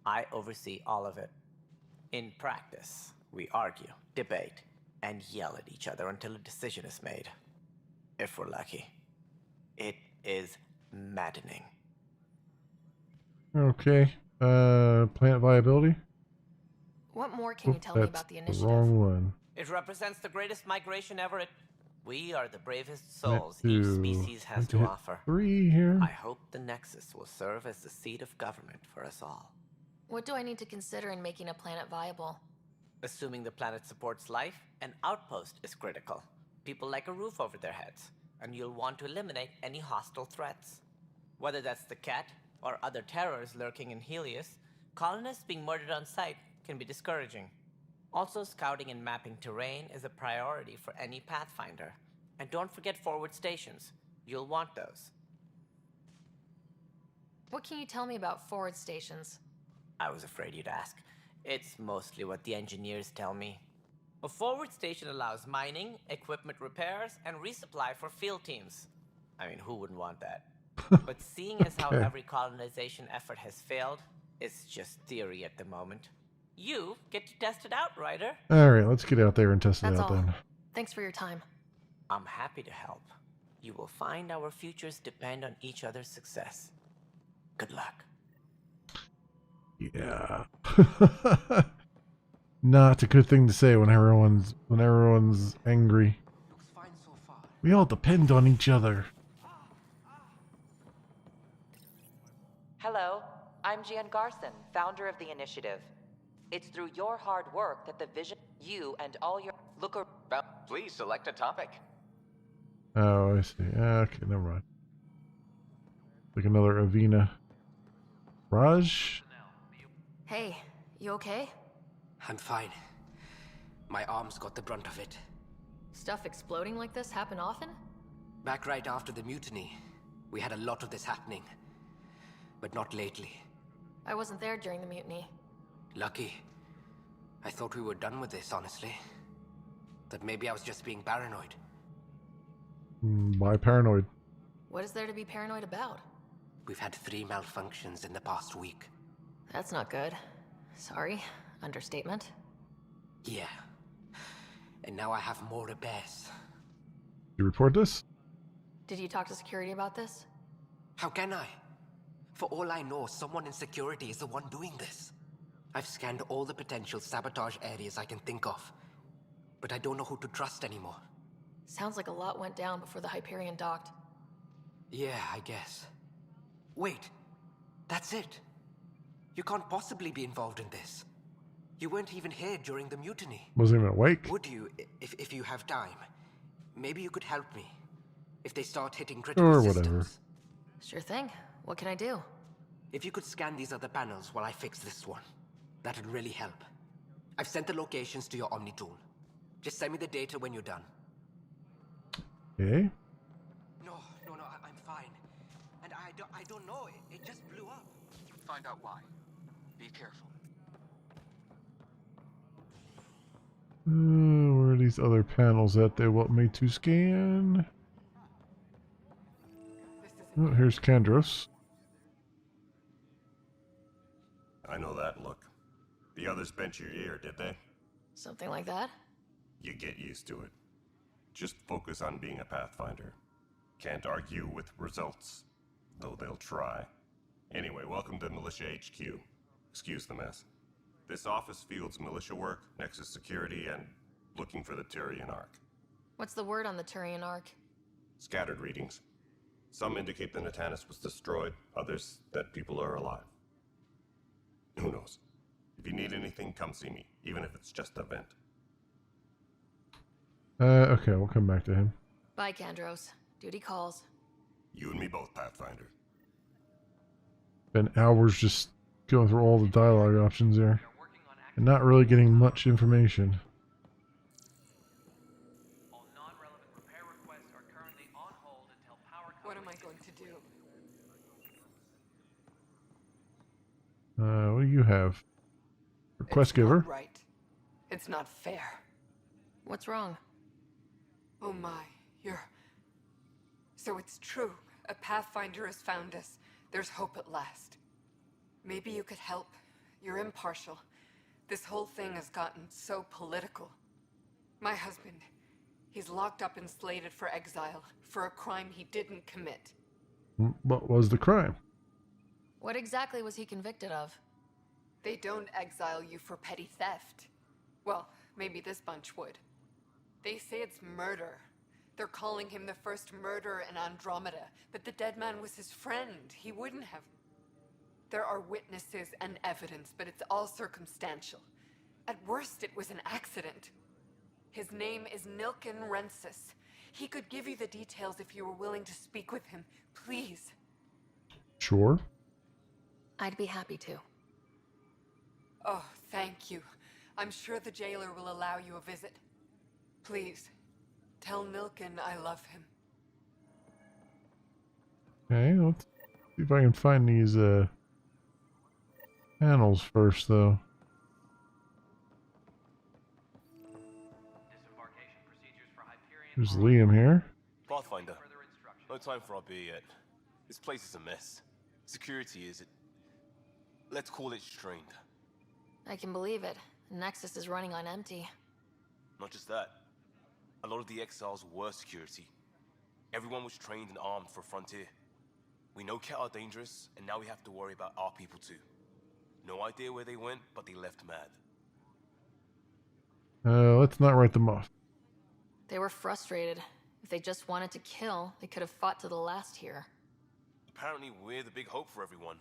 I oversee all of it. In practice, we argue, debate, and yell at each other until a decision is made. If we're lucky. It is maddening. Okay. Planet viability. What more can you tell me about the That's initiative? the wrong one. It represents the greatest migration ever. We are the bravest souls each species has to offer. 3 here. I hope the Nexus will serve as the seat of government for us all. What do I need to consider in making a planet viable? Assuming the planet supports life, an outpost is critical. People like a roof over their heads, and you'll want to eliminate any hostile threats. Whether that's the Cat or other terrors lurking in Helios, colonists being murdered on sight can be discouraging. Also, scouting and mapping terrain is a priority for any Pathfinder. And don't forget forward stations. You'll want those. What can you tell me about forward stations? I was afraid you'd ask. It's mostly what the engineers tell me. A forward station allows mining, equipment repairs, and resupply for field teams. I mean, who wouldn't want that? But seeing as how every colonization effort has failed, it's just theory at the moment. You get to test it out, Ryder. Alright, let's get out there and test it That's out all. then. Thanks for your time. I'm happy to help. You will find our futures depend on each other's success. Good luck. Yeah. Not a good thing to say when everyone's angry. We all depend on each other. Hello, I'm Jan Garson, founder of the initiative. It's through your hard work that the vision you and all your Please select a topic. Oh, I see. Okay, never mind. Like another Avena. Raj? Hey, you okay? I'm fine. My arms got the brunt of it. Stuff exploding like this happen often? Back right after the mutiny, we had a lot of this happening. But not lately. I wasn't there during the mutiny. Lucky. I thought we were done with this, honestly. That maybe I was just being paranoid. Why paranoid? What is there to be paranoid about? We've had 3 malfunctions in the past week. That's not good. Sorry. Understatement. Yeah. And now I have more repairs. You report this? Did you talk to security about this? How can I? For all I know, someone in security is the one doing this. I've scanned all the potential sabotage areas I can think of. But I don't know who to trust anymore. Sounds like a lot went down before the Hyperion docked. Yeah, I guess. Wait. That's it. You can't possibly be involved in this. You weren't even here during the mutiny. Wasn't even awake. Would you, if you have time? Maybe you could help me. If they start hitting critical Or systems. whatever. Sure thing. What can I do? If you could scan these other panels while I fix this one, that'd really help. I've sent the locations to your Omni tool. Just send me the data when you're done. Okay. No, I'm fine. And I don't know, it just blew up. Find out why. Be careful. Where are these other panels that they want me to scan? Oh, here's Kandros. I know that look. The others bent your ear, did they? Something like that? You get used to it. just focus on being a Pathfinder. Can't argue with results, though they'll try. Anyway, welcome to Militia HQ. Excuse the mess. This office fields militia work, Nexus security, and looking for the Turian Ark. What's the word on the Turian Ark? Scattered readings. Some indicate the Natanus was destroyed, others that people are alive. Who knows? If you need anything, come see me, even if it's just a vent. Okay, we'll come back to him. Bye, Kandros. Duty calls. You and me both, Pathfinder. Been hours just going through all the dialogue options there. And not really getting much information. What am I going to do? What do you have? Request giver. Not right. It's not fair. What's wrong? Oh my, So it's true. A Pathfinder has found us. There's hope at last. Maybe you could help. You're impartial. This whole thing has gotten so political. My husband, he's locked up and slated for exile for a crime he didn't commit. What was the crime? What exactly was he convicted of? They don't exile you for petty theft. Well, maybe this bunch would. They say it's murder. They're calling him the first murderer in Andromeda, but the dead man was his friend. He wouldn't have. There are witnesses and evidence, but it's all circumstantial. At worst, it was an accident. His name is Nilken Rensis. He could give you the details if you were willing to speak with him. Please. Sure. I'd be happy to. Oh, thank you. I'm sure the jailer will allow you a visit. Please, tell Nilken I love him. Okay, let's see if I can find these panels first, though. There's Liam here. Pathfinder, no time for our beer yet. This place is a mess. Security is, let's call it strained. I can believe it. The Nexus is running on empty. Not just that. A lot of the exiles were security. Everyone was trained and armed for Frontier. We know Ket are dangerous, and now we have to worry about our people too. No idea where they went, but they left mad. Let's not write them off. They were frustrated. If they just wanted to kill, they could have fought to the last here. Apparently we're the big hope for everyone.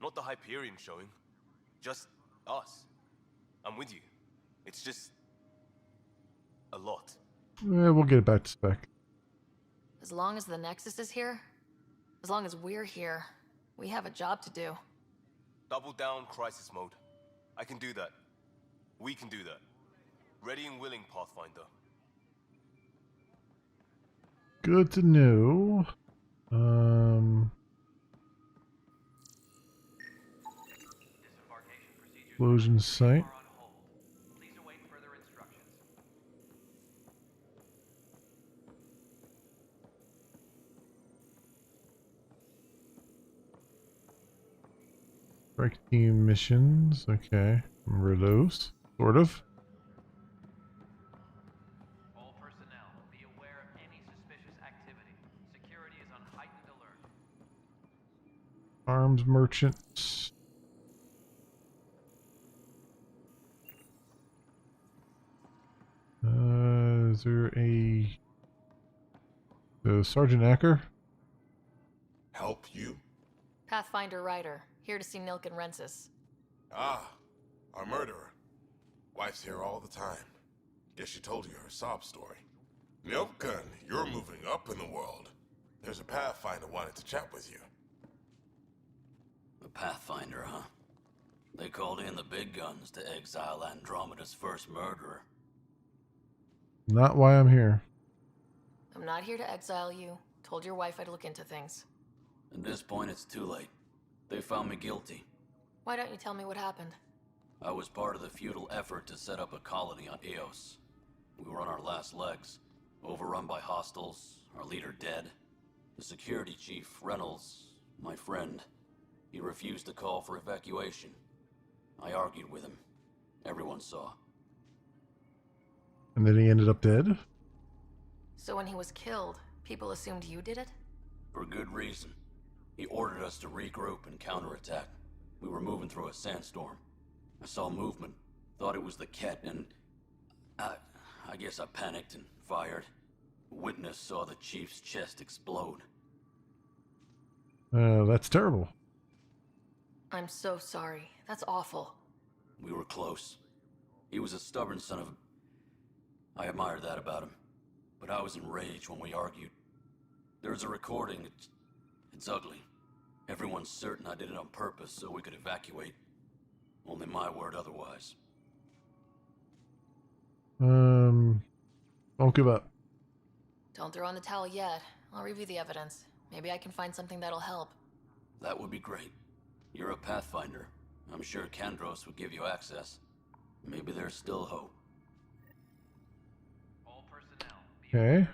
Not the Hyperion showing. Just us. I'm with you. It's just a lot. We'll get it back to spec. As long as the Nexus is here, as long as we're here, we have a job to do. Double down crisis mode. I can do that. We can do that. Ready and willing, Pathfinder. Good to know. Explosion site. Strike team missions. Okay. Remember those? Sort of. All personnel, be aware of any suspicious activity. Security is on heightened alert. Arms merchants. Is there a Sergeant Acker? Help you? Pathfinder Ryder, here to see Nilken Rensis. Ah, our murderer. Wife's here all the time. Guess she told you her sob story. Nilken, you're moving up in the world. There's a Pathfinder wanted to chat with you. A Pathfinder, huh? They called in the big guns to exile Andromeda's first murderer. Not why I'm here. I'm not here to exile you. Told your wife I'd look into things. At this point, it's too late. They found me guilty. Why don't you tell me what happened? I was part of the futile effort to set up a colony on Eos. We were on our last legs, overrun by hostiles, our leader dead. The security chief, Reynolds, my friend, he refused to call for evacuation. I argued with him. Everyone saw. And then he ended up dead? So when he was killed, people assumed you did it? For good reason. He ordered us to regroup and counterattack. We were moving through a sandstorm. I saw movement, thought it was the Ket, and I guess I panicked and fired. Witness saw the chief's chest explode. That's terrible. I'm so sorry. That's awful. We were close. He was a stubborn son of a... I admired that about him. But I was enraged when we argued. There's a recording. It's ugly. Everyone's certain I did it on purpose so we could evacuate. Only my word otherwise. Don't give up. Don't throw in the towel yet. I'll review the evidence. Maybe I can find something that'll help. That would be great. You're a Pathfinder. I'm sure Kandros would give you access. Maybe there's still hope. Okay.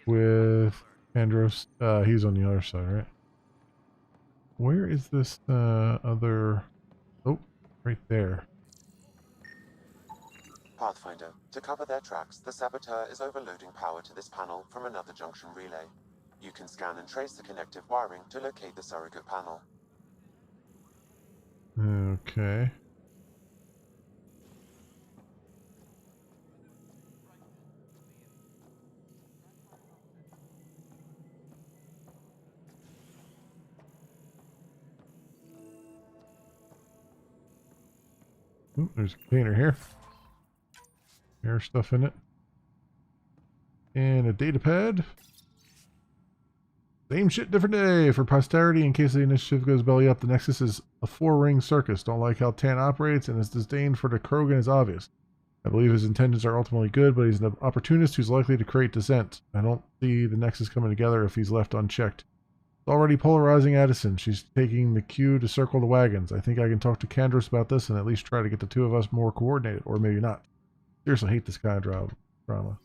With Andros, he's on the other side, right? Where is this other... Oh, right there. Pathfinder, to cover their tracks, the saboteur is overloading power to this panel from another junction relay. You can scan and trace the connective wiring to locate the surrogate panel. Okay. Ooh, there's a container here. There's stuff in it. And a data pad. Same shit, different day. For posterity, in case the initiative goes belly up, the Nexus is a 4-ring circus. Don't like how Tan operates, and his disdain for the Krogan is obvious. I believe his intentions are ultimately good, but he's an opportunist who's likely to create dissent. I don't see the Nexus coming together if he's left unchecked. It's already polarizing Addison. She's taking the cue to circle the wagons. I think I can talk to Kandros about this and at least try to get the two of us more coordinated, or maybe not. Seriously, hate this kind of drama.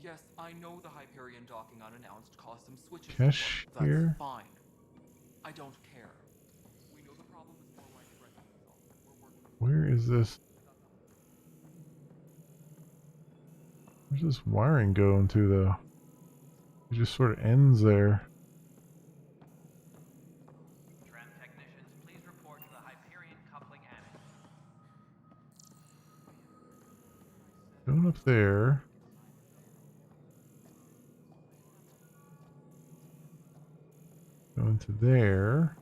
Yes, I know the Hyperion docking unannounced caused some switches. Cash here. That's fine. I don't care. We know the problem is more widespread than we thought. Where is this? Where's this wiring going to, though? It just sort of ends there. Tram technicians, please report to the Hyperion coupling annex. Going up there. Going to there.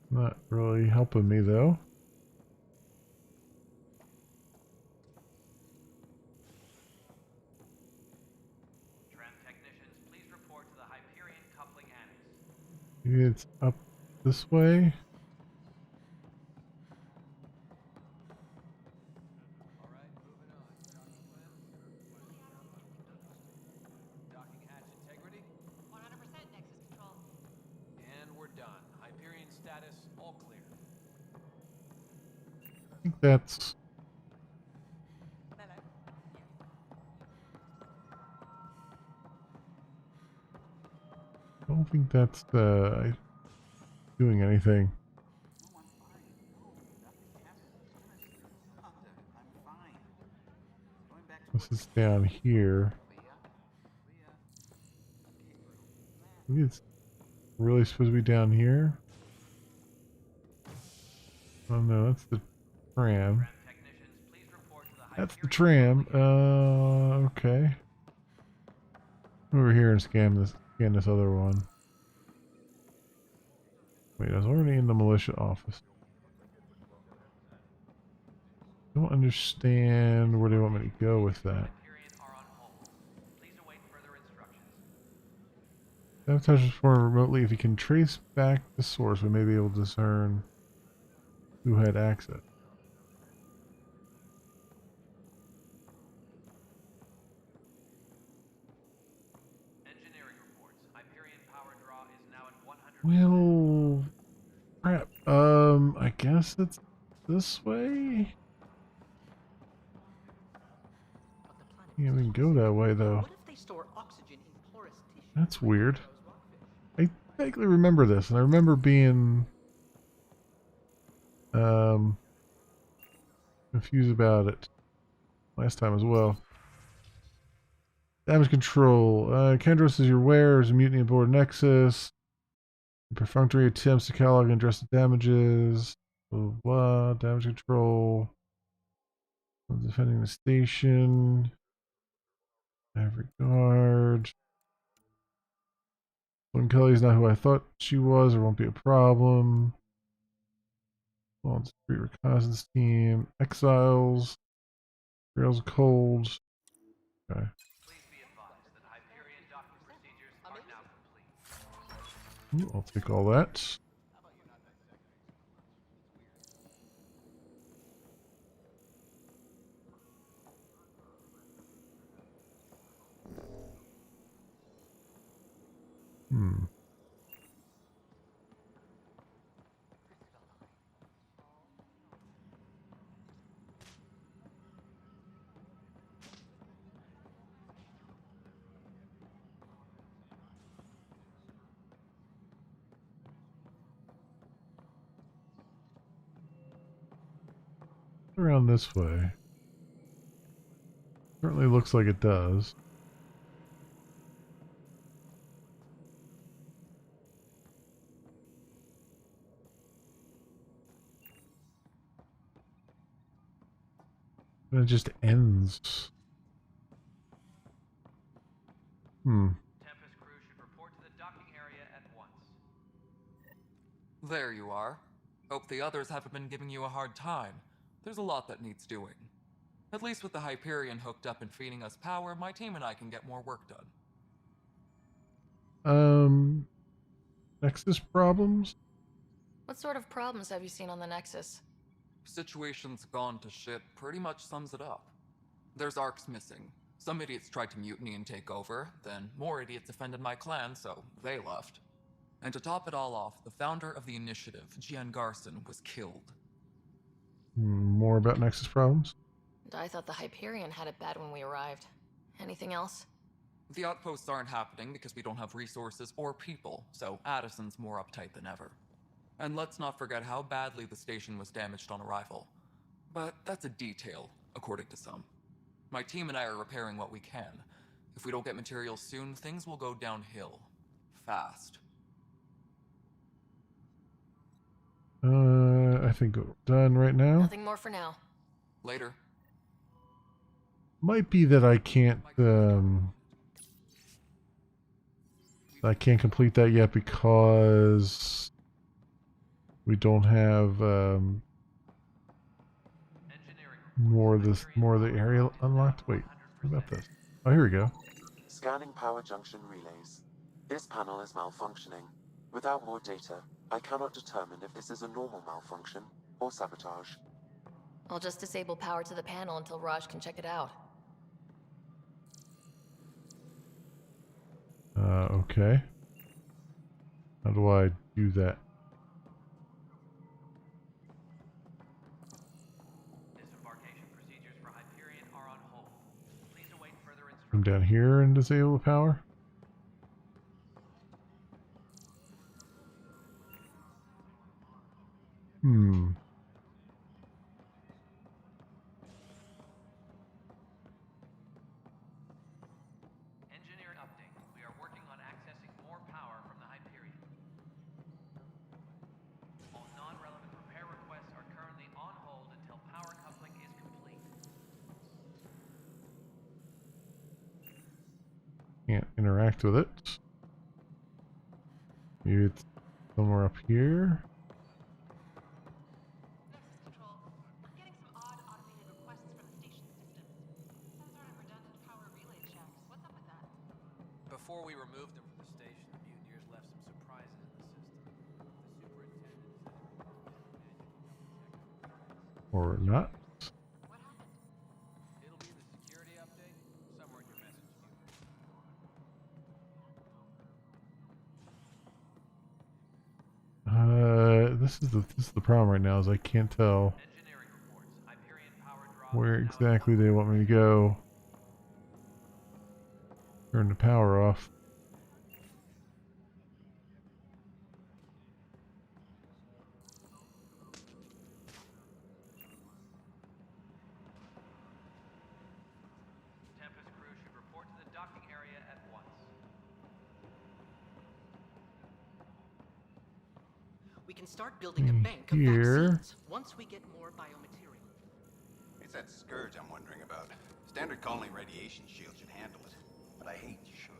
Not really helping me, though. Tram technicians, please report to the Hyperion coupling annex. Maybe it's up this way. Docking hatch integrity? 100% Nexus control. And we're done. Hyperion status, all clear. I think that's... I don't think that's doing anything. This is down here. Maybe it's really supposed to be down here. Oh no, that's the tram. That's the tram. Okay. Over here and scan this other one. Wait, I was already in the militia office. Don't understand where they want me to go with that. Sabotage is performed remotely. If you can trace back the source, we may be able to discern who had access. Engineering reports. Hyperion power draw is now at 100%. Well, crap. I guess it's this way? Can't even go that way, though. That's weird. I vaguely remember this, and I remember being confused about it last time as well. Damage control. Kendros is your wares. Mutiny aboard Nexus. Perfunctory attempts to catalog and address the damages. Blah, blah. Damage control. Defending the station. Have regard. When Kelly's not who I thought she was, it won't be a problem. Well, it's a reconnaissance team. Exiles. Rails cold. Okay. Ooh, I'll take all that. Around this way. Certainly looks like it does. And it just ends. Tempest crew should report to the docking area at once. There you are. Hope the others haven't been giving you a hard time. There's a lot that needs doing. At least with the Hyperion hooked up and feeding us power, my team and I can get more work done. Nexus problems? What sort of problems have you seen on the Nexus? Situation's gone to shit pretty much sums it up. There's arcs missing. Some idiots tried to mutiny and take over, then more idiots offended my clan, so they left. And to top it all off, the founder of the initiative, Gian Garson, was killed. More about Nexus problems? I thought the Hyperion had it bad when we arrived. Anything else? The outposts aren't happening because we don't have resources or people, so Addison's more uptight than ever. And let's not forget how badly the station was damaged on arrival. But that's a detail, according to some. My team and I are repairing what we can. If we don't get materials soon, things will go downhill. Fast. I think we're done right now. Nothing more for now. Later. Might be that I can't complete that yet because we don't have more of the area unlocked. Wait, what about this? Oh, here we go. Scanning power junction relays. This panel is malfunctioning. Without more data, I cannot determine if this is a normal malfunction or sabotage. I'll just disable power to the panel until Raj can check it out. Okay. How do I do that? Disembarkation procedures for Hyperion are on hold. Please await further instructions. Come down here and disable the power? Engineer update. We are working on accessing more power from the Hyperion. All non-relevant repair requests are currently on hold until power coupling is complete. Can't interact with it. Maybe it's somewhere up here. Before we removed them from the station, the mutineers left some surprises in the system. The superintendent said... Or not. What happened? It'll be in the security update, somewhere in your message queue. This is the problem right now is I can't tell where exactly they want me to go. Turn the power off. can start building a bank of Here. vaccines once we get more biomaterial. It's that scourge I'm wondering about. Standard colony radiation shield should handle it, but I hate should.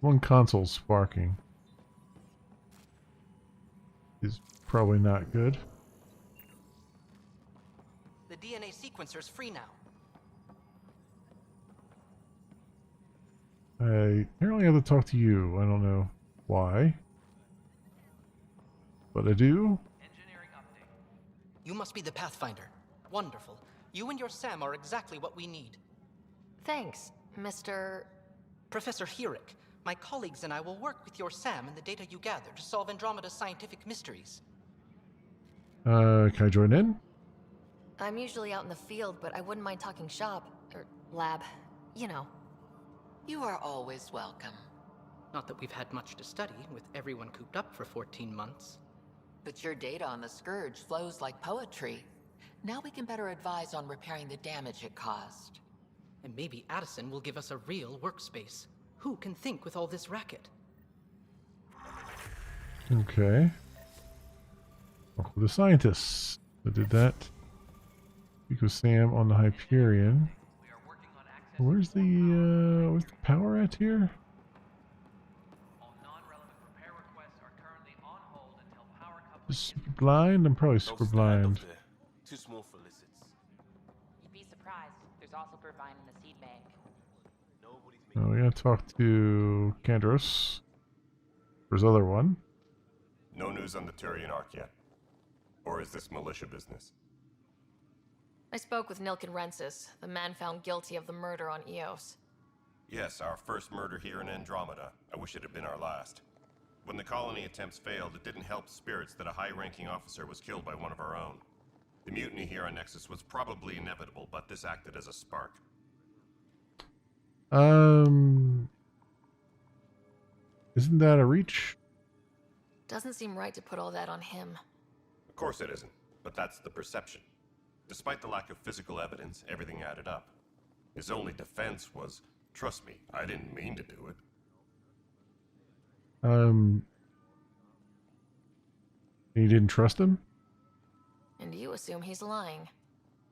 One console sparking is probably not good. The DNA sequencer's free now. I apparently have to talk to you. I don't know why, but I do. You must be the Pathfinder. Wonderful. You and your Sam are exactly what we need. Thanks, Mr. Professor Herrick. My colleagues and I will work with your Sam and the data you gather to solve Andromeda's scientific mysteries. Can I join in? I'm usually out in the field, but I wouldn't mind talking shop, or lab, you know. You are always welcome. Not that we've had much to study, with everyone cooped up for 14 months. But your data on the Scourge flows like poetry. Now we can better advise on repairing the damage it caused. And maybe Addison will give us a real workspace. Who can think with all this racket? Okay. Oh, the scientists that did that. Speak with Sam on the Hyperion. Where's the power at here? Super blind? I'm probably super blind. Too small for lizards. You'd be surprised. There's also purvine in the seed bank. Oh, we gotta talk to Kandros. There's other one. No news on the Turian Ark yet. Or is this militia business? I spoke with Nilken Rensis, the man found guilty of the murder on Eos. Yes, our first murder here in Andromeda. I wish it had been our last. When the colony attempts failed, it didn't help spirits that a high-ranking officer was killed by one of our own. The mutiny here on Nexus was probably inevitable, but this acted as a spark. Isn't that a reach? Doesn't seem right to put all that on him. Of course it isn't, but that's the perception. Despite the lack of physical evidence, everything added up. His only defense was, trust me, I didn't mean to do it. You didn't trust him? And you assume he's lying.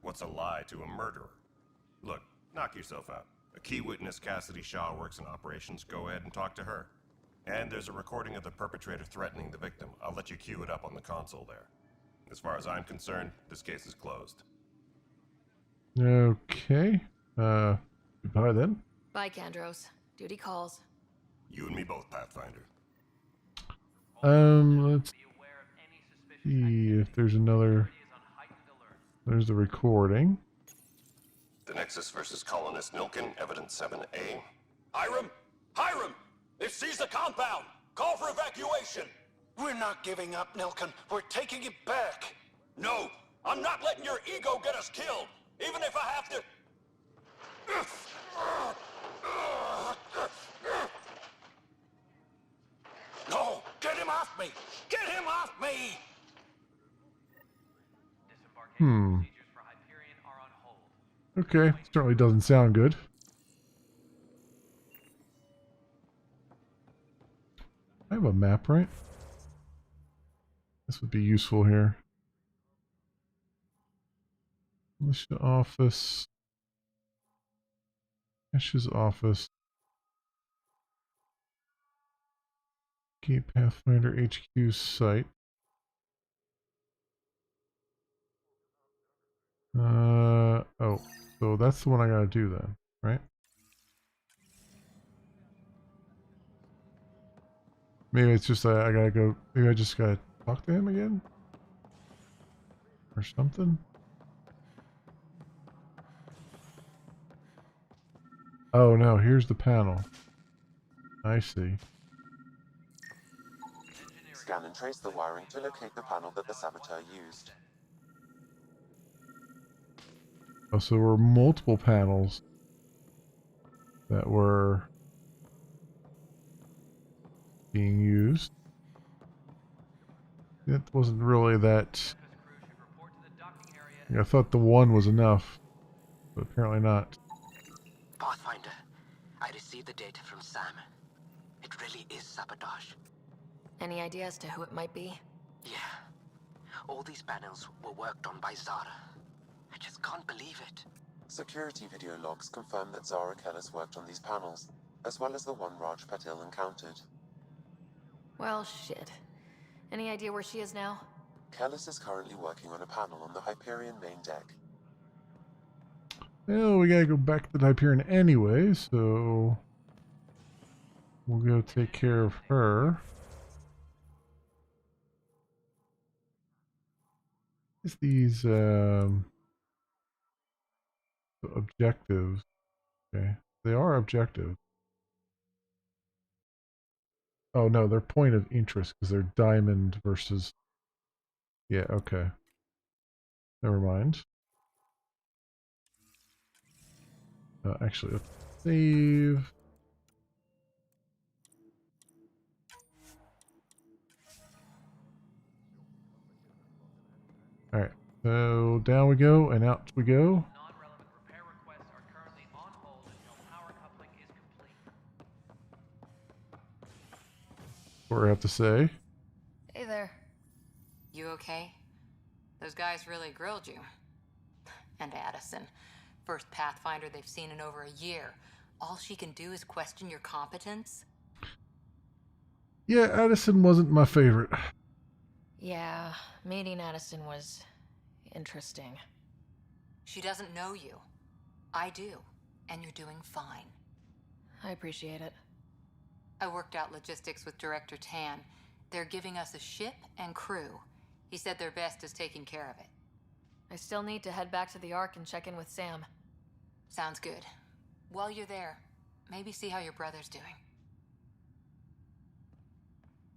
What's a lie to a murderer? Look, knock yourself out. A key witness, Cassidy Shaw, works in operations. Go ahead and talk to her. And there's a recording of the perpetrator threatening the victim. I'll let you cue it up on the console there. As far as I'm concerned, this case is closed. Okay. Goodbye then. Bye, Kandros. Duty calls. You and me both, Pathfinder. Let's see if there's another... There's the recording. The Nexus versus Colonist Nilken, Evidence 7A. Hiram! Hiram! They've seized the compound! Call for evacuation! We're not giving up, Nilken. We're taking it back. No! I'm not letting your ego get us killed! Even if I have to... No! Get him off me! Get him off me! Okay, certainly doesn't sound good. I have a map, right? This would be useful here. Militia office. Ash's office. Key Pathfinder HQ site. Oh, so that's the one I gotta do then, right? Maybe it's just I gotta go, maybe I just gotta talk to him again? Or something? Oh no, here's the panel. I see. Scan and trace the wiring to locate the panel that the saboteur used. Oh, so there were multiple panels that were being used. It wasn't really that... I thought the one was enough, but apparently not. Pathfinder, I I received the data from Sam. It really is sabotage. Any idea as to who it might be? Yeah. All these panels were worked on by Zara. I just can't believe it. Security video logs confirm that Zara Kellis worked on these panels, as well as the one Raj Patil encountered. Well, shit. Any idea where she is now? Kellis is currently working on a panel on the Hyperion main deck. Well, we gotta go back to the Hyperion anyway, so we'll go take care of her. It's these objectives. Okay, they are objectives. Oh no, they're point of interest because they're diamond versus. Yeah, okay. Never mind. Actually, let's save. Alright, so down we go and out we go. Non-relevant repair requests are currently on hold until power coupling is complete. What do I have to say? Hey there. You okay? Those guys really grilled you. And Addison. First Pathfinder they've seen in over a year. All she can do is question your competence? Yeah, Addison wasn't my favorite. Yeah, meeting Addison was interesting. She doesn't know you. I do. And you're doing fine. I appreciate it. I worked out logistics with Director Tan. They're giving us a ship and crew. He said their best is taking care of it. I still need to head back to the Ark and check in with Sam. Sounds good. While you're there, maybe see how your brother's doing.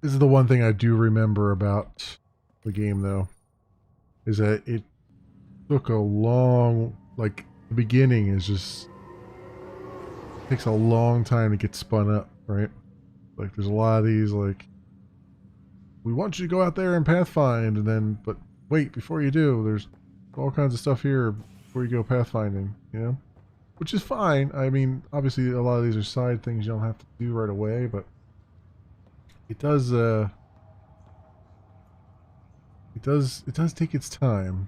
This is the one thing I do remember about the game, though, is that it took a long, like, the beginning is just, takes a long time to get spun up, right? Like, there's a lot of these, like, we want you to go out there and pathfind, and then, but wait, before you do, there's all kinds of stuff here before you go pathfinding, you know? Which is fine. I mean, obviously a lot of these are side things you don't have to do right away, but it does take its time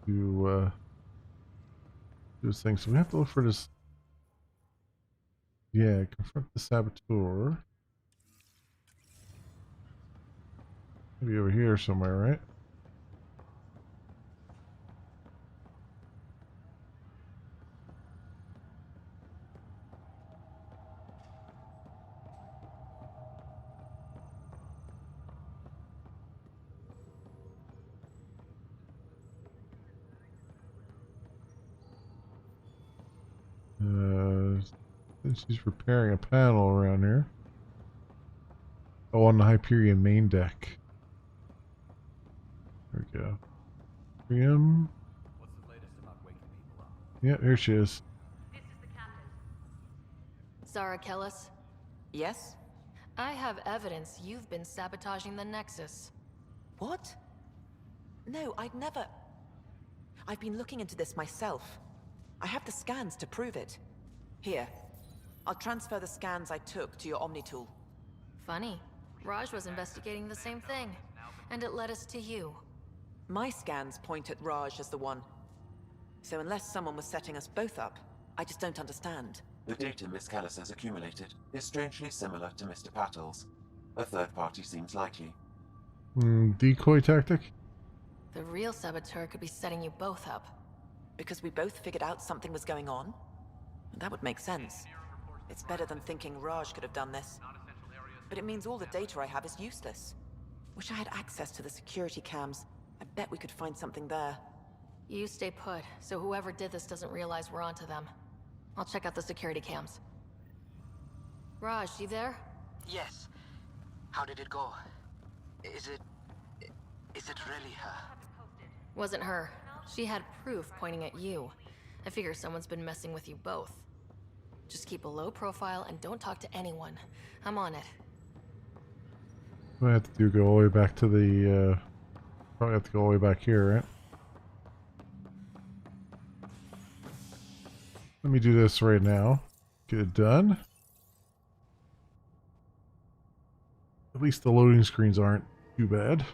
to do its thing. So we have to look for this. Yeah, confront the saboteur. Maybe over here somewhere, right? She's repairing a panel around here. Oh, on the Hyperion main deck. There we go. Hyperion. What's the latest about waking people up? Yeah, here she is. This is the captain. Zara Kellis? Yes? I have evidence you've been sabotaging the Nexus. What? No, I'd never... I've been looking into this myself. I have the scans to prove it. Here. I'll transfer the scans I took to your Omni tool. Funny. Raj was investigating the same thing, and it led us to you. My scans point at Raj as the one. So unless someone was setting us both up, I just don't understand. The data Miss Kellis has accumulated is strangely similar to Mr. Patel's. A third party seems likely. Decoy tactic? The real saboteur could be setting you both up. Because we both figured out something was going on? That would make sense. It's better than thinking Raj could have done this. But it means all the data I have is useless. Wish I had access to the security cams. I bet we could find something there. You stay put, so whoever did this doesn't realize we're onto them. I'll check out the security cams. Raj, you there? Yes. How did it go? Is it really her? Wasn't her. She had proof pointing at you. I figure someone's been messing with you both. Just keep a low profile and don't talk to anyone. I'm on it. I have to go all the way back to the, probably have to go all the way back here, right? Let me do this right now. Get it done. At least the loading screens aren't too bad.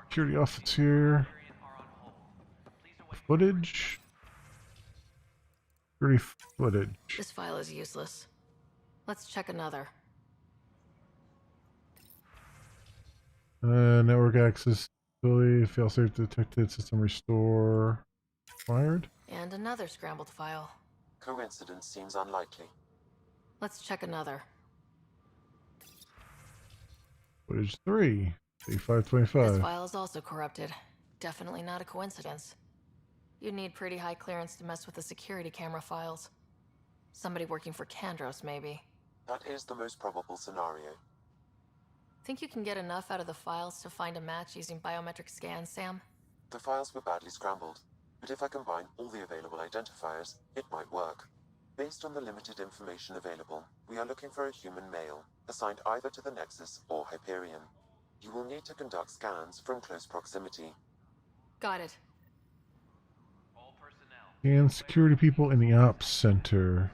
Security officer. Footage. Security footage. This file is useless. Let's check another. Network access ability, failsafe detected, system restore. Fired. And another scrambled file. Coincidence seems unlikely. Let's check another. Footage 3. This A525. file is also corrupted. Definitely not a coincidence. You'd need pretty high clearance to mess with the security camera files. Somebody working for Kandros, maybe. That is the most probable scenario. Think you can get enough out of the files to find a match using biometric scans, Sam? The files were badly scrambled, but if I combine all the available identifiers, it might work. Based on the limited information available, we are looking for a human male, assigned either to the Nexus or Hyperion. You will need to conduct scans from close proximity. Got it. And security people in the ops center.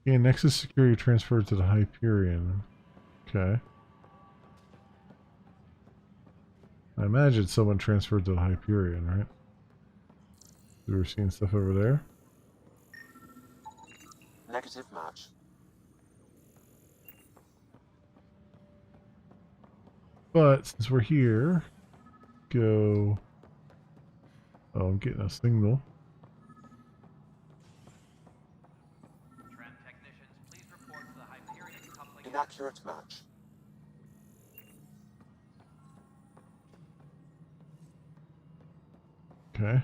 And Nexus security transferred to the Hyperion. Okay. I imagine someone transferred to the Hyperion, right? We were seeing stuff over there. Negative match. But since we're here, go. Oh, I'm getting a signal. Inaccurate match. Okay. Is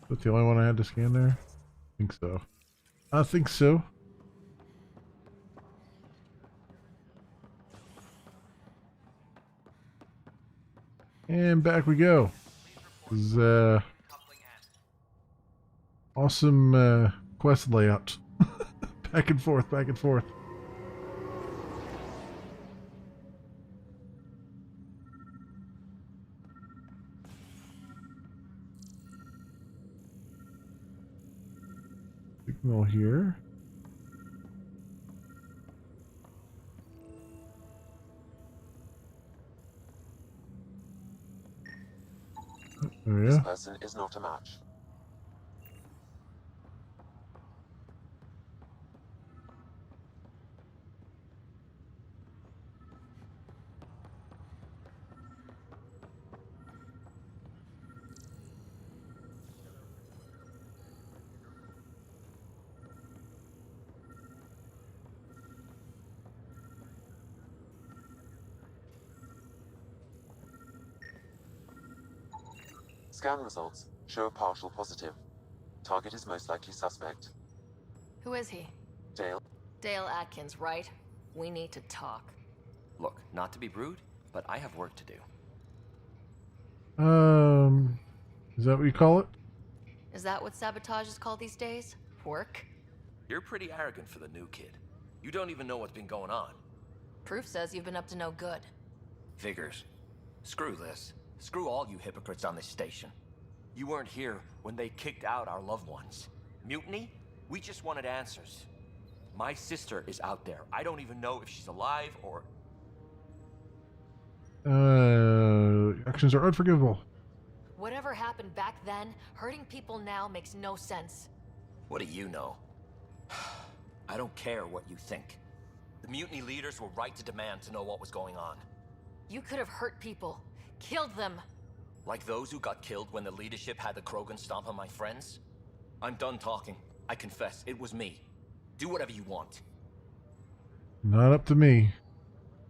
that the only one I had to scan there? I think so. I think so. And back we go. This is awesome quest layout. Back and forth, back and forth. Signal here. Oh, yeah. This person is not a match. Scan results show a partial positive. Target is most likely suspect. Who is he? Dale. Dale Atkins, right? We need to talk. Look, not to be rude, but I have work to do. Is that what you call it? Is that what sabotage is called these days? Work? You're pretty arrogant for the new kid. You don't even know what's been going on. Proof says you've been up to no good. Figures. Screw this. Screw all you hypocrites on this station. You weren't here when they kicked out our loved ones. Mutiny? We just wanted answers. My sister is out there. I don't even know if she's alive or... Actions are unforgivable. Whatever happened back then, hurting people now makes no sense. What do you know? I don't care what you think. The mutiny leaders were right to demand to know what was going on. You could have hurt people. Killed them. Like those who got killed when the leadership had the Krogan stomp on my friends? I'm done talking. I confess, it was me. Do whatever you want. Not up to me.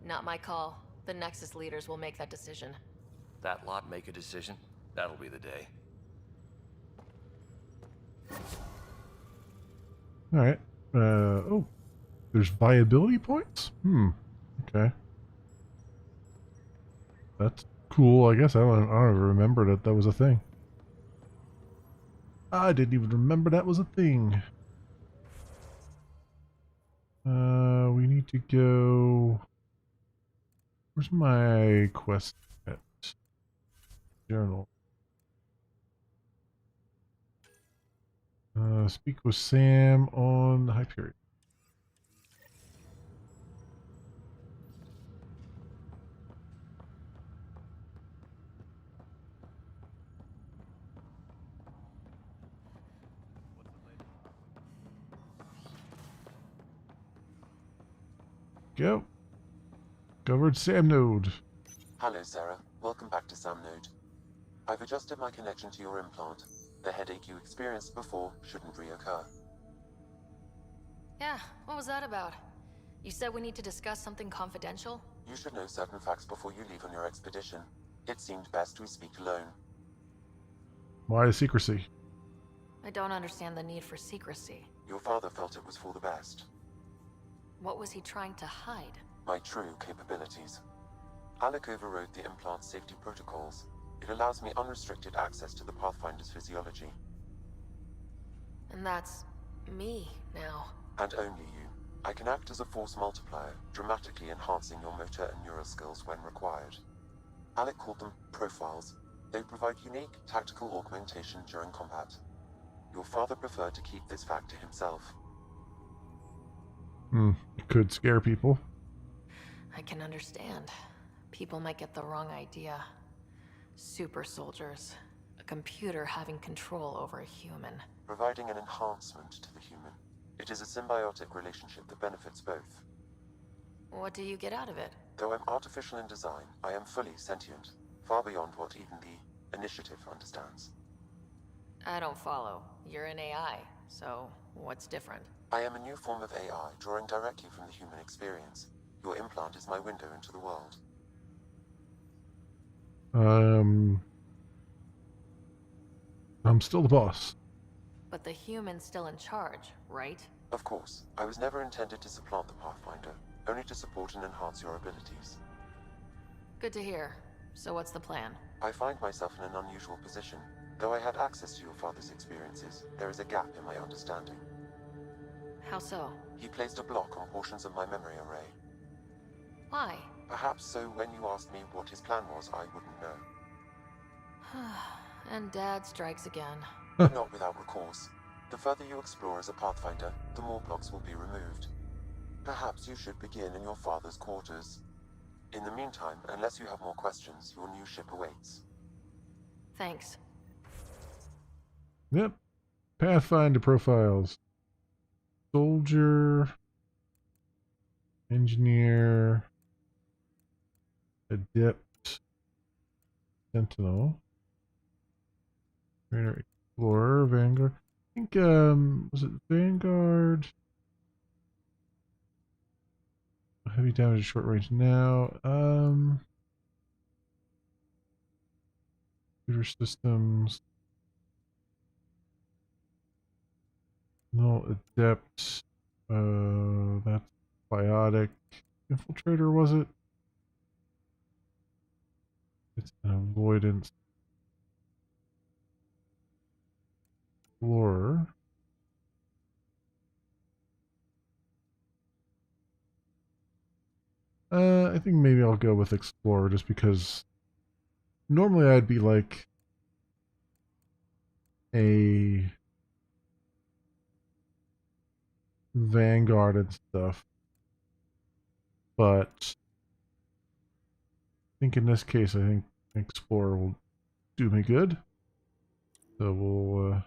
Not my call. The Nexus leaders will make that decision. That lot make a decision? That'll be the day. Alright. Oh. There's viability points? Okay. That's cool, I guess. I don't even remember that was a thing. I didn't even remember that was a thing. to go. Where's my quest at? Journal. Speak with Sam on the Hyperion. Go. Covered Sam node. Hello, Sarah. Welcome back to Sam node. I've adjusted my connection to your implant. The headache you experienced before shouldn't reoccur. Yeah, what was that about? You said we need to discuss something confidential? You should know certain facts before you leave on your expedition. It seemed best we speak alone. Why the secrecy? I don't understand the need for secrecy. Your father felt it was for the best. What was he trying to hide? My true capabilities. Alec overrode the implant's safety protocols. It allows me unrestricted access to the Pathfinder's physiology. And that's me now. And only you. I can act as a force multiplier, dramatically enhancing your motor and neural skills when required. Alec called them profiles. They provide unique tactical augmentation during combat. Your father preferred to keep this fact to himself. It could scare people. I can understand. People might get the wrong idea. Super soldiers. A computer having control over a human. Providing an enhancement to the human. It is a symbiotic relationship that benefits both. What do you get out of it? Though I'm artificial in design, I am fully sentient. Far beyond what even the Initiative understands. I don't follow. You're an AI, so what's different? I am a new form of AI, drawing directly from the human experience. Your implant is my window into the world. I'm still the boss. But the human's still in charge, right? Of course. I was never intended to supplant the Pathfinder, only to support and enhance your abilities. Good to hear. So what's the plan? I find myself in an unusual position. Though I had access to your father's experiences, there is a gap in my understanding. How so? He placed a block on portions of my memory array. Why? Perhaps so when you asked me what his plan was, I wouldn't know. And Dad strikes again. Not without recourse. The further you explore as a Pathfinder, the more blocks will be removed. Perhaps you should begin in your father's quarters. In the meantime, unless you have more questions, your new ship awaits. Thanks. Yep. Pathfinder profiles. Soldier. Engineer. Adept. Sentinel. Trainer, Explorer, Vanguard. I think, was it Vanguard? Heavy damage, short range now. Computer systems. No, Adept. That's Biotic. Infiltrator, was it? It's an avoidance. Explorer. I think maybe I'll go with Explorer just because normally I'd be like a Vanguard and stuff, but I think in this case I think Explorer will do me good, so we'll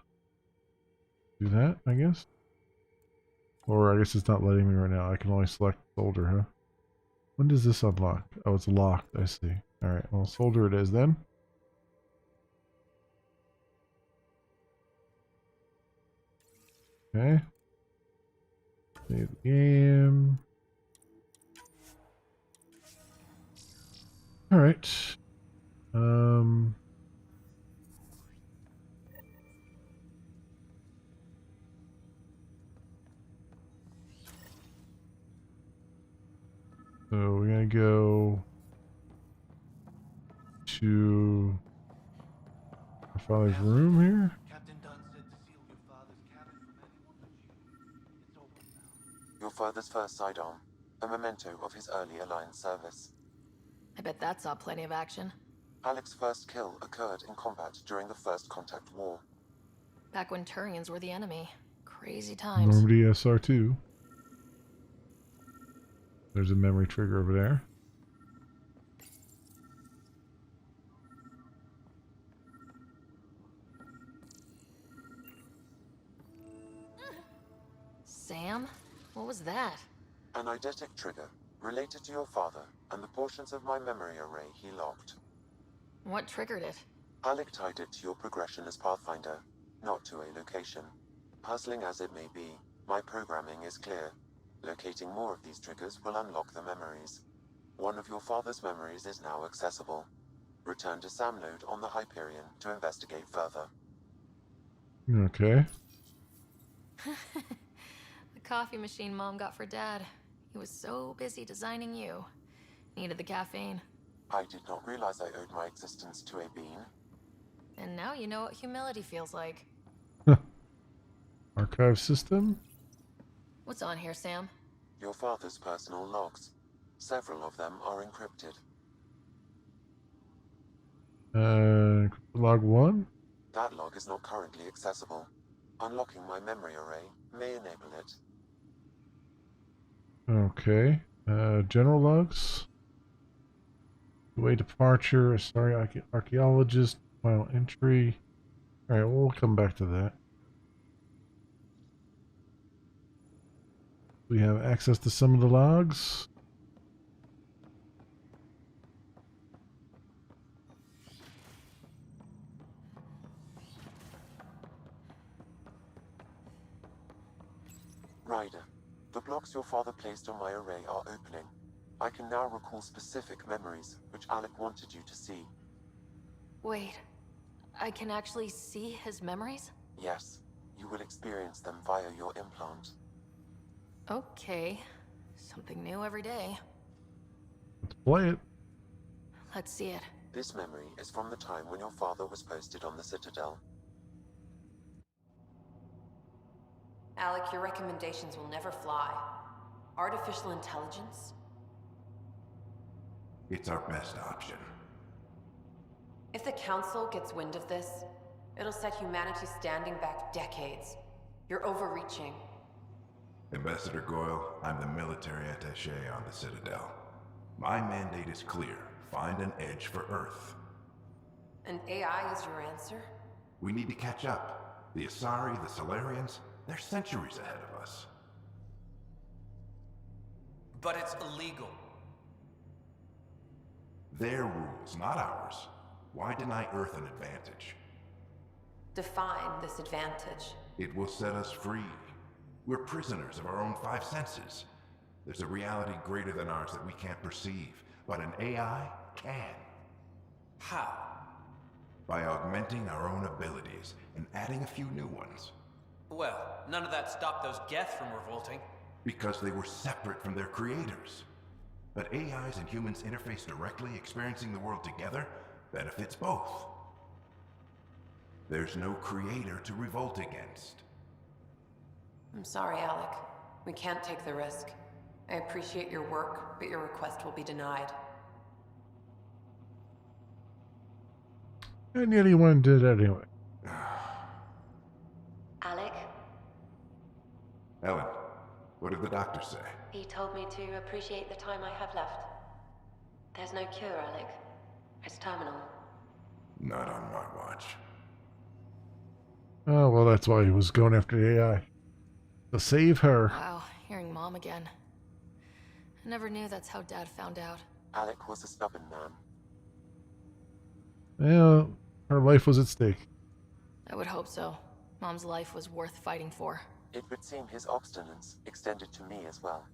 do that, I guess. Or I guess it's not letting me right now. I can only select Soldier, huh? When does this unlock? Oh, it's locked, I see. Alright, well, Soldier it is then. Okay. Save the game. Alright. So we're gonna go to our father's room here. Your father's first sidearm. a memento of his early Alliance service. I bet that saw plenty of action. Alec's first kill occurred in combat during the First Contact War. Back when Turians were the enemy. Crazy times. Normandy SR2. There's a memory trigger over there. Sam? What was that? An eidetic trigger, related to your father, and the portions of my memory array he locked. What triggered it? Alec tied it to your progression as Pathfinder, not to a location. Puzzling as it may be, my programming is clear. Locating more of these triggers will unlock the memories. One of your father's memories is now accessible. Return to Sam node on the Hyperion to investigate further. Okay. The coffee machine Mom got for Dad. He was so busy designing you. Needed the caffeine. I did not realize I owed my existence to a bean. And now you know what humility feels like. Archive system? What's on here, Sam? Your father's personal logs. Several of them are encrypted. Log 1? That log is not currently accessible. Unlocking my memory array may enable it. Okay. General logs? Way departure, sorry, archaeologist, final entry. Alright, we'll come back to that. We have access to some of the logs. Ryder, the blocks your father placed on my array are opening. I can now recall specific memories, which Alec wanted you to see. Wait, I can actually see his memories? Yes, you will experience them via your implant. Okay, something new every day. Let's play it. Let's see it. This memory is from the time when your father was posted on the Citadel. Alec, your recommendations will never fly. Artificial intelligence? It's our best option. If the Council gets wind of this, it'll set humanity standing back decades. You're overreaching. Ambassador Goyle, I'm the military attaché on the Citadel. My mandate is clear. Find an edge for Earth. And AI is your answer? We need to catch up. The Asari, the Solarians, they're centuries ahead of us. But it's illegal. Their rules, not ours. Why deny Earth an advantage? Define this advantage. It will set us free. We're prisoners of our own five senses. There's a reality greater than ours that we can't perceive, but an AI can. How? By augmenting our own abilities and adding a few new ones. Well, none of that stopped those Geth from revolting. Because they were separate from their creators. But AIs and humans interface directly, experiencing the world together, benefits both. There's no creator to revolt against. I'm sorry, Alec. We can't take the risk. I appreciate your work, but your request will be denied. And yet he went and did it anyway. Alec, Ellen, what did the doctor say? he told me to appreciate the time I have left. There's no cure, Alec. It's terminal. Not on my watch. Oh, well, that's why he was going after the AI. To save her. Wow, hearing Mom again. I never knew that's how Dad found out. Alec was a stubborn man. Yeah, her life was at stake. I would hope so. Mom's life was worth fighting for. It would seem his obstinance extended to me as well.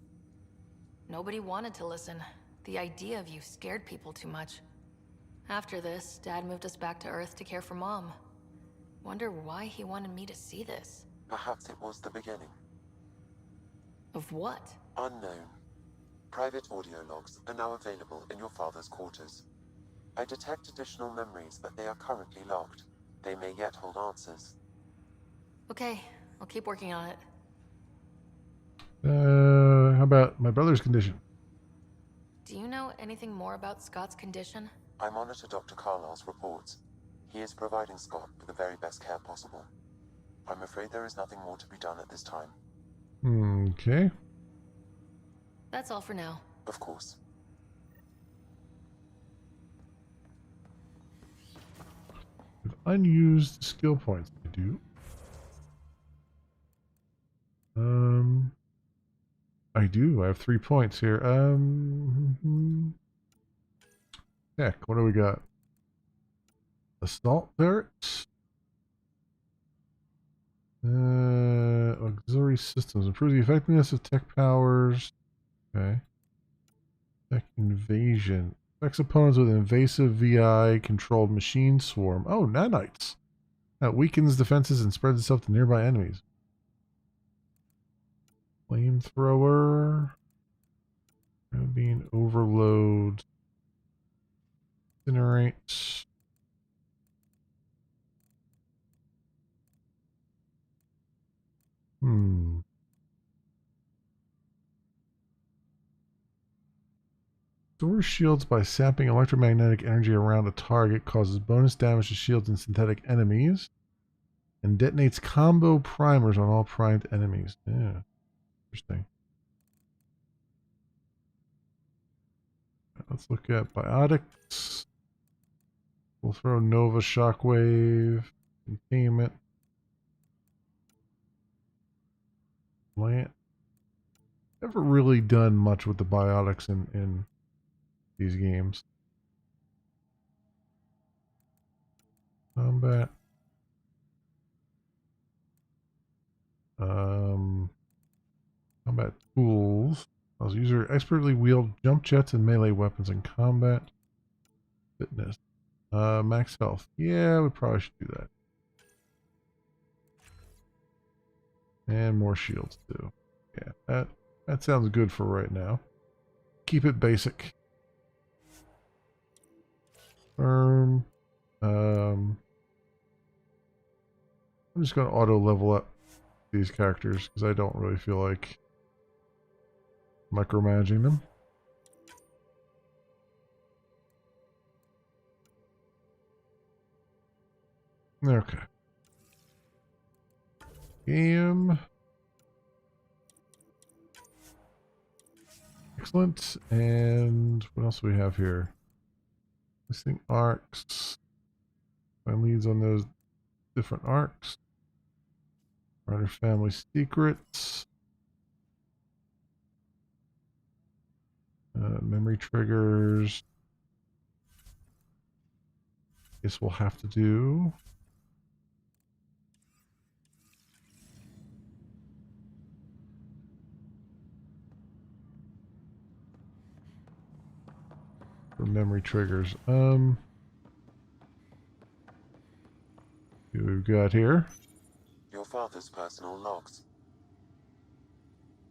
Nobody wanted to listen. The idea of you scared people too much. After this, Dad moved us back to Earth to care for Mom. Wonder why he wanted me to see this. Perhaps it was the beginning. Of what? Unknown. Private audio logs are now available in your father's quarters. I detect additional memories, but they are currently locked. They may yet hold answers. Okay, I'll keep working on it. How about my brother's condition. Do you know anything more about Scott's condition? I monitor Dr. Carlisle's reports. He is providing Scott with the very best care possible. I'm afraid there is nothing more to be done at this time. Okay. That's all for now. Of course. With unused skill points, I do. I do. I have 3 points here. Heck, what do we got? Assault turrets. Auxiliary systems. Improves the effectiveness of tech powers. Okay. Tech invasion. Affects opponents with invasive VI controlled machine swarm. Oh, nanites. That weakens defenses and spreads itself to nearby enemies. Flamethrower. Being overload. Incinerate. Stores shields by sapping electromagnetic energy around a target, causes bonus damage to shields and synthetic enemies, and detonates combo primers on all primed enemies. Yeah, interesting. Let's look at biotics. We'll throw Nova Shockwave, Containment, Plant. Never really done much with the biotics in these games. Combat. Combat tools. Allows user expertly wield jump jets and melee weapons in combat. Fitness. Max health. Yeah, we probably should do that. And more shields too. Yeah, that sounds good for right now. Keep it basic. I'm just going to auto level up these characters because I don't really feel like micromanaging them. Okay. Game. Excellent. And what else do we have here? Missing arcs. Find leads on those different arcs. Runner family secrets. Memory triggers. Guess we'll have to do. For memory triggers. What we've got here. Your father's personal logs.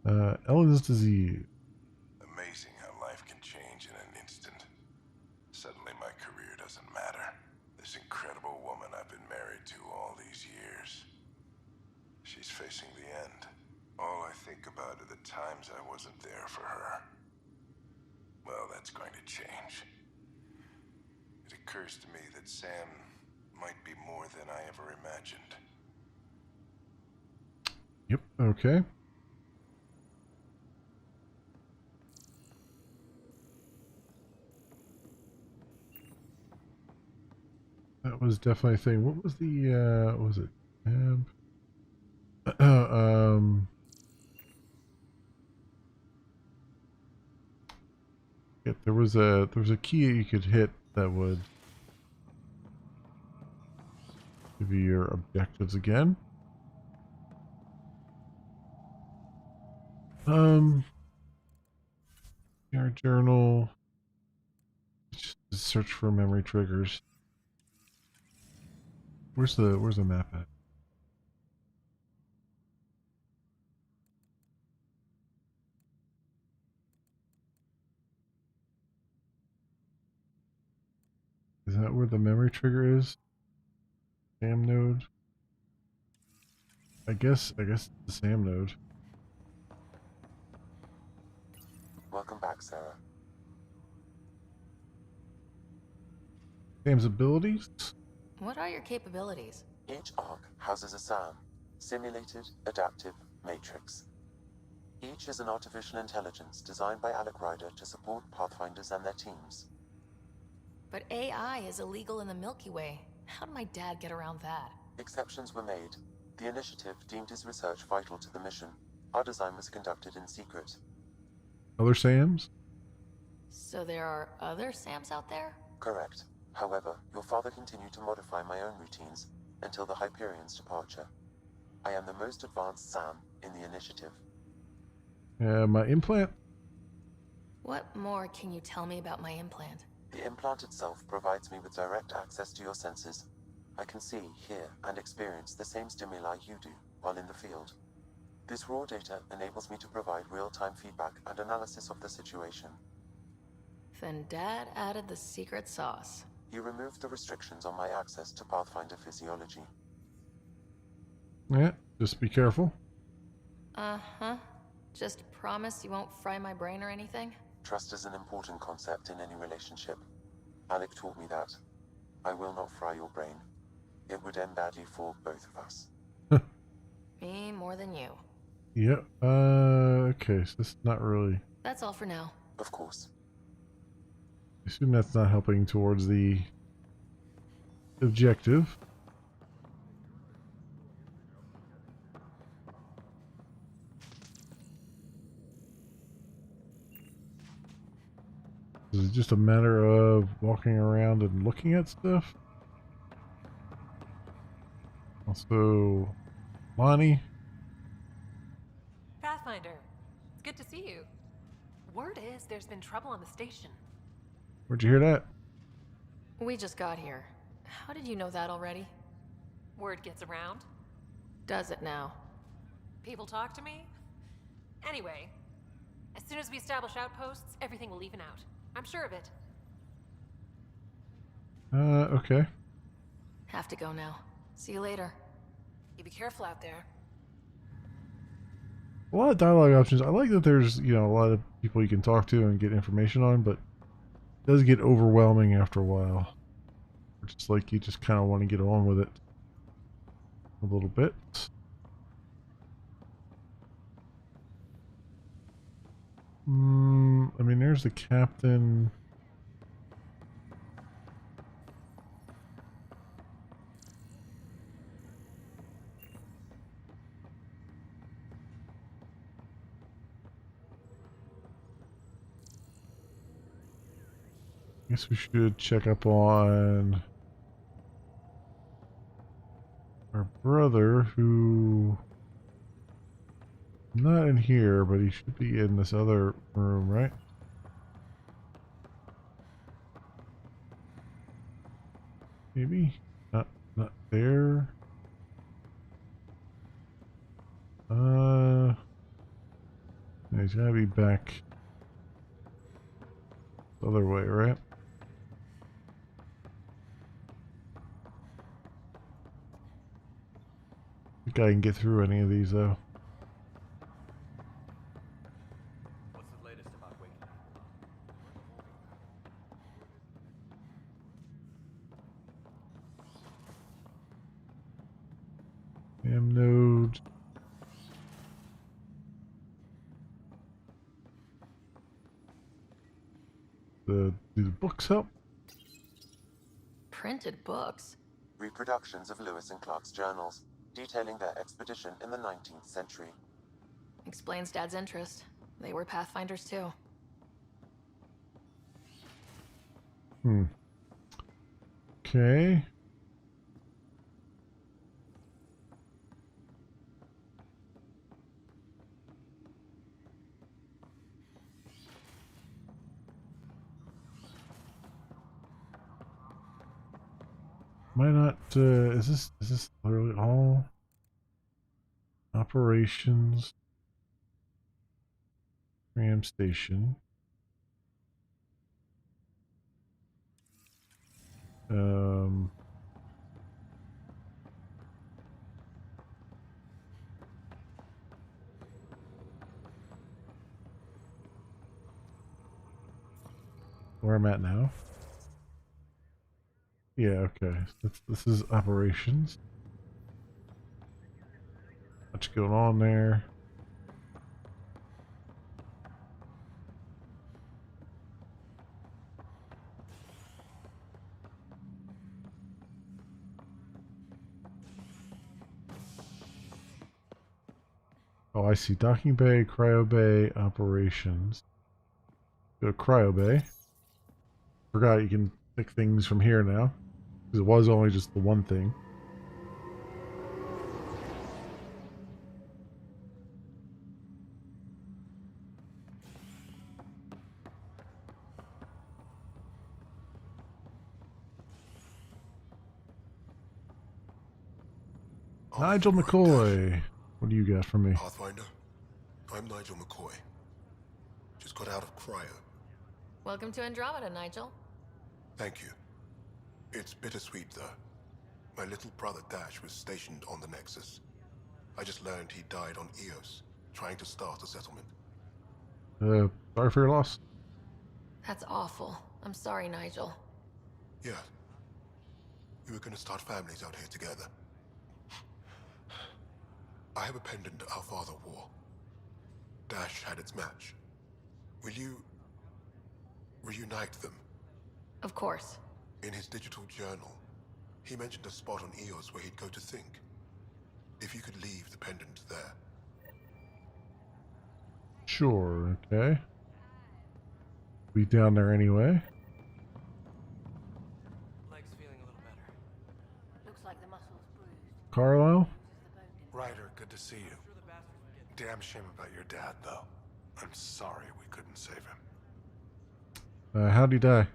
Ellen's disease. Amazing how life can change in an instant. Suddenly my career doesn't matter. This incredible woman I've been married to all these years. She's facing the end. All I think about are the times I wasn't there for her. Well, that's going to change. It occurs to me that Sam might be more than I ever imagined. Yep, okay. That was definitely a thing. What was the, what was it? Yeah, there was a key you could hit that would give you your objectives again. Our journal. Just search for memory triggers. Where's the map at? Is that where the memory trigger is? SAM node? I guess it's the SAM node. Welcome back, Sarah. Sam's abilities? What are your capabilities? Each arc houses a SAM, Simulated Adaptive Matrix. Each is an artificial intelligence designed by Alec Ryder to support Pathfinders and their teams. But AI is illegal in the Milky Way. How did my dad get around that? Exceptions were made. The initiative deemed his research vital to the mission. Our design was conducted in secret. Other Sams? So there are other Sams out there? Correct. However, your father continued to modify my own routines until the Hyperion's departure. I am the most advanced SAM in the initiative. My implant? What more can you tell me about my implant? The implant itself provides me with direct access to your senses. I can see, hear, and experience the same stimuli you do while in the field. This raw data enables me to provide real-time feedback and analysis of the situation. Then Dad added the secret sauce. He removed the restrictions on my access to Pathfinder physiology. Yeah, just be careful. Uh-huh. Just promise you won't fry my brain or anything? Trust is an important concept in any relationship. Alec taught me that. I will not fry your brain. It would end badly for both of us. Me more than you. Yep. Okay, so this is not really... That's all for now. Of course. I assume that's not helping towards the objective. Is it just a matter of walking around and looking at stuff? Also, Lonnie. Pathfinder, it's good to see you. Word is there's been trouble on the station. Where'd you hear that? We just got here. How did you know that already? Word gets around. Does it now? People talk to me. Anyway, as soon as we establish outposts, everything will even out. I'm sure of it. Okay. Have to go now. See you later. You be careful out there. A lot of dialogue options. I like that there's, you know, a lot of people you can talk to and get information on, but it does get overwhelming after a while. It's like you just kind of want to get on with it a little bit. I mean, there's the captain. Guess we should check up on our brother, who not in here, but he should be in this other room, right? Maybe not there. He's gotta be back the other way, right? I think I can get through any of these though. What's the latest about Wakening? Am node. Do the books help? Printed books? Reproductions of Lewis and Clark's journals, detailing their expedition in the 19th century. Explains Dad's interest. They were Pathfinders too. Okay. Why not, is this literally all operations? Tram station. where I'm at now. Yeah, okay. This is operations. What's going on there? Oh, I see. Docking bay, cryo bay, operations. Go to cryo bay. Forgot you can pick things from here now. Because it was only just the one thing. Nigel McCoy. What do you got for me? Pathfinder, I'm Nigel McCoy. Just got out of cryo. Welcome to Andromeda, Nigel. Thank you. It's bittersweet, though. My little brother Dash was stationed on the Nexus. I just learned he died on Eos, trying to start a settlement. Sorry for your loss. That's awful. I'm sorry, Nigel. Yeah. We were gonna start families out here together. I have a pendant our father wore. Dash had its match. Will you reunite them? Of course. In his digital journal, he mentioned a spot on Eos where he'd go to think. If you could leave the pendant there. Sure, okay. Be down there anyway. Leg's feeling a little better. Looks like the muscle's bruised. Carlo? Ryder, good to see you. Damn shame about your dad, though. I'm sorry we couldn't save him. How'd he die?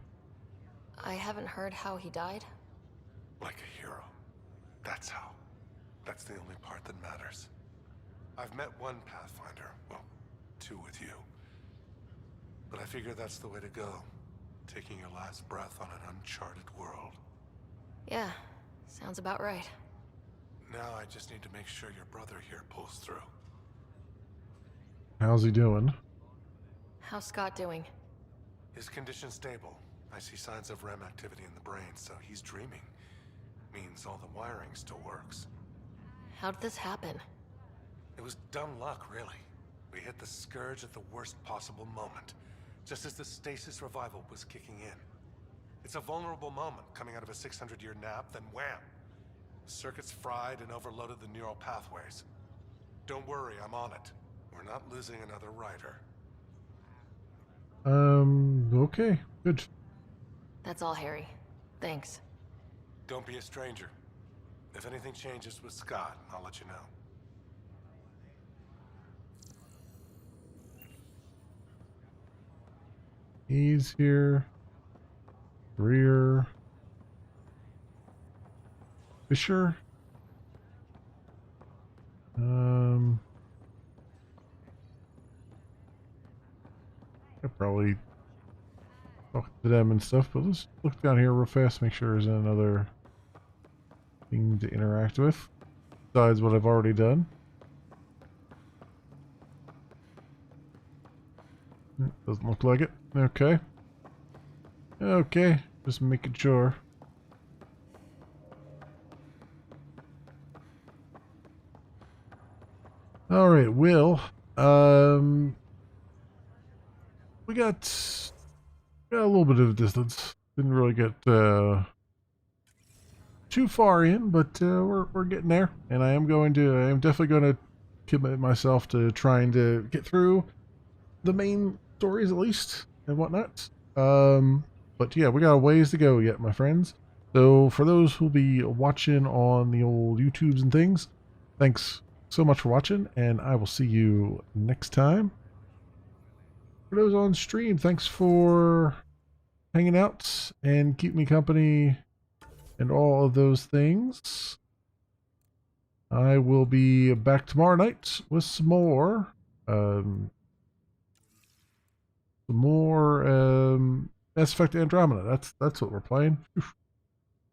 I haven't heard how he died. Like a hero. That's how. That's the only part that matters. I've met one Pathfinder. Well, two with you. But I figure that's the way to go. Taking your last breath on an uncharted world. Yeah, sounds about right. Now I just need to make sure your brother here pulls through. How's he doing? How's Scott doing? His condition's stable. I see signs of REM activity in the brain, so he's dreaming. Means all the wiring still works. How'd this happen? It was dumb luck, really. We hit the Scourge at the worst possible moment, just as the stasis revival was kicking in. It's a vulnerable moment coming out of a 600-year nap, then wham! The circuits fried and overloaded the neural pathways. Don't worry, I'm on it. We're not losing another Ryder. Okay, good. That's all, Harry. Thanks. Don't be a stranger. If anything changes with Scott, I'll let you know. He's here. Rear. Fisher. I probably talk to them and stuff, but let's look down here real fast, make sure there's another thing to interact with besides what I've already done. Doesn't look like it. Okay. Okay, just making sure. All right, Will. We got a little bit of distance. Didn't really get too far in, but we're getting there. And I am definitely going to commit myself to trying to get through the main stories at least and whatnot. But yeah, we got a ways to go yet, my friends. So for those who'll be watching on the old YouTubes and things, thanks so much for watching, and I will see you next time. For those on stream, thanks for hanging out and keep me company and all of those things. I will be back tomorrow night with some more Mass Effect Andromeda. That's what we're playing.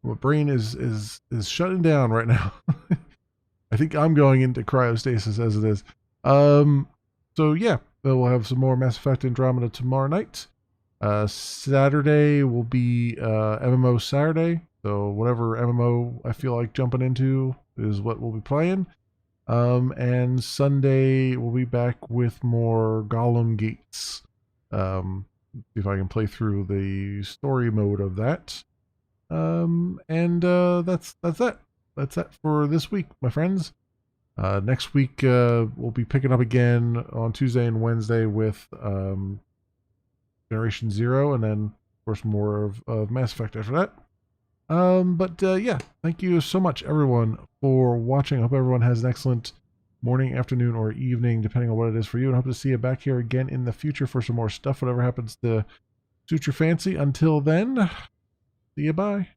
My brain is shutting down right now. I think I'm going into cryostasis as it is. So yeah, we'll have some more Mass Effect Andromeda tomorrow night. Saturday will be MMO Saturday. So whatever MMO I feel like jumping into is what we'll be playing. And Sunday we'll be back with more Gollum Gates. See if I can play through the story mode of that. That's it. That's it for this week, my friends. Next week we'll be picking up again on Tuesday and Wednesday with Generation Zero, and then of course more of Mass Effect after that. Yeah, thank you so much everyone for watching. I hope everyone has an excellent morning, afternoon, or evening, depending on what it is for you, and I hope to see you back here again in the future for some more stuff, whatever happens to suit your fancy. Until then, see you, bye.